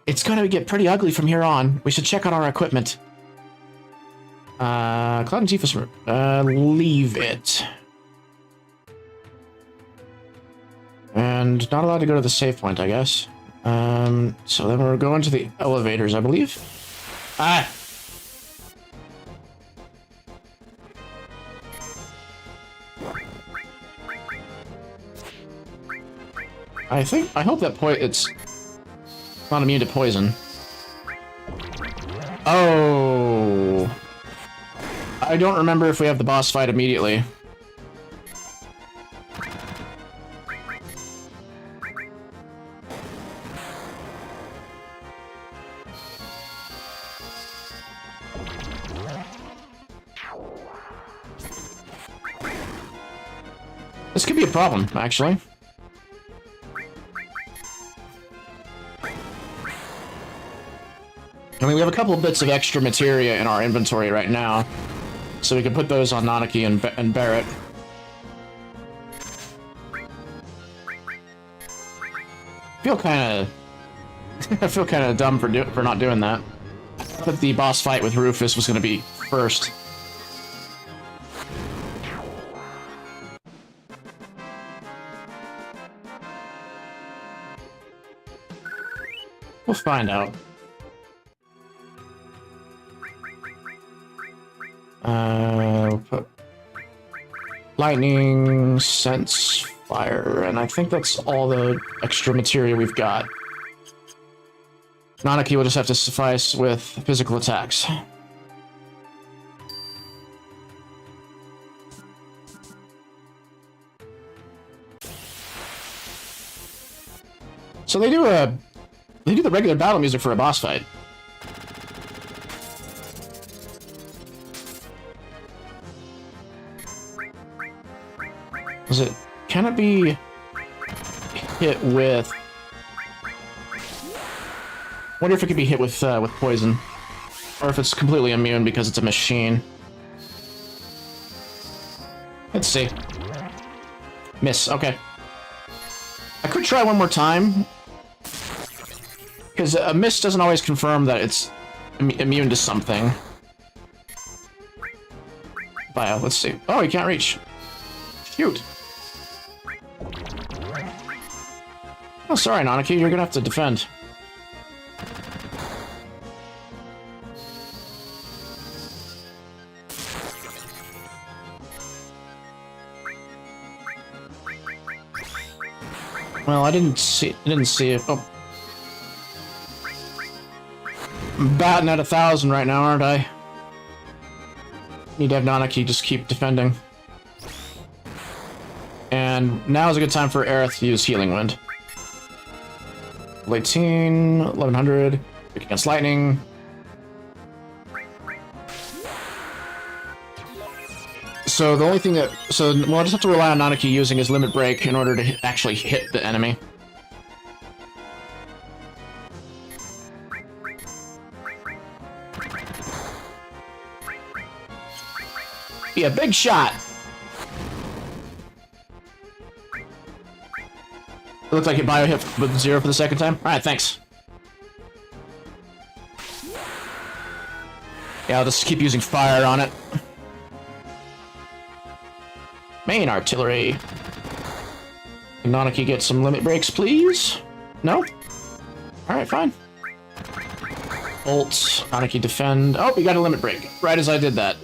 It's gonna get pretty ugly from here on. We should check out our equipment. Cloud and Tifa's leave it. And not allowed to go to the save point, I guess. So then we're going to the elevators, I believe. Ah! I hope that it's not immune to poison. Oh. I don't remember if we have the boss fight immediately. This could be a problem, actually. I mean, we have a couple of bits of extra materia in our inventory right now, so we can put those on Nanaki and Barrett. I feel kind of dumb for not doing that. I thought the boss fight with Rufus was going to be first. We'll find out. We'll put lightning, sense, fire, and I think that's all the extra materia we've got. Nanaki will just have to suffice with physical attacks. So they do a They do the regular battle music for a boss fight. Is it... Can it be hit with... Wonder if it could be hit with poison. Or if it's completely immune because it's a machine. Let's see. Miss, okay. I could try one more time. Because a miss doesn't always confirm that it's immune to something. Bio, let's see. Oh, you can't reach. Shoot. Oh, sorry, Nanaki, you're gonna have to defend. Well, I didn't see it. Oh. I'm batting at 1,000 right now, aren't I? Need to have Nanaki just keep defending. And now is a good time for Aerith to use Healing Wind. 18, 1100, against lightning. So the only thing that... So we'll just have to rely on Nanaki using his Limit Break in order to actually hit the enemy. Be a big shot! It looks like it bio-hit with 0 for the second time. Alright, thanks. Yeah, I'll just keep using fire on it. Main artillery. Can Nanaki get some limit breaks, please? No? Alright, fine. Bolt. Nanaki defend. Oh, we got a limit break. Right as I did that.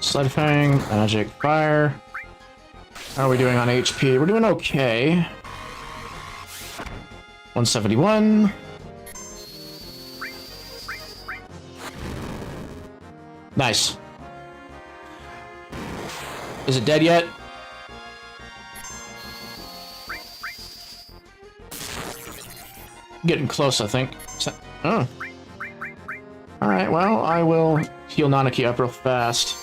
Sled Fang, Magic Fire. How are we doing on HP? We're doing okay. 171. Nice. Is it dead yet? Getting close, I think. Oh. Alright, well, I will heal Nanaki up real fast.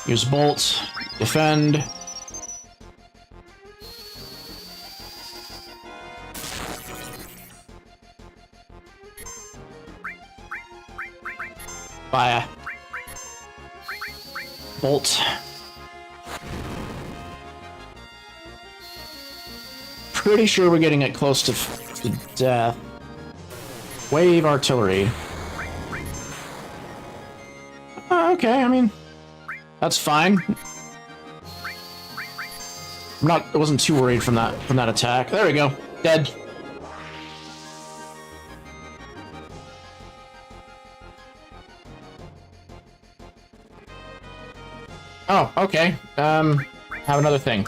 Use Bolt. Defend. Fire. Bolt. Pretty sure we're getting it close to death. Wave artillery. Okay, I mean, that's fine. I wasn't too worried from that attack. There we go. Dead. Oh, okay. Have another thing.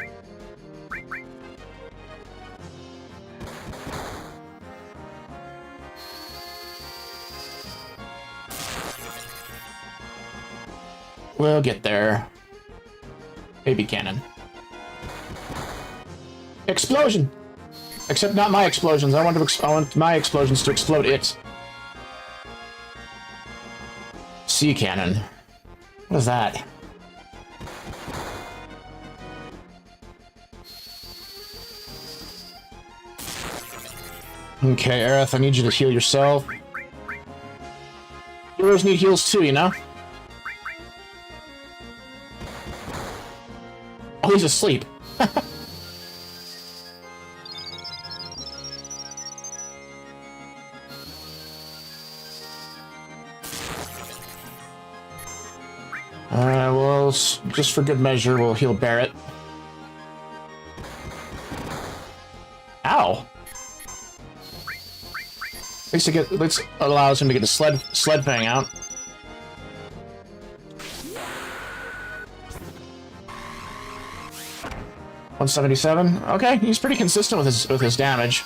We'll get there. Baby cannon. Explosion! Except not my explosions. I want my explosions to explode it. Sea cannon. What is that? Okay, Aerith, I need you to heal yourself. Heroes need heals too, you know? Oh, he's asleep. Well, just for good measure, we'll heal Barret. Ow! At least allows him to get the sled fang out. $177. Okay, he's pretty consistent with his damage.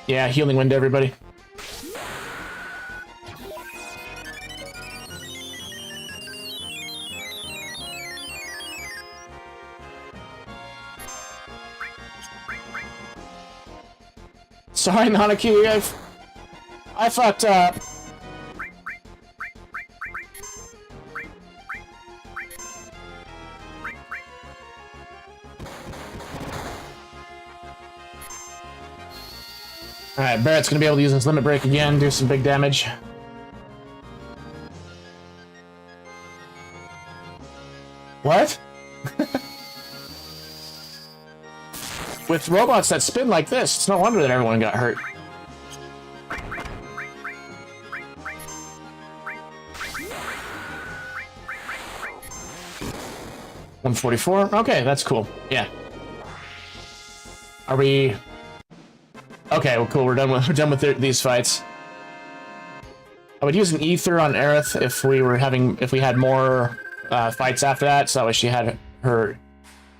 Yeah, healing wind to everybody. Sorry, Nanaki, I fucked up. Alright, Barrett's gonna be able to use his limit break again, do some big damage. What? With robots that spin like this, it's no wonder that everyone got hurt. $144? Okay, that's cool. Yeah. Are we... Okay, well, cool. We're done with these fights. I would use an ether on Aerith if we had more fights after that, so that way she had her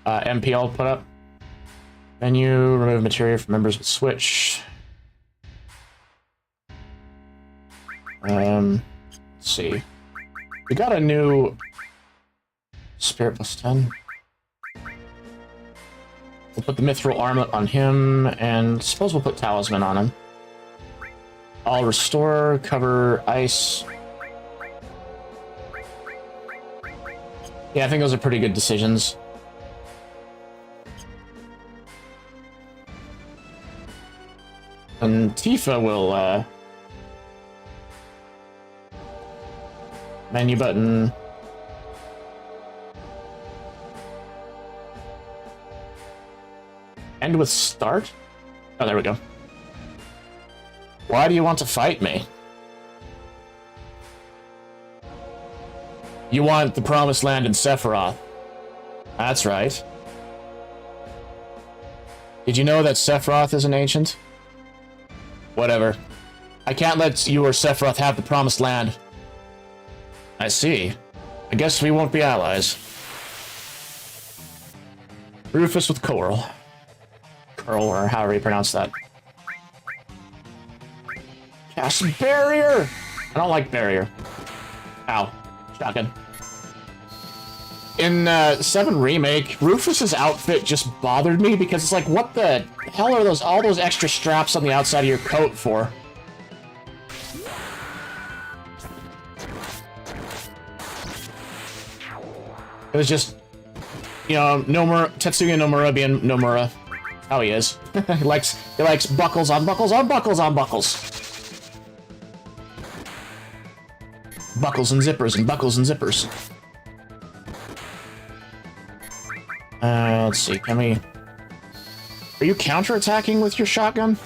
MP all put up. Menu, remove materia from members with Switch. Let's see. We got a new Spirit plus 10. We'll put the Mithril Armlet on him, and suppose we'll put Talisman on him. I'll restore, cover, ice. Yeah, I think those are pretty good decisions. And Tifa will, menu button. End with start? Oh, there we go. Why do you want to fight me? You want the Promised Land in Sephiroth. That's right. Did you know that Sephiroth is an ancient? Whatever. I can't let you or Sephiroth have the Promised Land. I see. I guess we won't be allies. Rufus with Coral. Coral, or however you pronounce that. Cast Barrier! I don't like Barrier. Ow. Shotgun. In 7 Remake, Rufus's outfit just bothered me because it's like, what the hell are all those extra straps on the outside of your coat for? It was just, you know, Tetsuya Nomura being Nomura. How he is. he likes buckles on buckles on buckles on buckles. Buckles and zippers and buckles and zippers. Let's see, can we... Are you counterattacking with your shotgun?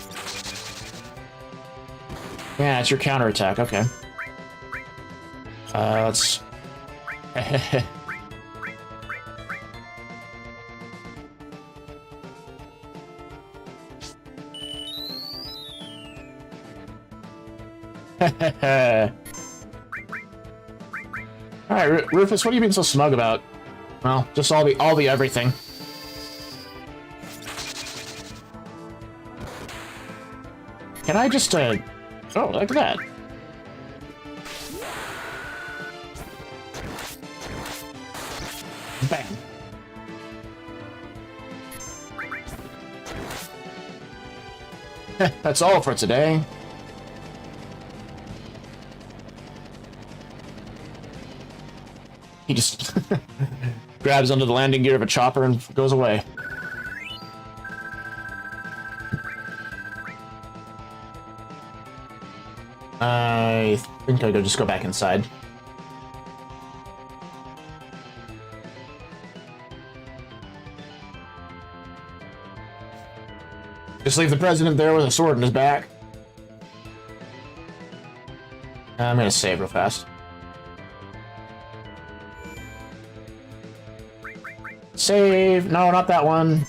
Yeah, it's your counterattack, okay. Let's... Alright, Rufus, what are you being so smug about? Well, just all the everything. Can I just, oh, look at that. Bam. That's all for today. He just grabs onto the landing gear of a chopper and goes away. I think I'll just go back inside. Just leave the president there with a sword in his back. I'm gonna save real fast. Save! No, not that one.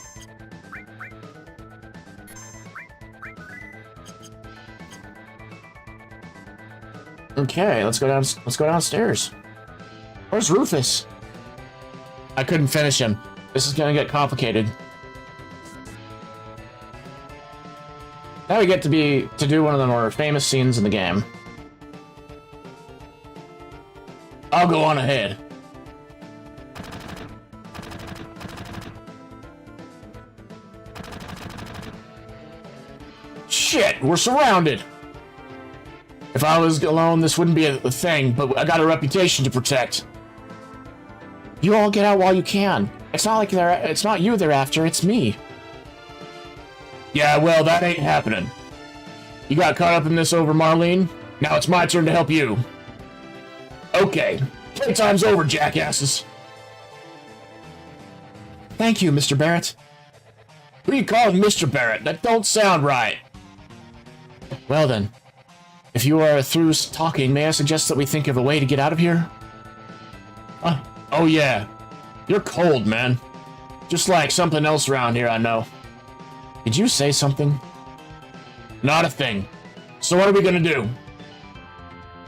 Okay, let's go downstairs. Where's Rufus? I couldn't finish him. This is gonna get complicated. Now we get to do one of the more famous scenes in the game. I'll go on ahead. shit, we're surrounded. If I was alone, this wouldn't be a thing, but I got a reputation to protect. You all get out while you can. It's not like it's not you they're after, it's me. Yeah, well, that ain't happening. You got caught up in this over Marlene? Now it's my turn to help you. Okay, playtime's over, jackasses. Thank you, Mr. Barrett. Who are you calling Mr. Barrett? That don't sound right. Well then, if you are through talking, may I suggest that we think of a way to get out of here? Oh yeah. You're cold, man. Just like something else around here I know. Did you say something? Not a thing. So what are we gonna do?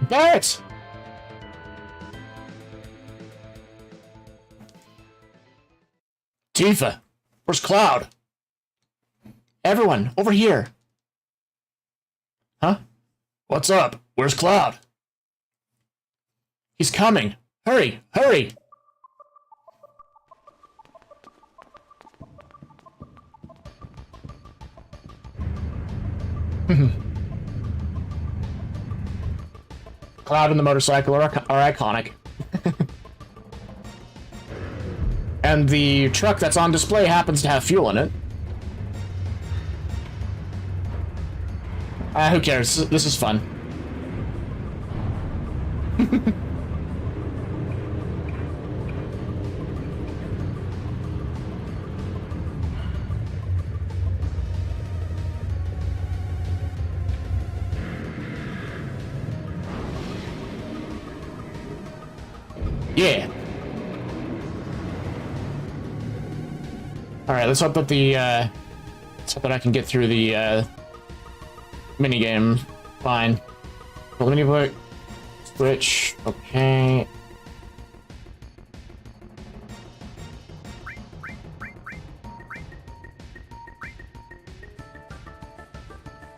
Barrett! Tifa, where's Cloud? Everyone, over here. Huh? What's up? Where's Cloud? He's coming. Hurry, hurry! Cloud and the motorcycle are iconic. And the truck that's on display happens to have fuel in it. Who cares? This is fun. Yeah. All right, let's hope that I can get through the minigame fine. Well, let me put switch. Okay.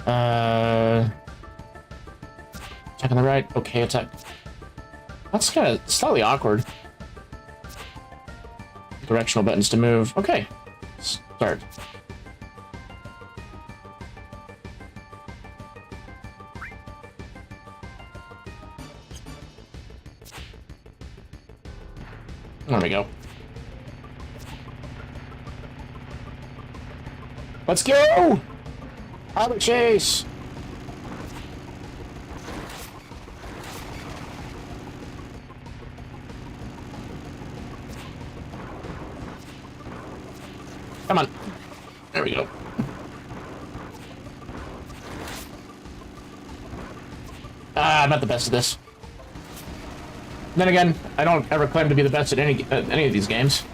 Attack on the right. Okay, attack. That's kind of slightly awkward. Directional buttons to move. Okay. Start. There we go. Let's go! Auto chase! Come on. There we go. I'm not the best at this. Then again, I don't ever claim to be the best at any of these games.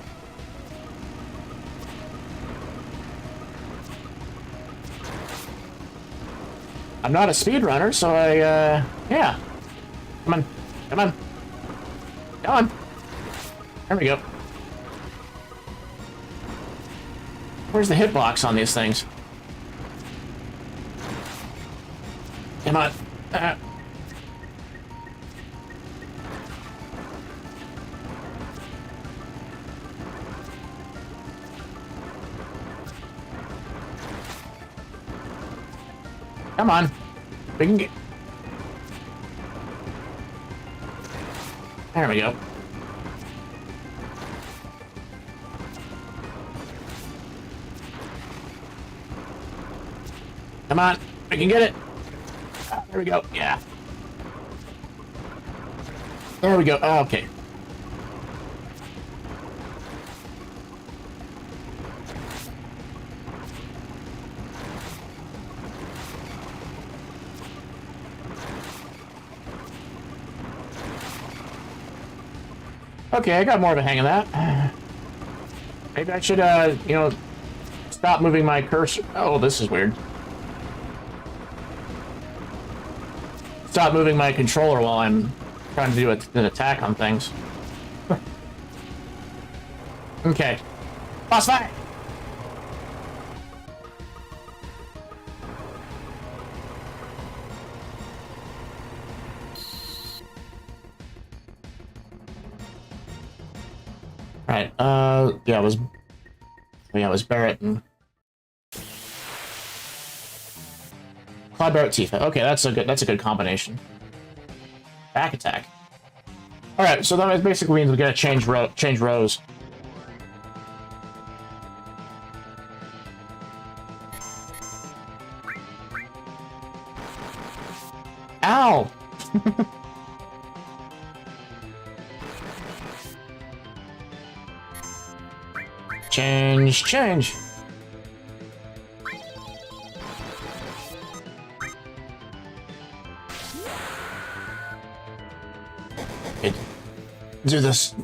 I'm not a speedrunner, so yeah. Come on. Come on. Come on. There we go. Where's the hitbox on these things? Come on. Come on. We can get... There we go. Come on. We can get it. There we go. Yeah. There we go. Oh, okay. Okay, I got more of a hang of that. Maybe I should, you know, stop moving my cursor. Oh, this is weird. Stop moving my controller while I'm trying to do an attack on things. Okay. Boss fight! Right, yeah, it was Barrett and... Cloud Barret Tifa. Okay, that's a good combination. Back attack. All right, so that basically means we're gonna change rows. Ow! Change. Do this.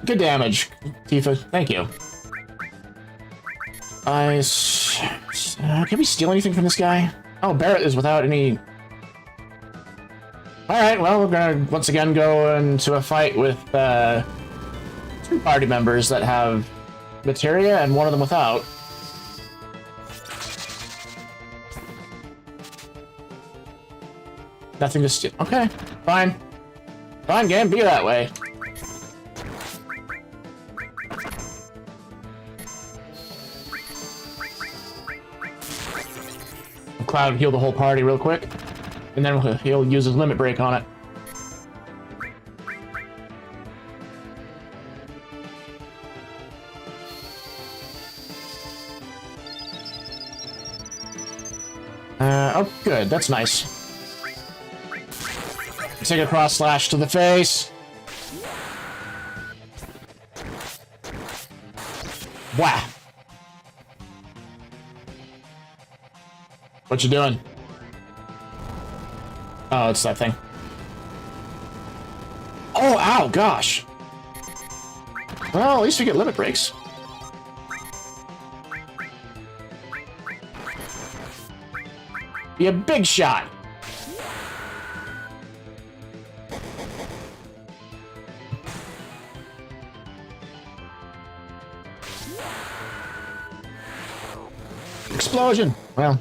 Good damage, Tifa. Thank you. Can we steal anything from this guy? Oh, Barret is without any... Alright, well, we're gonna once again go into a fight with two party members that have materia and one of them without. Nothing to steal. Okay, fine. Fine, game, be that way. Cloud heal the whole party real quick, and then he'll use his limit break on it. Oh, good. That's nice. Take a cross slash to the face. Wow. What you doing? Oh, it's that thing. Oh, ow, gosh. Well, at least we get limit breaks. Be a big shot. Explosion. Well.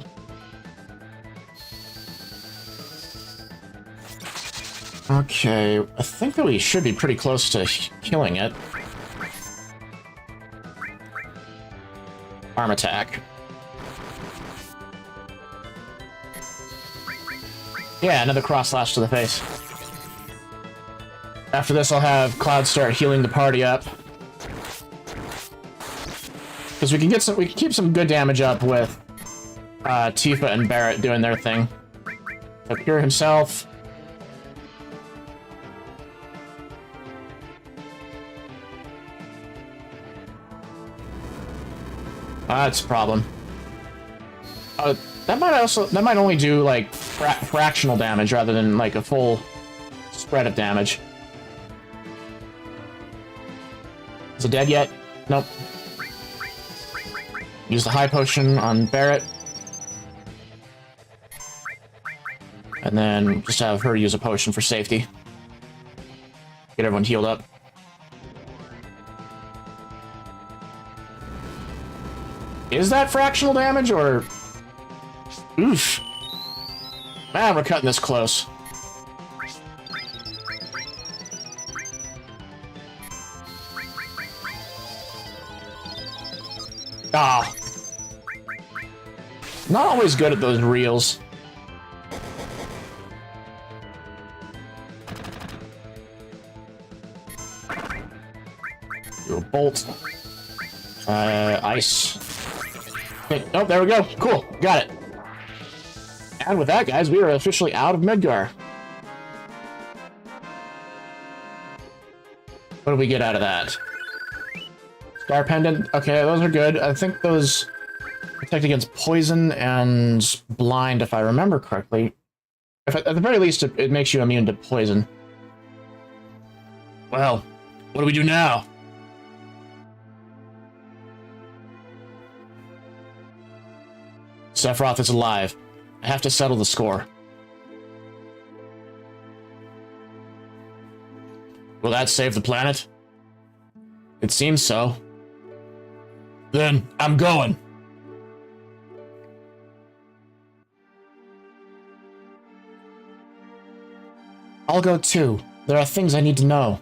Okay, I think that we should be pretty close to killing it. Arm attack. Yeah, another cross slash to the face. After this, I'll have Cloud start healing the party up. Because we can keep some good damage up with Tifa and Barret doing their thing. So Cure himself. That's a problem. That might only do like fractional damage rather than like a full spread of damage. Is it dead yet? Nope. Use the high potion on Barret. And then just have her use a potion for safety. Get everyone healed up. Is that fractional damage, or... Oof. Man, we're cutting this close. Ah. Not always good at those reels. Do a bolt. Ice. Oh, there we go. Cool. Got it. And with that, guys, we are officially out of Midgar. What do we get out of that? Star Pendant. Okay, those are good. I think those protect against poison and blind, if I remember correctly. At the very least, it makes you immune to poison. Well, what do we do now? Sephiroth is alive. I have to settle the score. Will that save the planet? It seems so. Then, I'm going. I'll go too. There are things I need to know.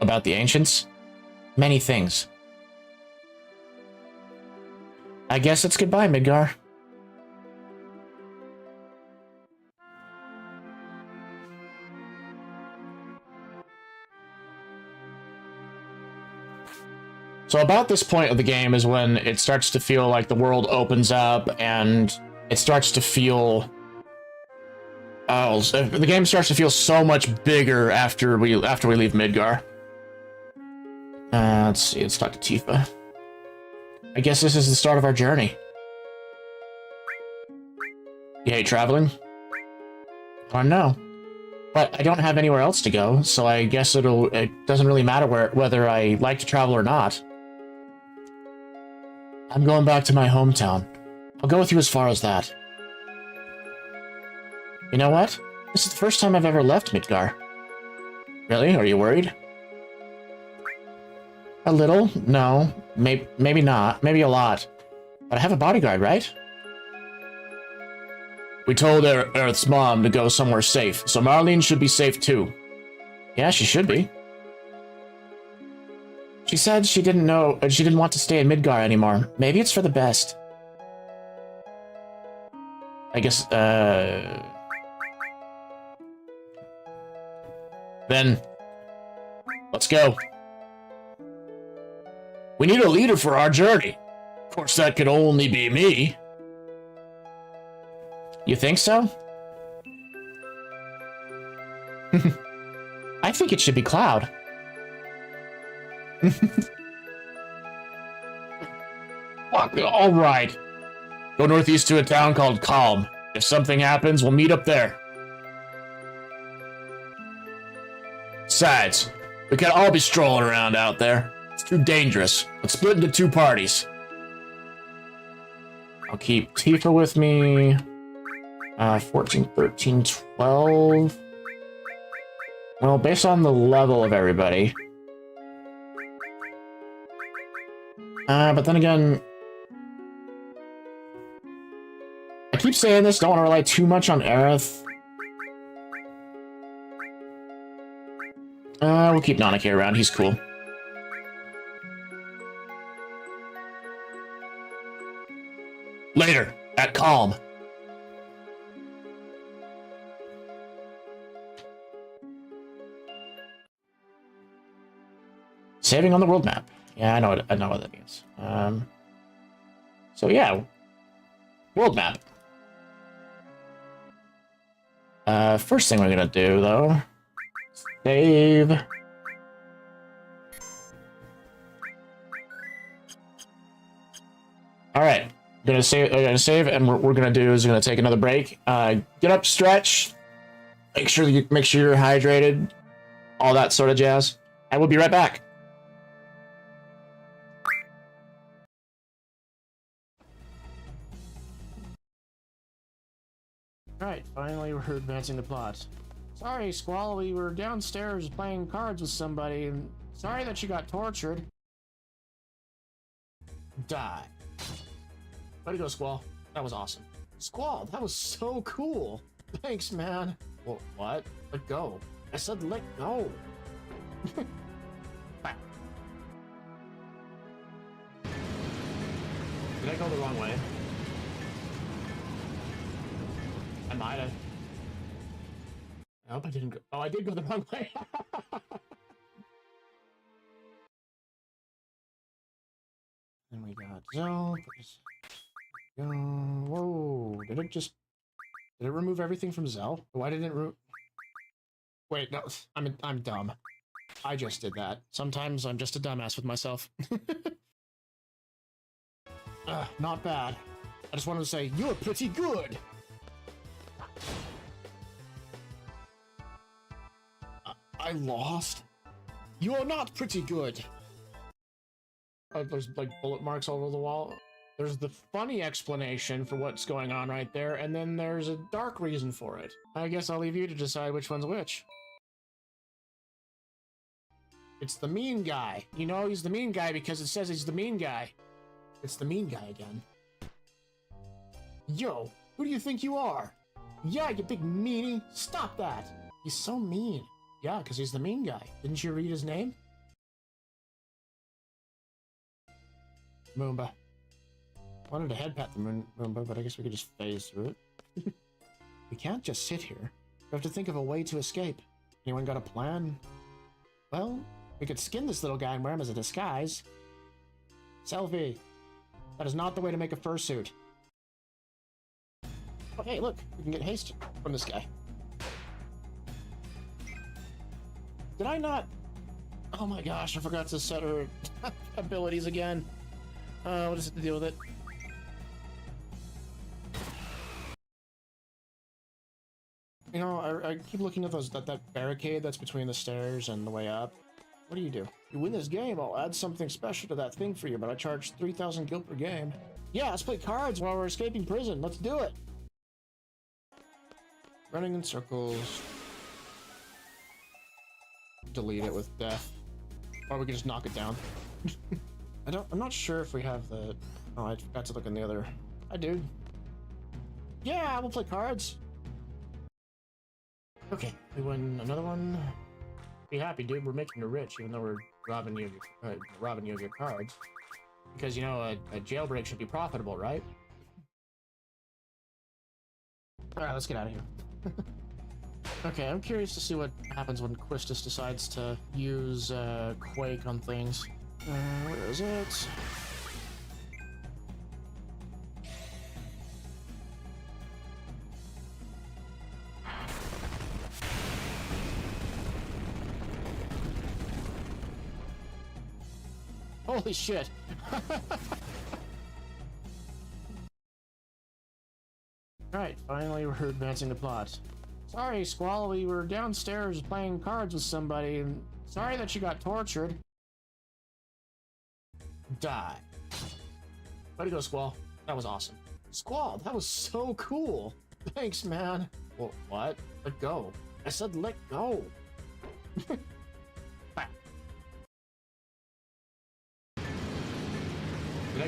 About the Ancients? Many things. I guess it's goodbye, Midgar. So about this point of the game is when it starts to feel like the world opens up and it starts to feel... Oh, the game starts to feel so much bigger after we leave Midgar. Let's see, let's talk to Tifa. I guess this is the start of our journey. You hate traveling? I don't know. But I don't have anywhere else to go, so I guess it doesn't really matter whether I like to travel or not. I'm going back to my hometown. I'll go with you as far as that. You know what? This is the first time I've ever left Midgar. Really? Are you worried? A little? No. Maybe not. Maybe a lot. But I have a bodyguard, right? We told Aerith's mom to go somewhere safe, so Marlene should be safe too. Yeah, she should be. She said she didn't want to stay in Midgar anymore. Maybe it's for the best. I guess, Then, let's go. We need a leader for our journey. Of course, that could only be me. You think so? I think it should be Cloud. All right. Go northeast to a town called Calm. If something happens, we'll meet up there. Besides, we can't all be strolling around out there. It's too dangerous. Let's split into 2 parties. I'll keep Tifa with me. 14, 13, 12. Well, based on the level of everybody. But then again... I keep saying this, don't want to rely too much on Aerith. We'll keep Nanaki around, he's cool. Later, at Calm. Saving on the world map. Yeah, I know what that means. So yeah, world map. First thing we're gonna do though, save. All right, gonna save, and what we're gonna do is we're gonna take another break. Get up, stretch. Make sure you're hydrated. All that sort of jazz. And we'll be right back. Alright, finally we're advancing the plot. Sorry, Squall, we were downstairs playing cards with somebody, and sorry that you got tortured. Die. Way to go, Squall. That was awesome. Squall, that was so cool. Thanks, man. Well, what? Let go. I said let go. Did I go the wrong way? I might have. I hope I didn't go. Oh, I did go the wrong way. Then we got Zell. Whoa. Did it remove everything from Zell? Why didn't it Wait, no. I'm dumb. I just did that. Sometimes I'm just a dumbass with myself. Not bad. I just wanted to say, you're pretty good. I lost? You're not pretty good. There's like bullet marks all over the wall. There's the funny explanation for what's going on right there, and then there's a dark reason for it. I guess I'll leave you to decide which one's which. It's the mean guy. You know he's the mean guy because it says he's the mean guy. It's the mean guy again. Yo, who do you think you are? Yeah, you big meanie. Stop that. He's so mean. Yeah, because he's the mean guy. Didn't you read his name? Moomba. Wanted to head pat the Moomba, but I guess we could just phase through it. We can't just sit here. We have to think of a way to escape. Anyone got a plan? Well, we could skin this little guy and wear him as a disguise. Selfie. That is not the way to make a fursuit. Oh, hey, look. We can get haste from this guy. Did I not? Oh my gosh, I forgot to set her abilities again. We'll just have to deal with it. You know, I keep looking at that barricade that's between the stairs and the way up. What do? You win this game, I'll add something special to that thing for you, but I charge 3,000 gil per game. Yeah, let's play cards while we're escaping prison. Let's do it. Running in circles. Delete it with death. Or we can just knock it down. I'm not sure if we have the... Oh, I forgot to look in the other... I do. Yeah, we'll play cards. Okay, we win another one. Be happy, dude. We're making you rich, even though we're robbing you of your cards. Because, you know, a jailbreak should be profitable, right? Alright, let's get out of here. Okay, I'm curious to see what happens when Quistis decides to use Quake on things. Where is it? Holy shit! Alright, finally we're advancing the plot. Sorry, Squall, we were downstairs playing cards with somebody, and sorry that you got tortured. Die. Way to go, Squall. That was awesome. Squall, that was so cool. Thanks, man. Well, what? Let go. I said let go. Did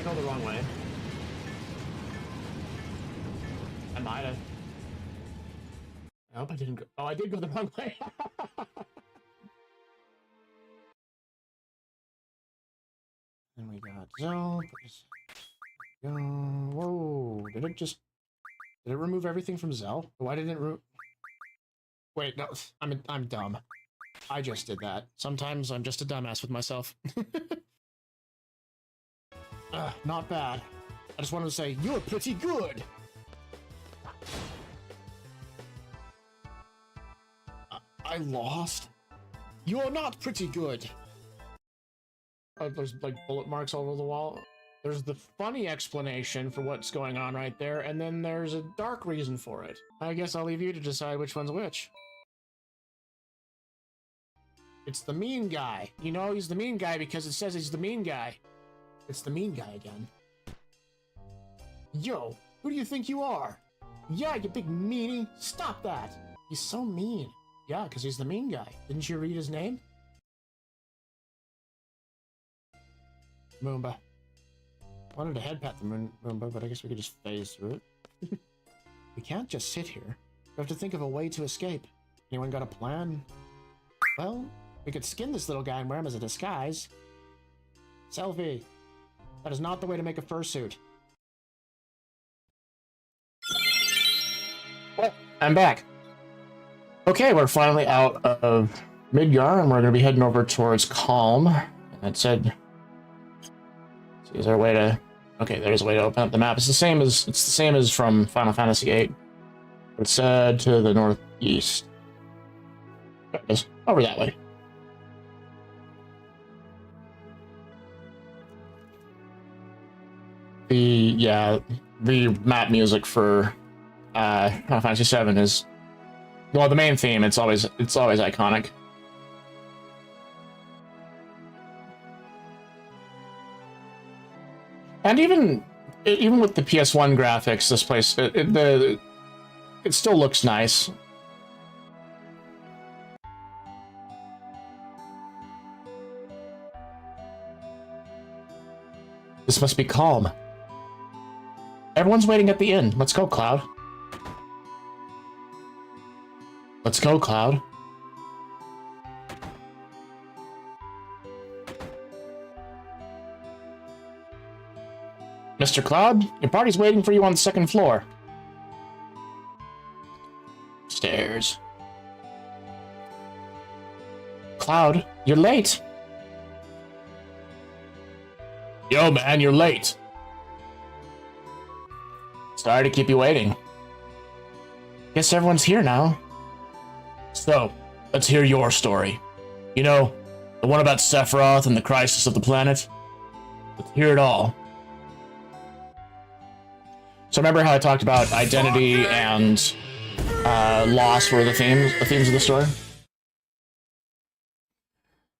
I go the wrong way? I might have. I hope I didn't go. Oh, I did go the wrong way. Then we got Zell. Whoa! Did it remove everything from Zell? Why didn't it? Wait, no. I'm dumb. I just did that. Sometimes I'm just a dumbass with myself. Not bad. I just wanted to say, you're pretty good! I lost? You're not pretty good! There's like bullet marks all over the wall. There's the funny explanation for what's going on right there, and then there's a dark reason for it. I guess I'll leave you to decide which one's which. It's the mean guy. You know he's the mean guy because it says he's the mean guy. It's the mean guy again. Yo, who do you think you are? Yeah, you big meanie. Stop that. He's so mean. Yeah, because he's the mean guy. Didn't you read his name? Moomba. Wanted to head pat the Moomba, but I guess we could just phase through it. We can't just sit here. We have to think of a way to escape. Anyone got a plan? Well, we could skin this little guy and wear him as a disguise. Selfie. That is not the way to make a fursuit. Well, I'm back. Okay, we're finally out of Midgar, and we're going to be heading over towards Calm. And it said... See, is there a way to... Okay, there's a way to open up the map. It's the same as from Final Fantasy VIII. It said to the northeast. There it is. Over that way. The map music for Final Fantasy VII is, well, the main theme. It's always iconic. And even with the PS1 graphics, this place it still looks nice. This must be Calm. Everyone's waiting at the inn. Let's go, Cloud. Let's go, Cloud. Mr. Cloud, your party's waiting for you on the second floor. Stairs. Cloud, you're late. Yo, man, you're late. Sorry to keep you waiting. Guess everyone's here now. So, let's hear your story. You know, the one about Sephiroth and the crisis of the planet? Let's hear it all. So remember how I talked about identity and loss were the themes of the story?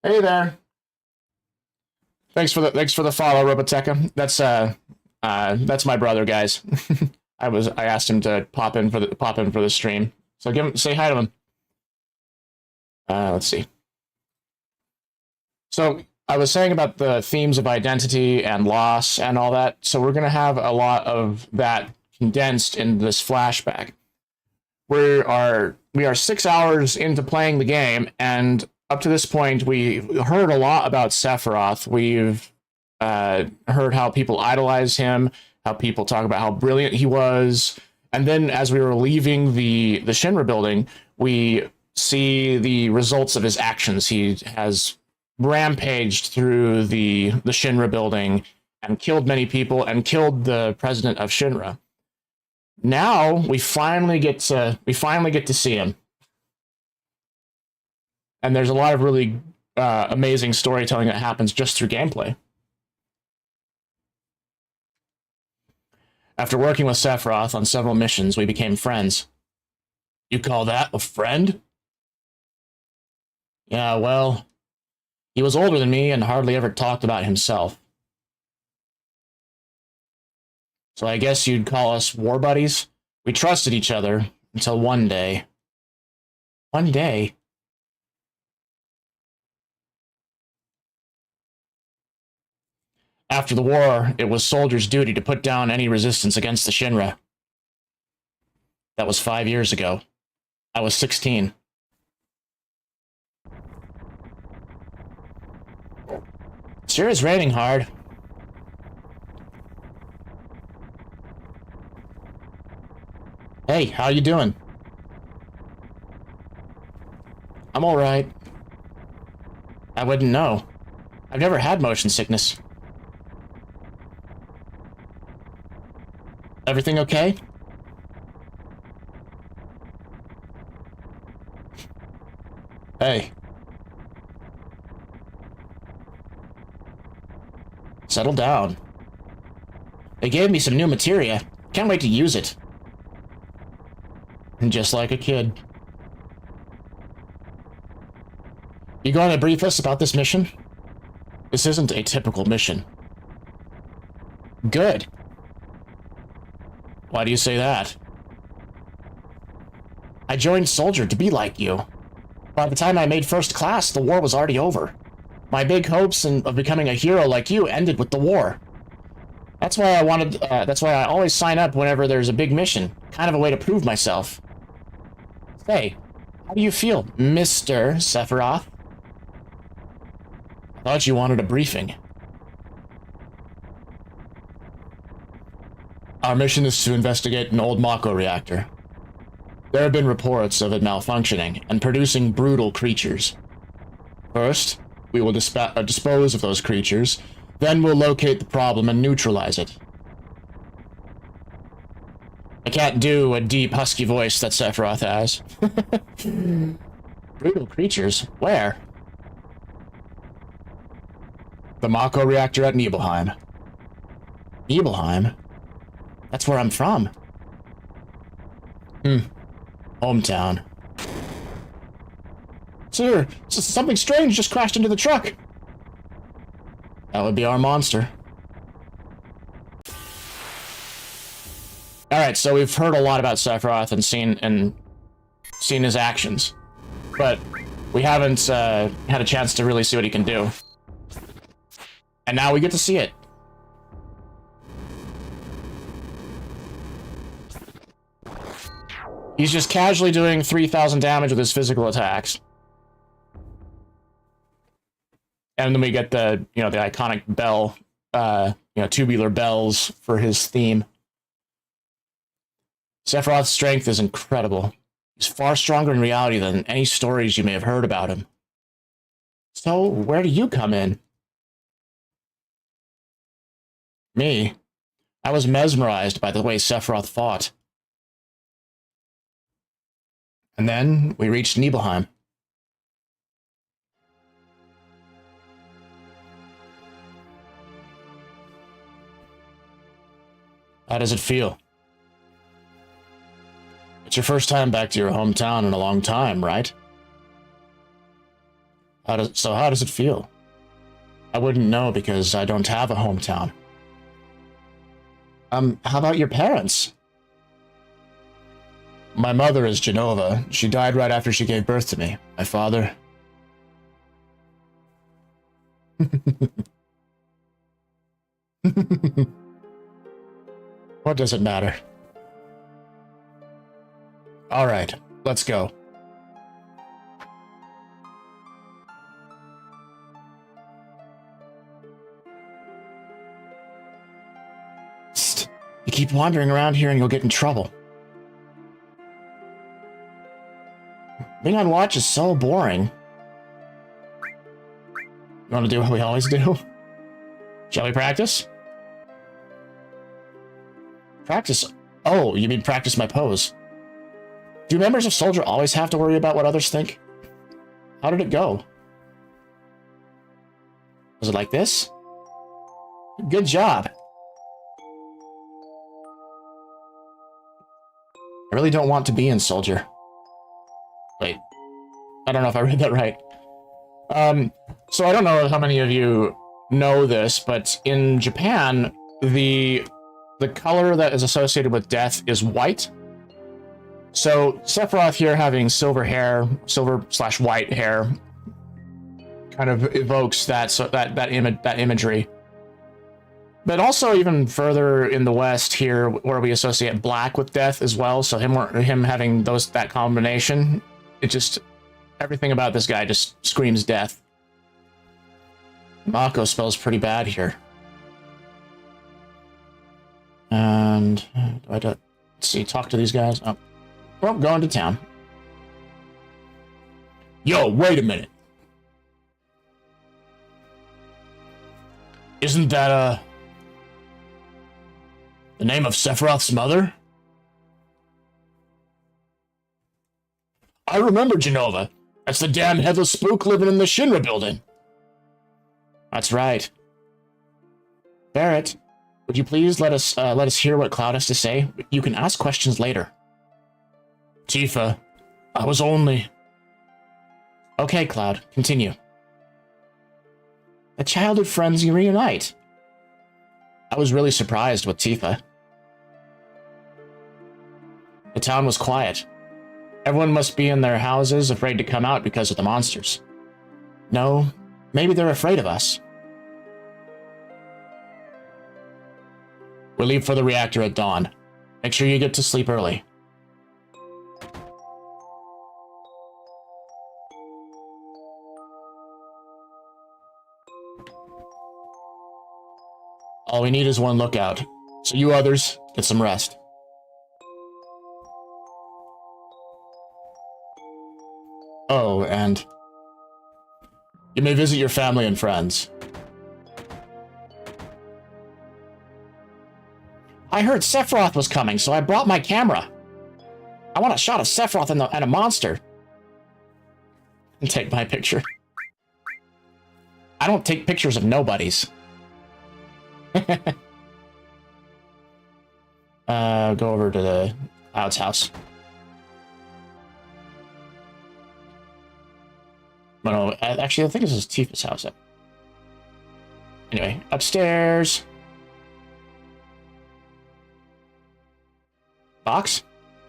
Hey there. Thanks for the follow, Roboteca. That's my brother, guys. I asked him to pop in for the stream. So say hi to him. Let's see. So I was saying about the themes of identity and loss and all that. So we're gonna have a lot of that condensed in this flashback. We are 6 hours into playing the game, and up to this point, we heard a lot about Sephiroth. We've heard how people idolize him, how people talk about how brilliant he was, and then as we were leaving the Shinra building, we see the results of his actions. He has rampaged through the Shinra building and killed many people and killed the president of Shinra. Now we finally get to see him. And there's a lot of really amazing storytelling that happens just through gameplay. After working with Sephiroth on several missions, we became friends. You call that a friend? Yeah, well, he was older than me and hardly ever talked about himself. So I guess you'd call us war buddies? We trusted each other until one day. One day? After the war, it was soldiers' duty to put down any resistance against the Shinra. That was 5 years ago. I was 16. Sure is raining hard. Hey, how you doing? I'm alright. I wouldn't know. I've never had motion sickness. Everything okay? Hey. Settle down. They gave me some new materia. Can't wait to use it. And just like a kid. You going to brief us about this mission? This isn't a typical mission. Good. Why do you say that? I joined Soldier to be like you. By the time I made first class, the war was already over. My big hopes of becoming a hero like you ended with the war. That's why I always sign up whenever there's a big mission. Kind of a way to prove myself. Say, how do you feel, Mr. Sephiroth? I thought you wanted a briefing. Our mission is to investigate an old Mako reactor. There have been reports of it malfunctioning and producing brutal creatures. First, we will dispose of those creatures, then we'll locate the problem and neutralize it. I can't do a deep, husky voice that Sephiroth has. Brutal creatures? Where? The Mako reactor at Nibelheim. Nibelheim? That's where I'm from. Hometown. Sir, something strange just crashed into the truck. That would be our monster. Alright, so we've heard a lot about Sephiroth and seen his actions. But we haven't had a chance to really see what he can do. And now we get to see it. He's just casually doing 3,000 damage with his physical attacks. And then we get the iconic bell, tubular bells for his theme. Sephiroth's strength is incredible. He's far stronger in reality than any stories you may have heard about him. So, where do you come in? Me? I was mesmerized by the way Sephiroth fought. And then we reached Nibelheim. How does it feel? It's your first time back to your hometown in a long time, right? How does it feel? I wouldn't know because I don't have a hometown. How about your parents? My mother is Genova. She died right after she gave birth to me. My father... What does it matter? All right, let's go. Psst. You keep wandering around here and you'll get in trouble. Being on watch is so boring. You want to do what we always do? Shall we practice? Practice? Oh, you mean practice my pose. Do members of Soldier always have to worry about what others think? How did it go? Was it like this? Good job. I really don't want to be in Soldier. Wait. I don't know if I read that right. So I don't know how many of you know this, but in Japan, the color that is associated with death is white. So Sephiroth here having silver hair, silver/white hair, kind of evokes that imagery. But also even further in the West here, where we associate black with death as well. So him having that combination, it just everything about this guy just screams death. Mako smells pretty bad here. And let's see, talk to these guys. Oh, well, going to town. Yo, wait a minute. Isn't that the name of Sephiroth's mother? I remember Genova. That's the damn headless spook living in the Shinra building. That's right. Barrett, would you please let us hear what Cloud has to say? You can ask questions later. Tifa, I was only... Okay, Cloud, continue. The childhood friends you reunite. I was really surprised with Tifa. The town was quiet. Everyone must be in their houses, afraid to come out because of the monsters. No, maybe they're afraid of us. We'll leave for the reactor at dawn. Make sure you get to sleep early. All we need is one lookout, so you others get some rest. Oh, and you may visit your family and friends. I heard Sephiroth was coming, so I brought my camera. I want a shot of Sephiroth and a monster. And take my picture. I don't take pictures of nobodies. Go over to the Cloud's house. No, actually, I think this is Tifa's house. Anyway, upstairs. Box?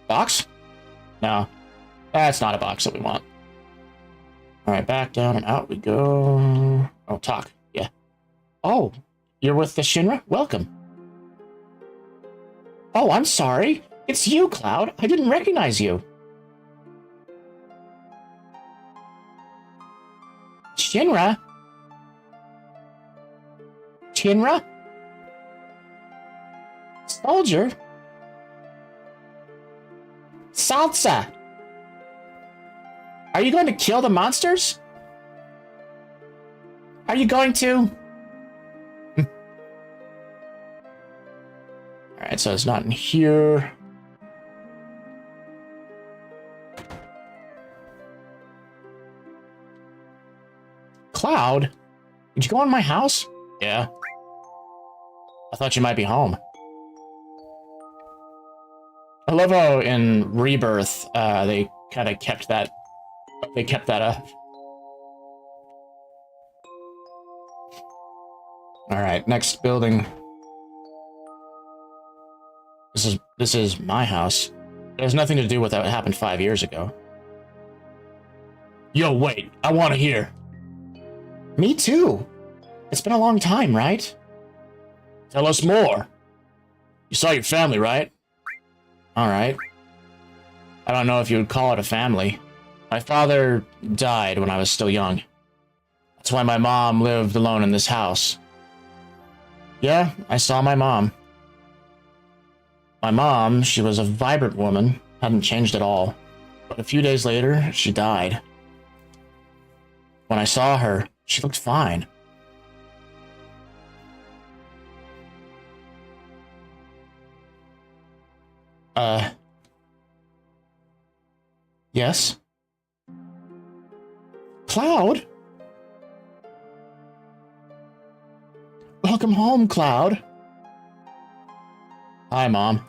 Box? No, that's not a box that we want. All right, back down and out we go. Oh, talk. Yeah. Oh, you're with the Shinra? Welcome. Oh, I'm sorry. It's you, Cloud. I didn't recognize you. Shinra? Shinra? Soldier? Salsa! Are you going to kill the monsters? Are you going to? Alright, so it's not in here. Cloud? Did you go in my house? Yeah. I thought you might be home. I love how in Rebirth, they kind of kept that... They kept that up. Alright, next building. This is my house. It has nothing to do with what happened 5 years ago. Yo, wait, I want to hear. Me too. It's been a long time, right? Tell us more. You saw your family, right? Alright. I don't know if you would call it a family. My father died when I was still young. That's why my mom lived alone in this house. Yeah, I saw my mom. My mom, she was a vibrant woman, hadn't changed at all. But a few days later, she died. When I saw her, she looked fine. Yes? Cloud? Welcome home, Cloud. Hi, Mom.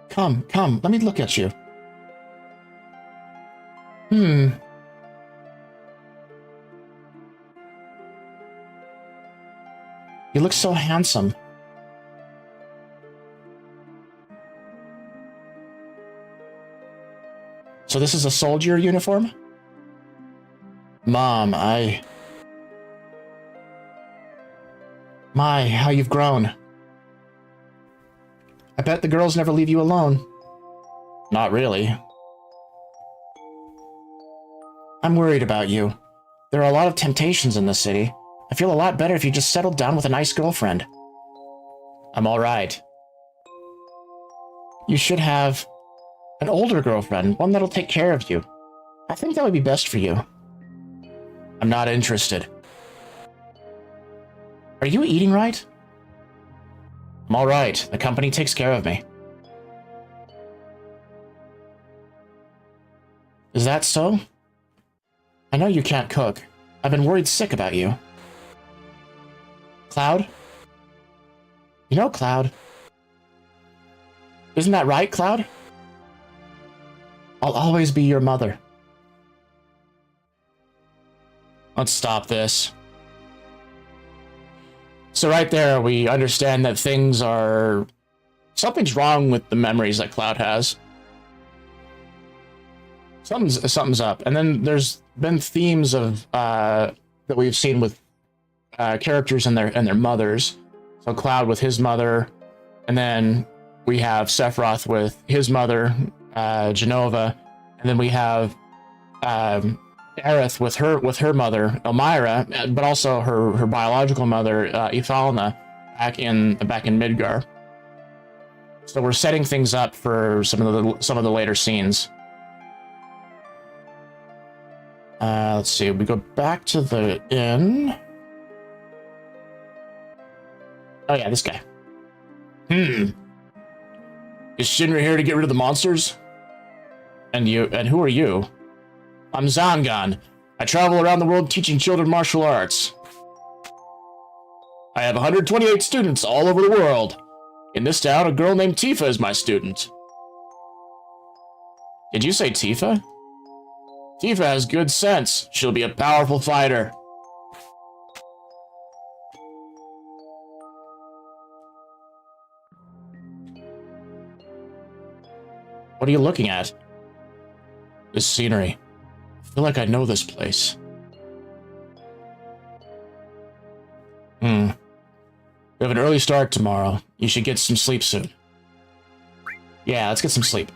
Come, let me look at you. You look so handsome. So this is a soldier uniform? Mom, My, how you've grown. I bet the girls never leave you alone. Not really. I'm worried about you. There are a lot of temptations in the city. I feel a lot better if you just settled down with a nice girlfriend. I'm alright. You should have an older girlfriend, one that'll take care of you. I think that would be best for you. I'm not interested. Are you eating right? I'm alright. The company takes care of me. Is that so? I know you can't cook. I've been worried sick about you. Cloud? You know, Cloud. Isn't that right, Cloud? I'll always be your mother. Let's stop this. So right there, we understand that something's wrong with the memories that Cloud has. Something's up. And then there's been themes of that we've seen with characters and their mothers. So Cloud with his mother, and then we have Sephiroth with his mother, Genova, and then we have Aerith with her mother, Elmira, but also her biological mother, Ifalna, back in Midgar. So we're setting things up for some of the later scenes. Let's see. We go back to the inn. Oh yeah, this guy. Is Shinra here to get rid of the monsters? And who are you? I'm Zangan. I travel around the world teaching children martial arts. I have 128 students all over the world. In this town, a girl named Tifa is my student. Did you say Tifa? Tifa has good sense. She'll be a powerful fighter. What are you looking at? This scenery. I feel like I know this place. We have an early start tomorrow. You should get some sleep soon. Yeah, let's get some sleep.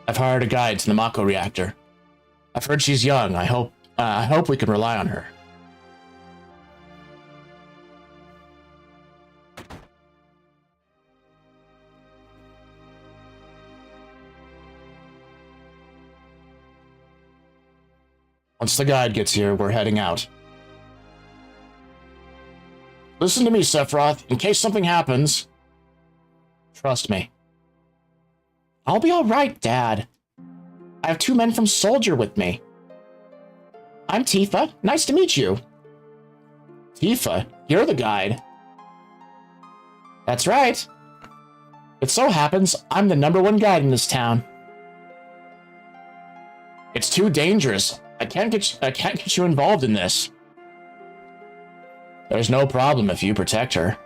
I've hired a guide to the Mako reactor. I've heard she's young. I hope we can rely on her. Once the guide gets here, we're heading out. Listen to me, Sephiroth. In case something happens, trust me. I'll be all right, Dad. I have 2 men from Soldier with me. I'm Tifa. Nice to meet you. Tifa, you're the guide. That's right. It so happens I'm the #1 guide in this town. It's too dangerous. I can't get you involved in this. There's no problem if you protect her.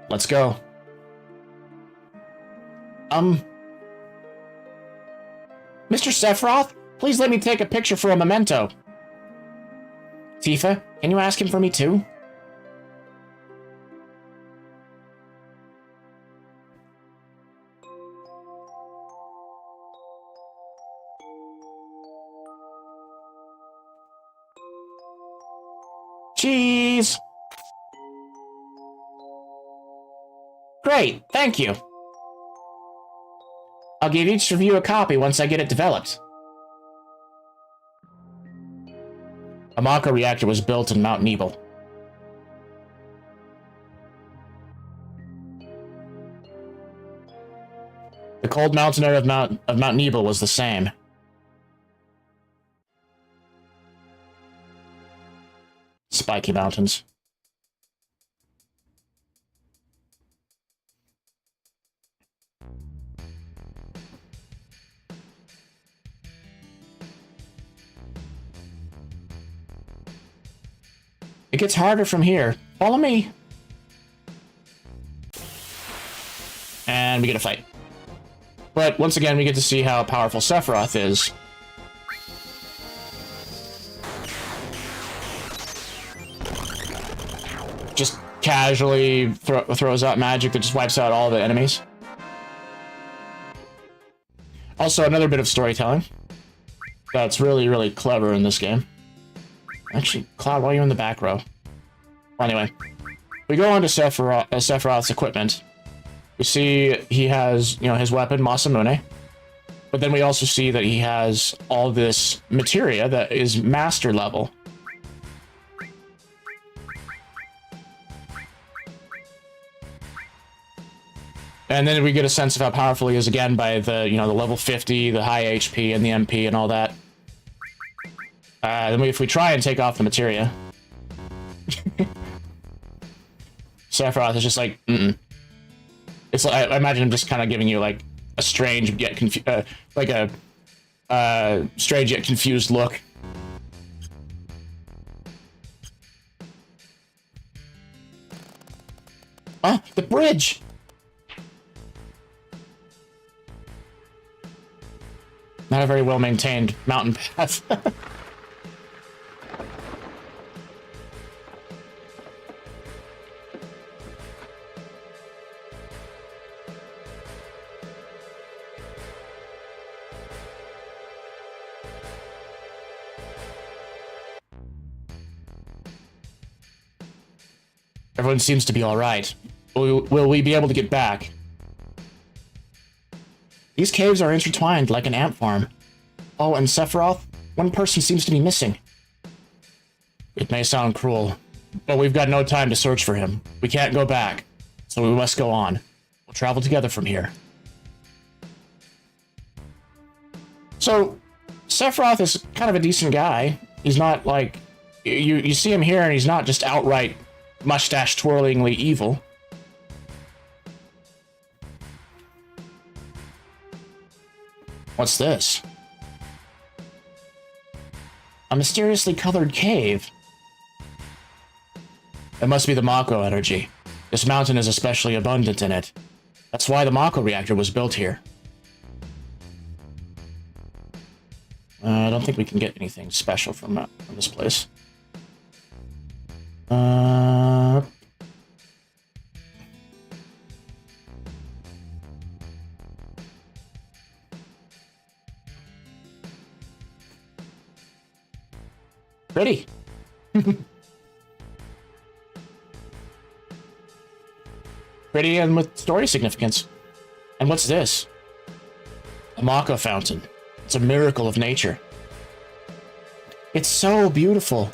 Let's go. Mr. Sephiroth, please let me take a picture for a memento. Tifa, can you ask him for me too? Cheese! Great, thank you. I'll give each of you a copy once I get it developed. A Mako reactor was built in Mount Nebel. The cold mountain air of Mount Nebel was the same. Spiky mountains. It gets harder from here. Follow me. And we get a fight. But once again, we get to see how powerful Sephiroth is. Just casually throws out magic that just wipes out all the enemies. Also, another bit of storytelling that's really, really clever in this game. Actually, Cloud, while you're in the back row. Well, anyway, we go on to Sephiroth's equipment. We see he has, his weapon, Masamune. But then we also see that he has all this materia that is master level. And then we get a sense of how powerful he is again by the, the level 50, the high HP, and the MP, and all that. Then if we try and take off the materia, Sephiroth is just like, It's like, I imagine him just kind of giving you like a strange yet strange yet confused look. Ah, the bridge. Not a very well maintained mountain path. Everyone seems to be all right. Will we be able to get back? These caves are intertwined like an ant farm. Oh, and Sephiroth, one person seems to be missing. It may sound cruel, but we've got no time to search for him. We can't go back, so we must go on. We'll travel together from here. So, Sephiroth is kind of a decent guy. He's not like... You see him here, and he's not just outright mustache-twirlingly evil. What's this? A mysteriously colored cave. It must be the Mako energy. This mountain is especially abundant in it. That's why the Mako reactor was built here. I don't think we can get anything special from this place. Pretty. Pretty and with story significance. And what's this? A Mako fountain. It's a miracle of nature. It's so beautiful.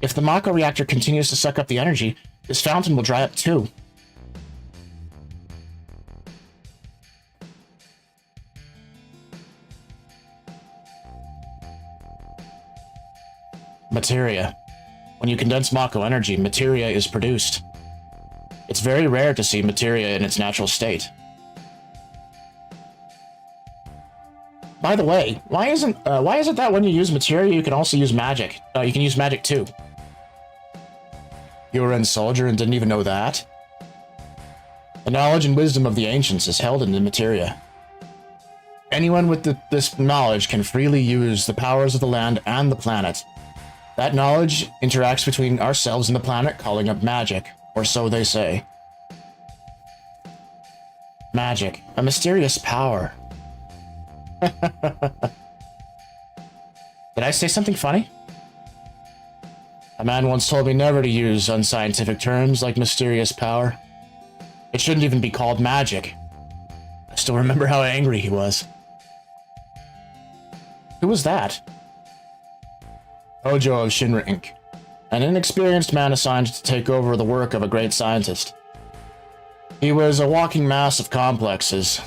If the Mako reactor continues to suck up the energy, this fountain will dry up too. Materia. When you condense Mako energy, materia is produced. It's very rare to see materia in its natural state. By the way, why isn't it that when you use materia, you can also use magic? You can use magic too. You were a soldier and didn't even know that? The knowledge and wisdom of the ancients is held in the materia. Anyone with this knowledge can freely use the powers of the land and the planet. That knowledge interacts between ourselves and the planet, calling up magic, or so they say. Magic, a mysterious power. Did I say something funny? A man once told me never to use unscientific terms like mysterious power. It shouldn't even be called magic. I still remember how angry he was. Who was that? Hojo of Shinra Inc., an inexperienced man assigned to take over the work of a great scientist. He was a walking mass of complexes.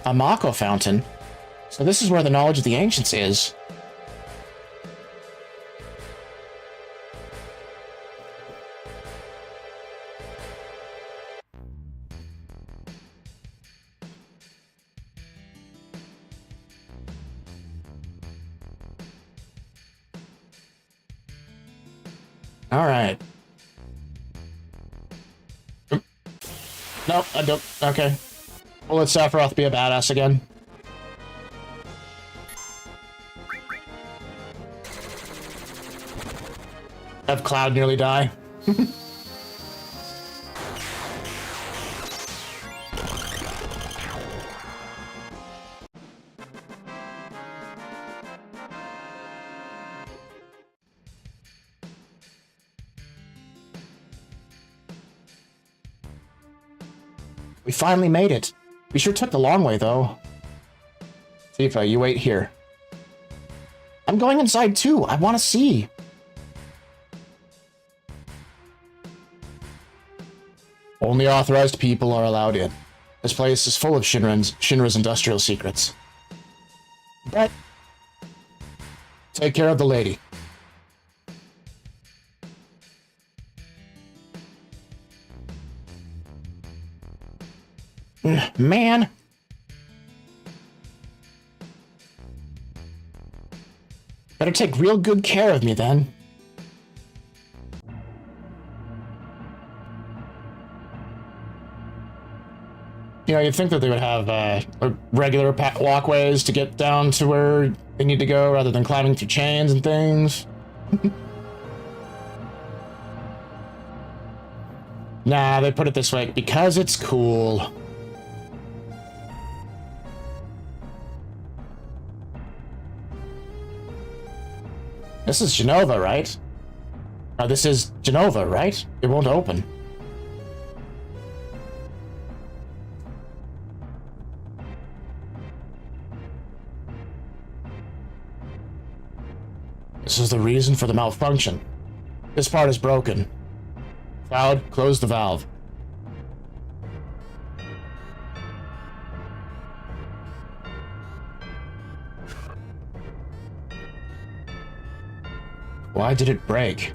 A Mako fountain? So this is where the knowledge of the ancients is. Alright. Nope, I don't. Okay. We'll let Sephiroth be a badass again. Have Cloud nearly die. We finally made it. We sure took the long way, though. Tifa, you wait here. I'm going inside, too. I want to see. Only authorized people are allowed in. This place is full of Shinra's industrial secrets. But take care of the lady. Man. Better take real good care of me, then. You know, you'd think that they would have regular walkways to get down to where they need to go, rather than climbing through chains and things. Nah, they put it this way, because it's cool. This is Genova, right? This is Genova, right? It won't open. This is the reason for the malfunction. This part is broken. Cloud, close the valve. Why did it break?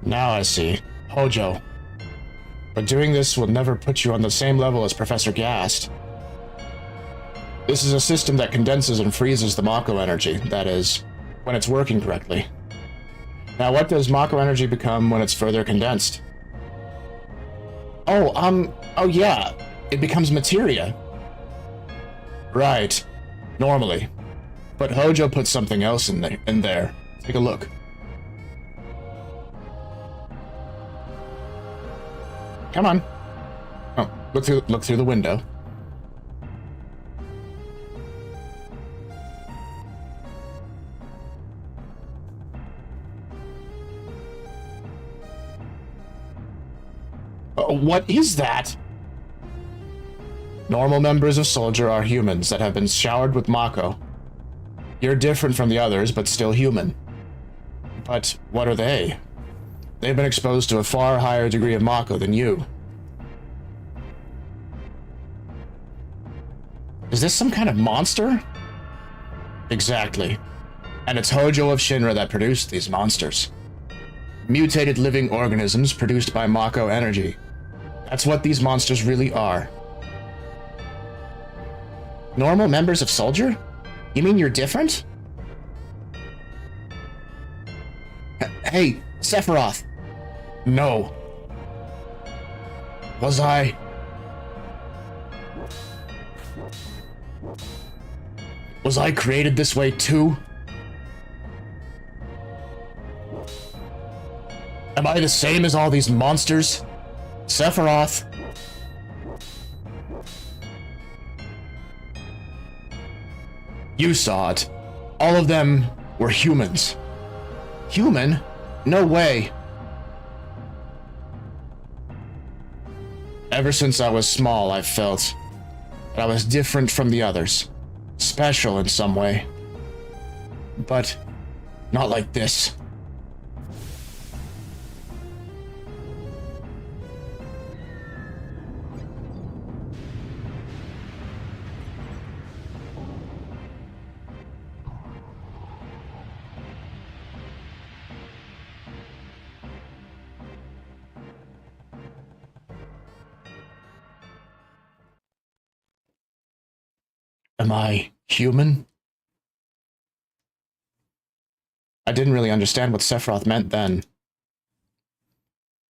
Now I see. Hojo. But doing this will never put you on the same level as Professor Gast. This is a system that condenses and freezes the Mako energy, that is, when it's working correctly. Now what does Mako energy become when it's further condensed? Oh yeah. It becomes materia. Right. Normally. But Hojo put something else in there. Take a look. Come on. Oh, look through the window. What is that? Normal members of Soldier are humans that have been showered with Mako. You're different from the others, but still human. But what are they? They've been exposed to a far higher degree of Mako than you. Is this some kind of monster? Exactly. And it's Hojo of Shinra that produced these monsters. Mutated living organisms produced by Mako energy. That's what these monsters really are. Normal members of Soldier? You mean you're different? Hey, Sephiroth! No. Was I? Was I created this way too? Am I the same as all these monsters? Sephiroth? You saw it. All of them were humans. Human? No way. Ever since I was small, I've felt that I was different from the others. Special in some way. But not like this. Am I human? I didn't really understand what Sephiroth meant then.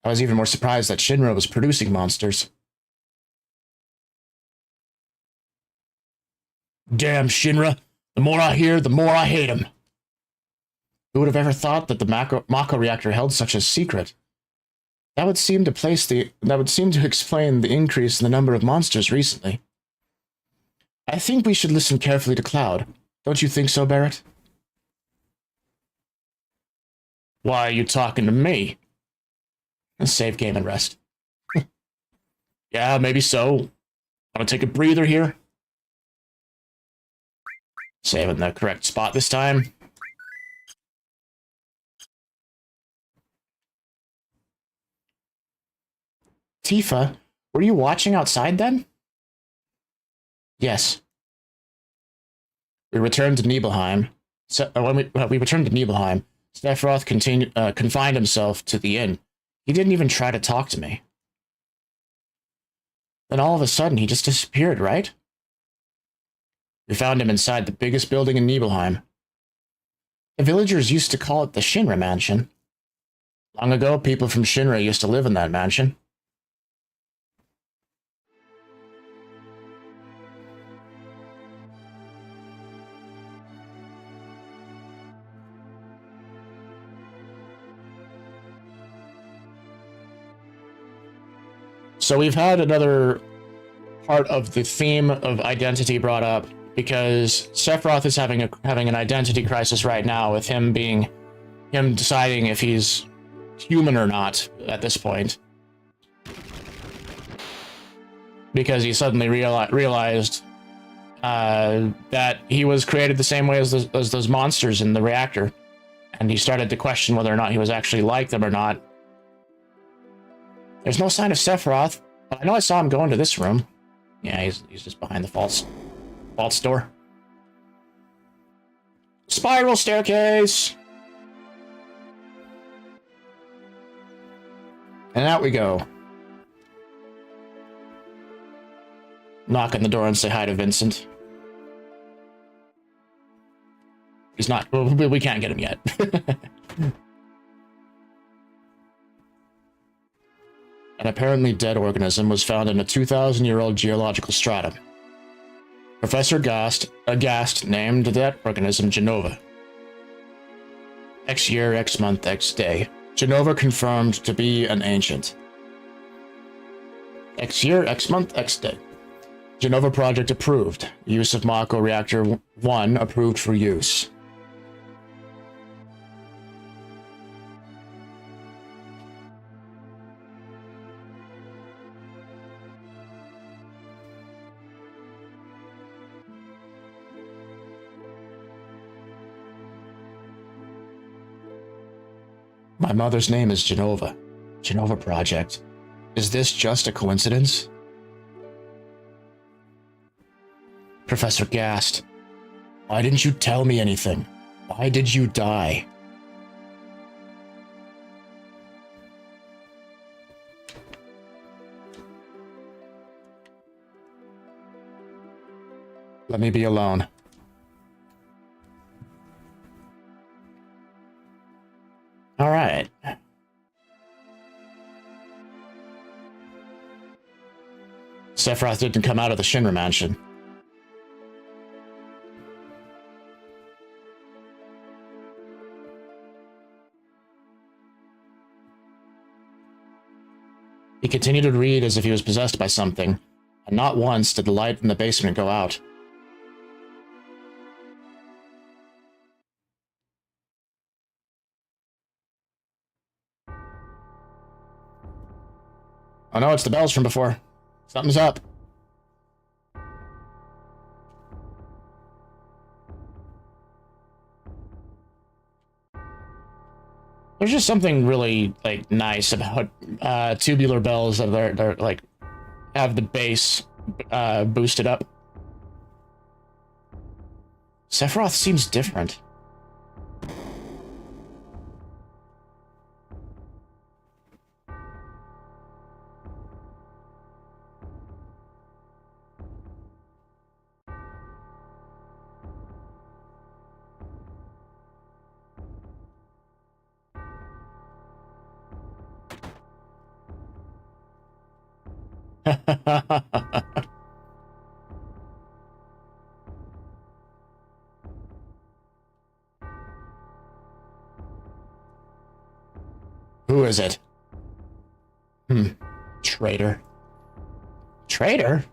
I was even more surprised that Shinra was producing monsters. Damn Shinra! The more I hear, the more I hate him. Who would have ever thought that the Mako reactor held such a secret? That would seem to explain the increase in the number of monsters recently. I think we should listen carefully to Cloud. Don't you think so, Barrett? Why are you talking to me? Save game and rest. Yeah, maybe so. Want to take a breather here? Save in the correct spot this time. Tifa, were you watching outside then? Yes. We returned to Nibelheim. When we returned to Nibelheim, Sephiroth confined himself to the inn. He didn't even try to talk to me. Then all of a sudden, he just disappeared, right? We found him inside the biggest building in Nibelheim. The villagers used to call it the Shinra Mansion. Long ago, people from Shinra used to live in that mansion. So we've had another part of the theme of identity brought up because Sephiroth is having an identity crisis right now with him deciding if he's human or not at this point. Because he suddenly realized that he was created the same way as those monsters in the reactor. And he started to question whether or not he was actually like them or not. There's no sign of Sephiroth, but I know I saw him go into this room. Yeah, he's just behind the vault door. Spiral staircase! And out we go. Knock on the door and say hi to Vincent. He's not... Well, we can't get him yet. An apparently dead organism was found in a 2,000-year-old geological stratum. Professor Gast named that organism Genova. X year, X month, X day. Genova confirmed to be an ancient. X year, X month, X day. Genova project approved. Use of Mako Reactor 1 approved for use. My mother's name is Genova. Genova Project. Is this just a coincidence? Professor Gast, why didn't you tell me anything? Why did you die? Let me be alone. All right. Sephiroth didn't come out of the Shinra mansion. He continued to read as if he was possessed by something, and not once did the light in the basement go out. Oh no, it's the bells from before. Something's up. There's just something really, like, nice about tubular bells that are like, have the bass boosted up. Sephiroth seems different. Who is it? Traitor. Traitor?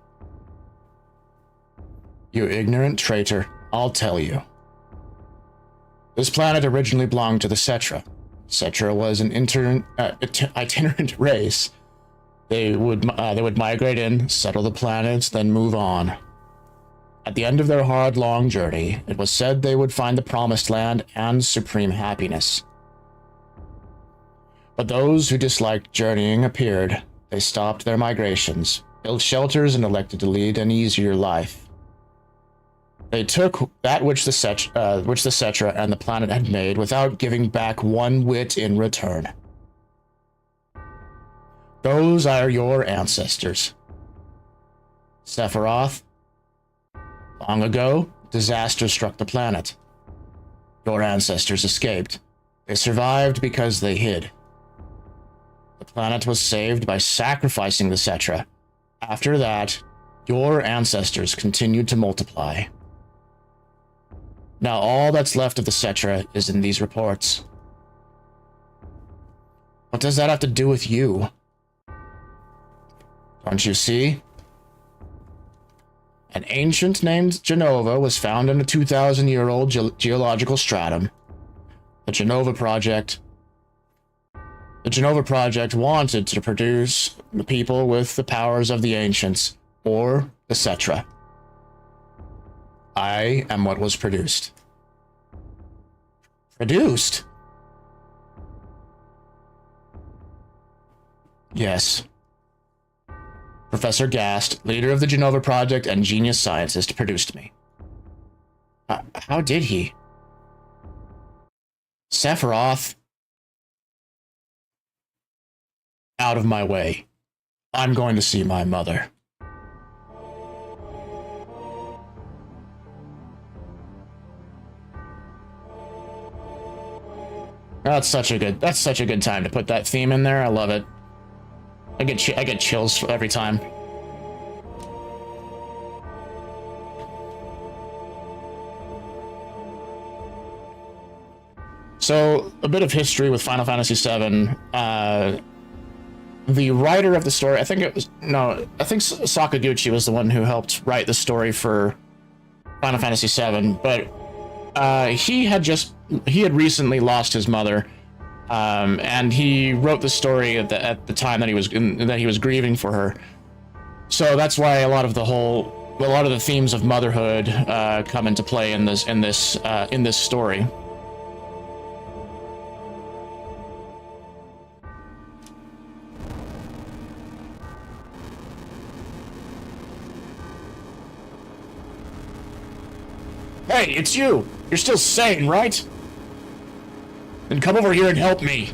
You ignorant traitor. I'll tell you. This planet originally belonged to the Cetra. Cetra was an itinerant race. They would migrate in, settle the planets, then move on. At the end of their hard, long journey, it was said they would find the promised land and supreme happiness. But those who disliked journeying appeared. They stopped their migrations, built shelters, and elected to lead an easier life. They took that which the Cetra and the planet had made without giving back one whit in return. Those are your ancestors. Sephiroth. Long ago, disaster struck the planet. Your ancestors escaped. They survived because they hid. The planet was saved by sacrificing the Cetra. After that, your ancestors continued to multiply. Now all that's left of the Cetra is in these reports. What does that have to do with you? Don't you see? An ancient named Genova was found in a 2,000-year-old geological stratum. The Genova Project wanted to produce the people with the powers of the ancients, or the Cetra. I am what was produced. Produced? Yes. Professor Gast, leader of the Genova Project and genius scientist, produced me. How did he? Sephiroth. Out of my way. I'm going to see my mother. That's such a good time to put that theme in there. I love it. I get chills every time. So, a bit of history with Final Fantasy VII. The writer of the story, I think Sakaguchi was the one who helped write the story for Final Fantasy VII, but he had recently lost his mother. And he wrote the story at the time that he was grieving for her. So that's why a lot of the themes of motherhood come into play in this story. Hey, it's you! You're still sane, right? Then come over here and help me.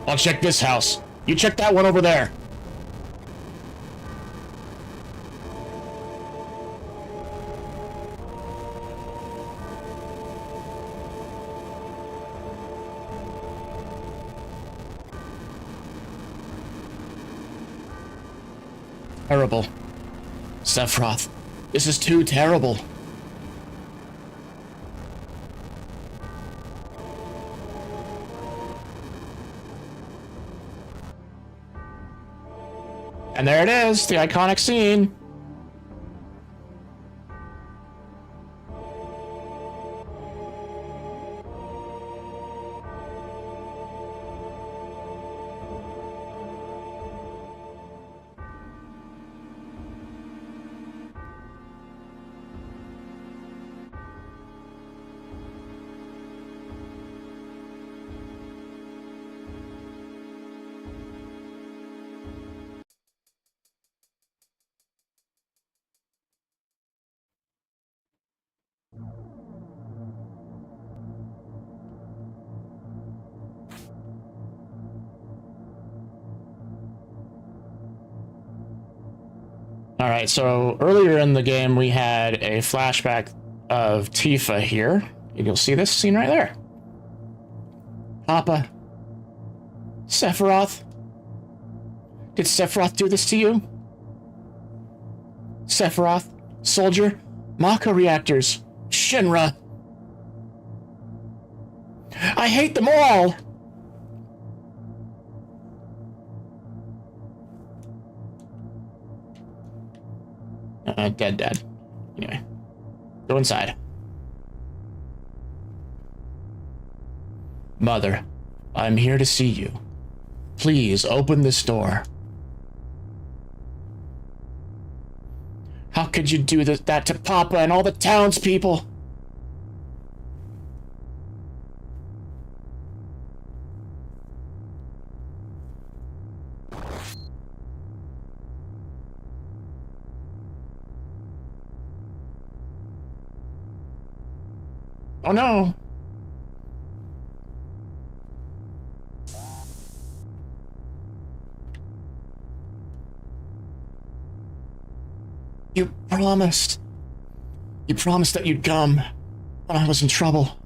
I'll check this house. You check that one over there. Terrible. Sephiroth, this is too terrible. And there it is, the iconic scene. Alright, so earlier in the game we had a flashback of Tifa here. You'll see this scene right there. Papa. Sephiroth. Did Sephiroth do this to you? Sephiroth. Soldier. Maka reactors. Shinra. I hate them all! Dead. Anyway. Go inside. Mother, I'm here to see you. Please open this door. How could you do that to Papa and all the townspeople? Oh no! You promised. You promised that you'd come when I was in trouble.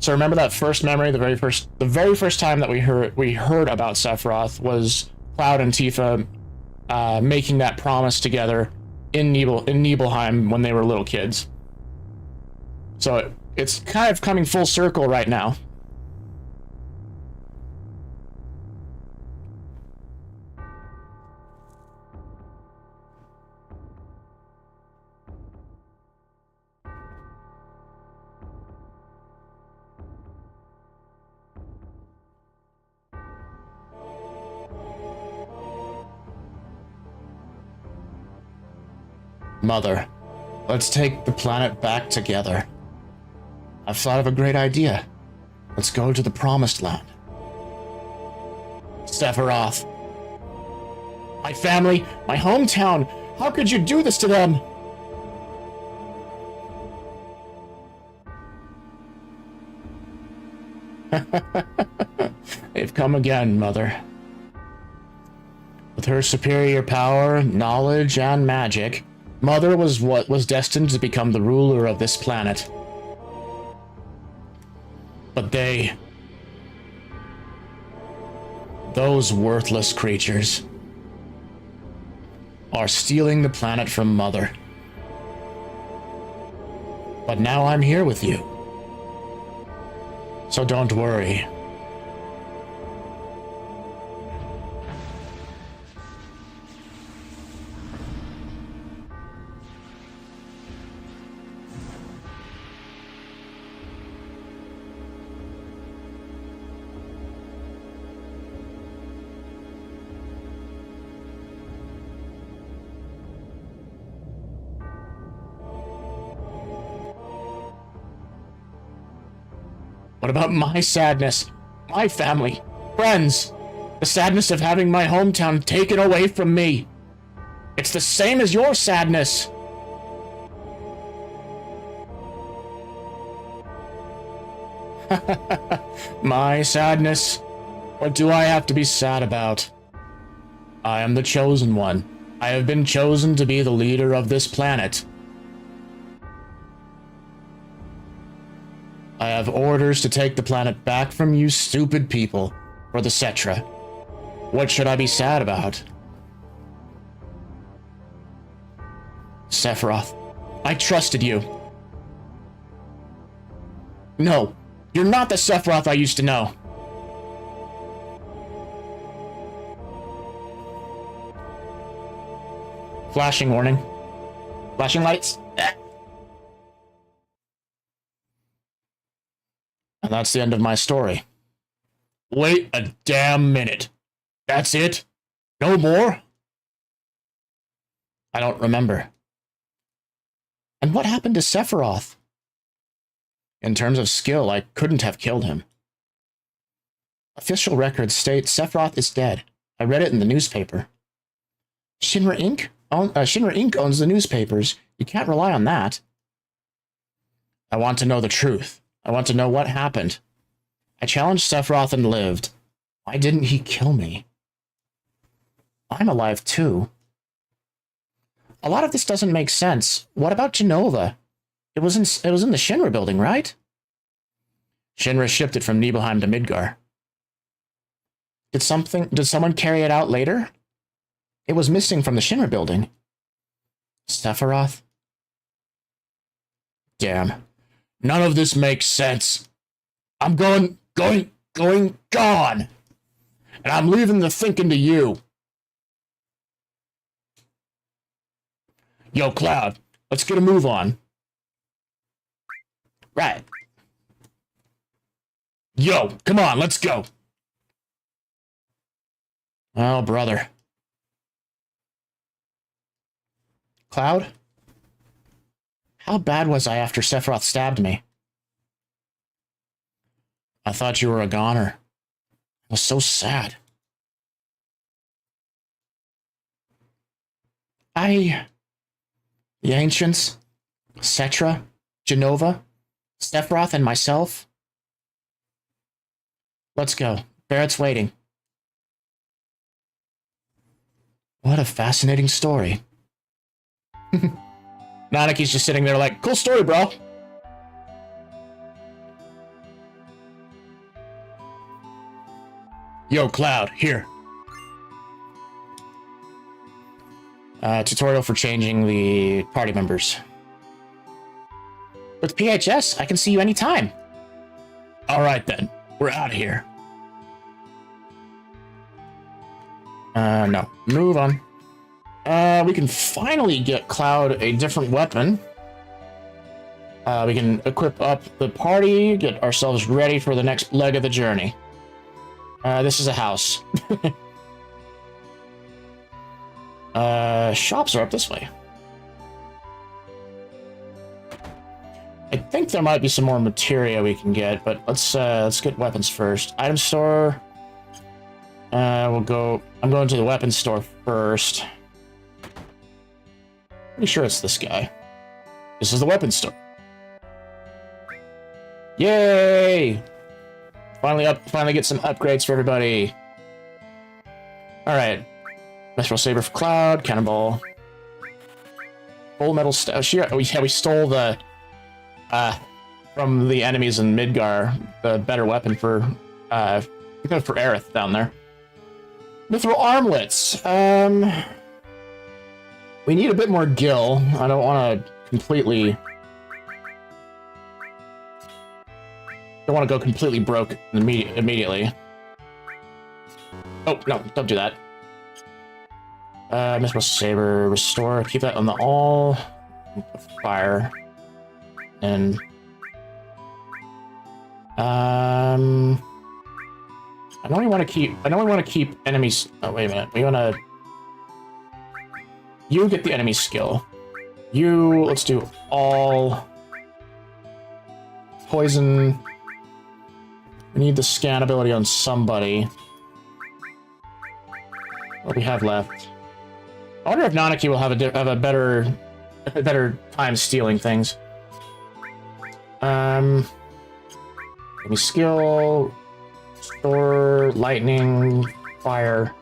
So remember that first memory, the very first time that we heard about Sephiroth was Cloud and Tifa making that promise together in Nibelheim when they were little kids. So it's kind of coming full circle right now. Mother, let's take the planet back together. I've thought of a great idea. Let's go to the Promised Land. Sephiroth. My family, my hometown. How could you do this to them? They've come again, Mother. With her superior power, knowledge, and magic, Mother was what was destined to become the ruler of this planet. But those worthless creatures, are stealing the planet from Mother. But now I'm here with you. So don't worry. What about my sadness? My family, friends, the sadness of having my hometown taken away from me. It's the same as your sadness. My sadness? What do I have to be sad about? I am the chosen one. I have been chosen to be the leader of this planet. I have orders to take the planet back from you stupid people for the Cetra. What should I be sad about? Sephiroth, I trusted you. No, you're not the Sephiroth I used to know. Flashing warning. Flashing lights. And that's the end of my story. Wait a damn minute. That's it? No more? I don't remember. And what happened to Sephiroth? In terms of skill, I couldn't have killed him. Official records state Sephiroth is dead. I read it in the newspaper. Shinra Inc. Shinra Inc. owns the newspapers. You can't rely on that. I want to know the truth. I want to know what happened. I challenged Sephiroth and lived. Why didn't he kill me? I'm alive too. A lot of this doesn't make sense. What about Genova? It was in the Shinra building, right? Shinra shipped it from Nibelheim to Midgar. Did someone carry it out later? It was missing from the Shinra building. Sephiroth? Damn. None of this makes sense. I'm gone. And I'm leaving the thinking to you. Yo, Cloud, let's get a move on. Right. Yo, come on, let's go. Oh, brother. Cloud? How bad was I after Sephiroth stabbed me? I thought you were a goner. I was so sad. The Ancients, Cetra, Genova, Sephiroth, and myself. Let's go. Barrett's waiting. What a fascinating story. Nanaki's just sitting there like, cool story, bro. Yo, Cloud, here. Tutorial for changing the party members. With PHS, I can see you anytime. Alright then, we're out of here. No. Move on. We can finally get Cloud a different weapon. We can equip up the party, get ourselves ready for the next leg of the journey. This is a house. Shops are up this way. I think there might be some more materia we can get, but let's get weapons first. Item store. I'm going to the weapons store first. Pretty sure it's this guy. This is the weapons store. Yay! Finally get some upgrades for everybody. Alright. Mithril Saber for Cloud, Cannonball. Full metal oh yeah, we stole the from the enemies in Midgar, the better weapon for Aerith down there. Mithril armlets. We need a bit more gil. I don't want to completely... Don't want to go completely broke immediately. Oh, no, don't do that. Mithril Saber, restore, keep that on the all. Fire. And... I know we want to keep enemies... Oh, wait a minute. We want to... You get the enemy skill. Let's do all... Poison... We need the scan ability on somebody. What do we have left? I wonder if Nanaki will have a better time stealing things. Give me skill, store, lightning, fire.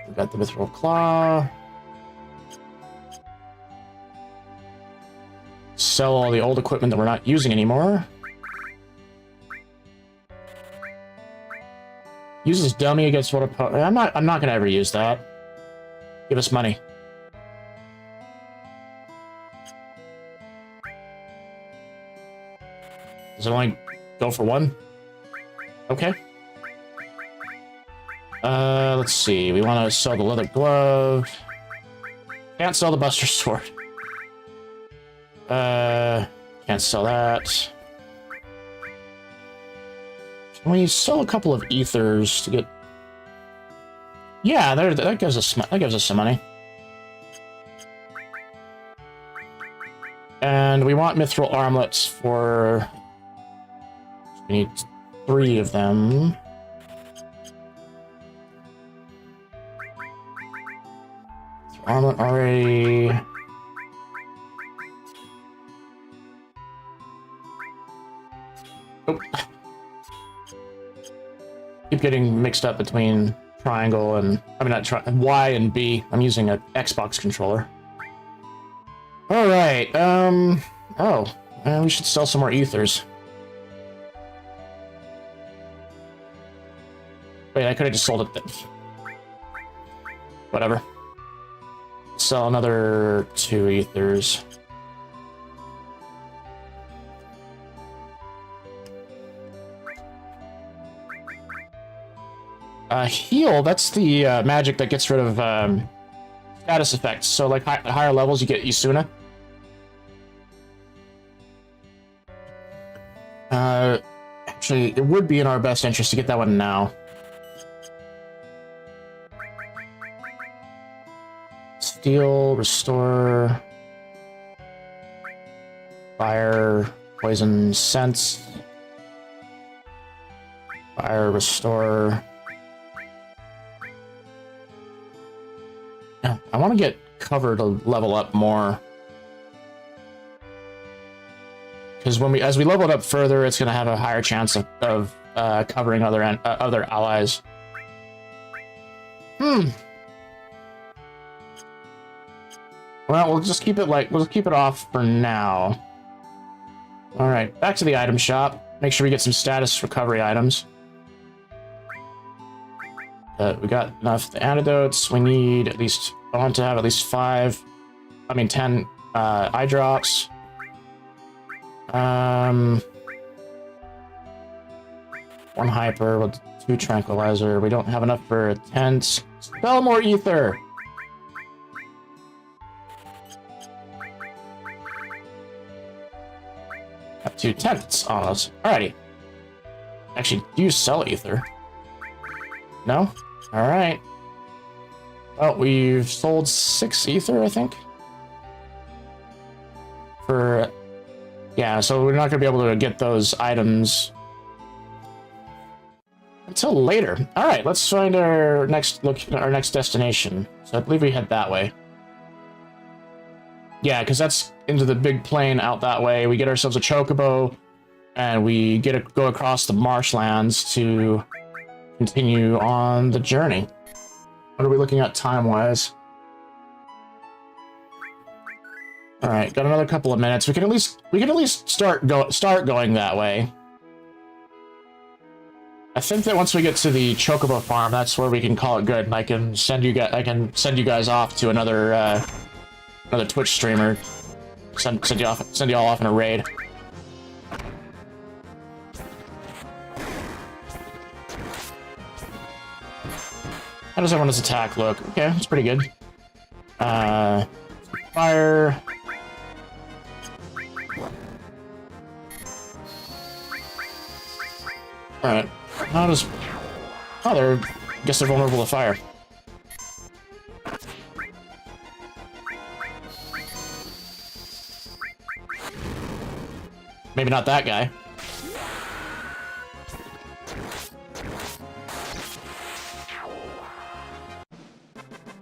We got the mithril claw. Sell all the old equipment that we're not using anymore. Uses dummy against what I'm not gonna ever use that. Give us money. Does it only go for one? Okay. Let's see. We want to sell the leather glove. Can't sell the Buster Sword. Can't sell that. Can we sell a couple of ethers to get? Yeah, that gives us some money. And we want mithril armlets for. We need 3 of them. Armlet already. Oh. Keep getting mixed up between triangle and Y and B. I'm using an Xbox controller. All right. We should sell some more ethers. Wait, I could have just sold it then. Whatever. Sell another 2 ethers. Heal, that's the magic that gets rid of status effects. So like at higher levels you get Isuna. Actually, it would be in our best interest to get that one now. Steal, restore, fire, poison, sense, fire, restore. Yeah, I want to get cover to level up more. Because as we level it up further, it's going to have a higher chance of covering other allies. Well, we'll just keep it off for now. All right, back to the item shop. Make sure we get some status recovery items. We got enough antidotes. We need at least. I want to have at least 10 eye drops. 1 hyper with 2 tranquilizer. We don't have enough for a tent. Sell more ether. Have 2 tents on us. Alrighty. Actually, do you sell ether? No? Alright. Well, we've sold 6 ether, I think. Yeah, so we're not going to be able to get those items until later. Alright, let's find our next destination. So I believe we head that way. Yeah, because that's into the big plain out that way. We get ourselves a chocobo, and we go across the marshlands to continue on the journey. What are we looking at time-wise? All right, got another couple of minutes. We can at least start going that way. I think that once we get to the chocobo farm, that's where we can call it good, and I can send you guys off to another Twitch streamer. Send you all off in a raid. How does everyone's attack look? Okay, that's pretty good. Fire. Alright. I guess they're vulnerable to fire. Maybe not that guy.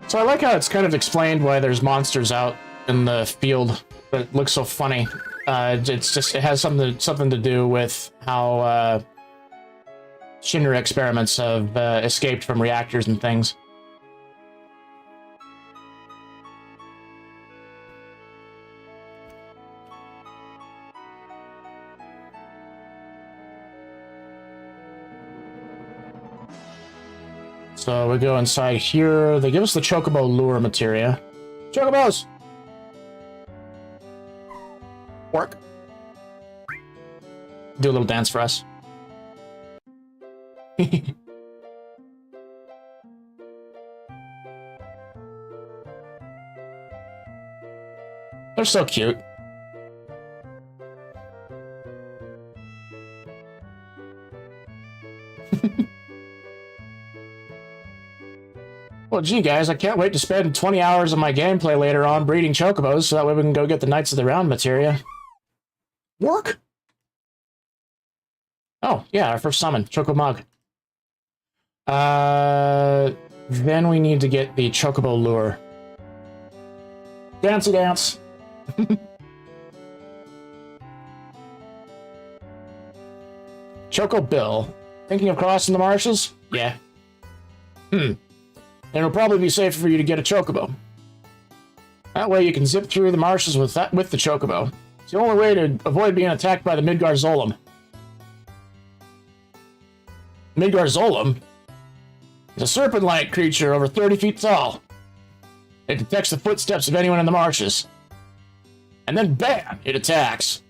So I like how it's kind of explained why there's monsters out in the field, but it looks so funny. It's just, it has something to do with how Shinra experiments have escaped from reactors and things. So we go inside here. They give us the Chocobo lure materia. Chocobos! Work. Do a little dance for us. They're so cute. Well, gee, guys, I can't wait to spend 20 hours of my gameplay later on breeding chocobos, so that way we can go get the Knights of the Round materia. Work? Oh, yeah, our first summon, Chocomug. Then we need to get the Chocobo lure. Dancey dance! Choco Bill. Thinking of crossing the marshes? Yeah. And it'll probably be safer for you to get a chocobo. That way you can zip through the marshes with the chocobo. It's the only way to avoid being attacked by the Midgar Zolom. Midgar Zolom is a serpent-like creature over 30 feet tall. It detects the footsteps of anyone in the marshes. And then bam! It attacks.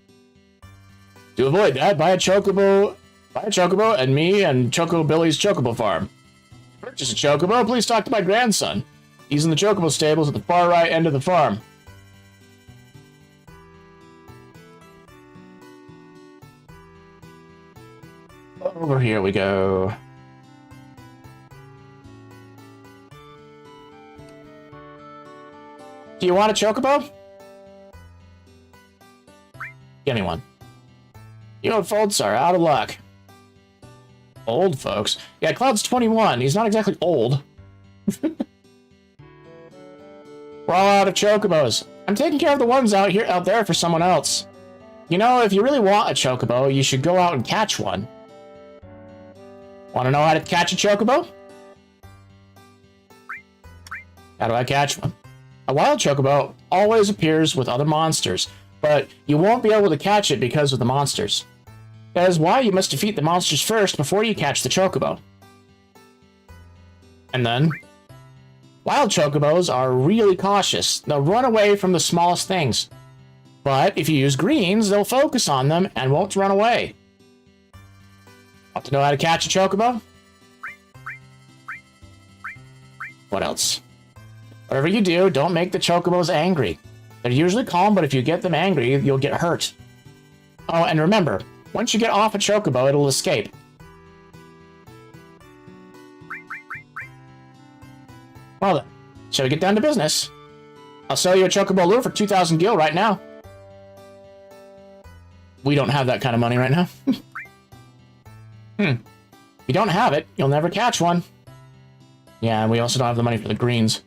To avoid that, buy a chocobo and me and Choco Billy's Chocobo Farm. Purchase a chocobo, please talk to my grandson. He's in the chocobo stables at the far right end of the farm. Over here we go. Do you want a chocobo? Give me one. You old folks are out of luck. Old folks? Yeah, Cloud's 21. He's not exactly old. We're all out of chocobos. I'm taking care of the ones out there for someone else. You know, if you really want a chocobo, you should go out and catch one. Want to know how to catch a chocobo? How do I catch one? A wild chocobo always appears with other monsters, but you won't be able to catch it because of the monsters. That is why you must defeat the monsters first before you catch the chocobo. And then, wild chocobos are really cautious. They'll run away from the smallest things. But if you use greens, they'll focus on them and won't run away. Want to know how to catch a chocobo? What else? Whatever you do, don't make the chocobos angry. They're usually calm, but if you get them angry, you'll get hurt. Oh, and remember, once you get off a chocobo, it'll escape. Well then, shall we get down to business? I'll sell you a chocobo lure for 2,000 gil right now. We don't have that kind of money right now. If you don't have it, you'll never catch one. Yeah, and we also don't have the money for the greens.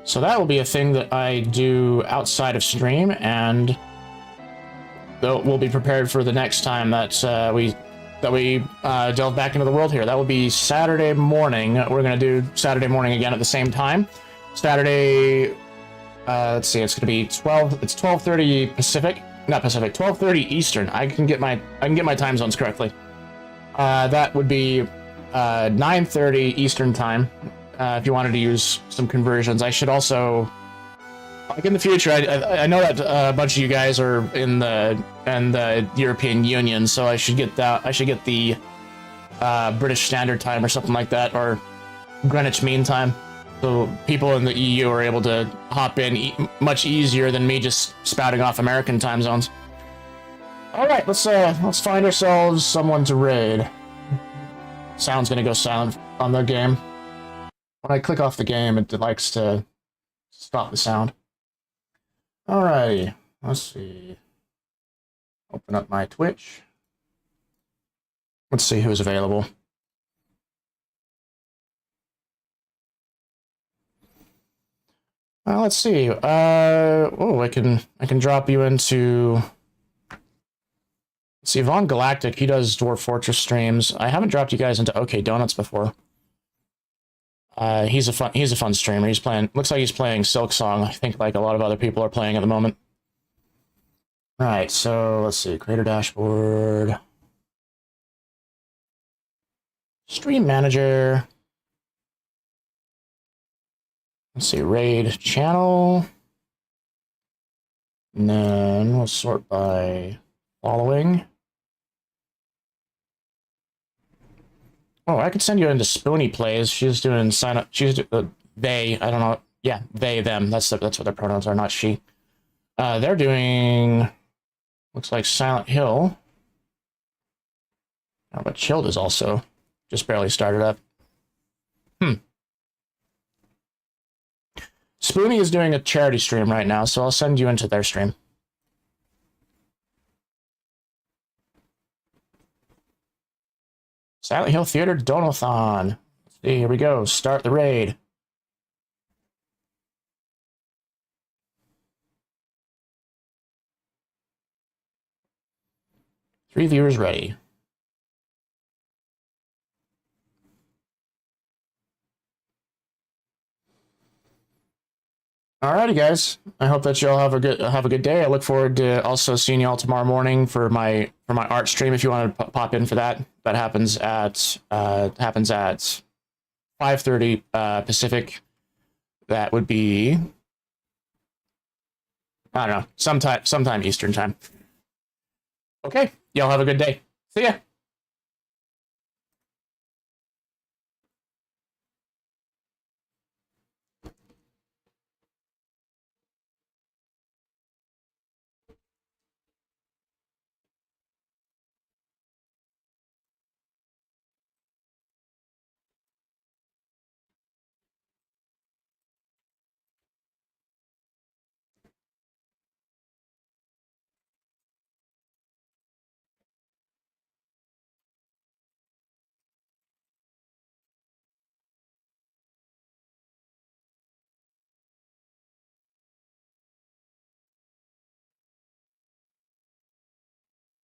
So that will be a thing that I do outside of stream, and we'll be prepared for the next time that we delve back into the world here. That will be Saturday morning. We're gonna do Saturday morning again at the same time. Saturday, let's see, it's gonna be 12:30 Pacific, not Pacific, 12:30 Eastern. I can get my time zones correctly. That would be 9:30 Eastern time. If you wanted to use some conversions, I should also, like in the future, I know that a bunch of you guys are in the European Union, so I should get that. I should get the British Standard Time or something like that, or Greenwich Mean Time, so people in the EU are able to hop in much easier than me just spouting off American time zones. All right, let's find ourselves someone to raid. Sound's gonna go silent on the game. When I click off the game, it likes to stop the sound. Alrighty, let's see. Open up my Twitch. Let's see who's available. Let's see. Oh, I can drop you into. Let's see, Von Galactic. He does Dwarf Fortress streams. I haven't dropped you guys into OK Donuts before. He's a fun streamer. He's playing. Looks like he's playing Silk Song. I think like a lot of other people are playing at the moment. Right. So let's see. Creator dashboard. Stream manager. Let's see, raid channel. And then we'll sort by following. Oh, I could send you into Spoony Plays. She's doing sign up. She's they. I don't know. Yeah, they, them. That's what their pronouns are, not she. They're doing. Looks like Silent Hill. Oh, but Chilled is also just barely started up. Spoony is doing a charity stream right now, so I'll send you into their stream. Silent Hill Theater Donathon. Let's see, here we go. Start the raid. Three viewers ready. Alrighty, guys. I hope that y'all have a good day. I look forward to also seeing y'all tomorrow morning for my art stream. If you want to pop in for that, that happens at 5:30 Pacific. That would be, I don't know, sometime Eastern time. Okay, y'all have a good day. See ya.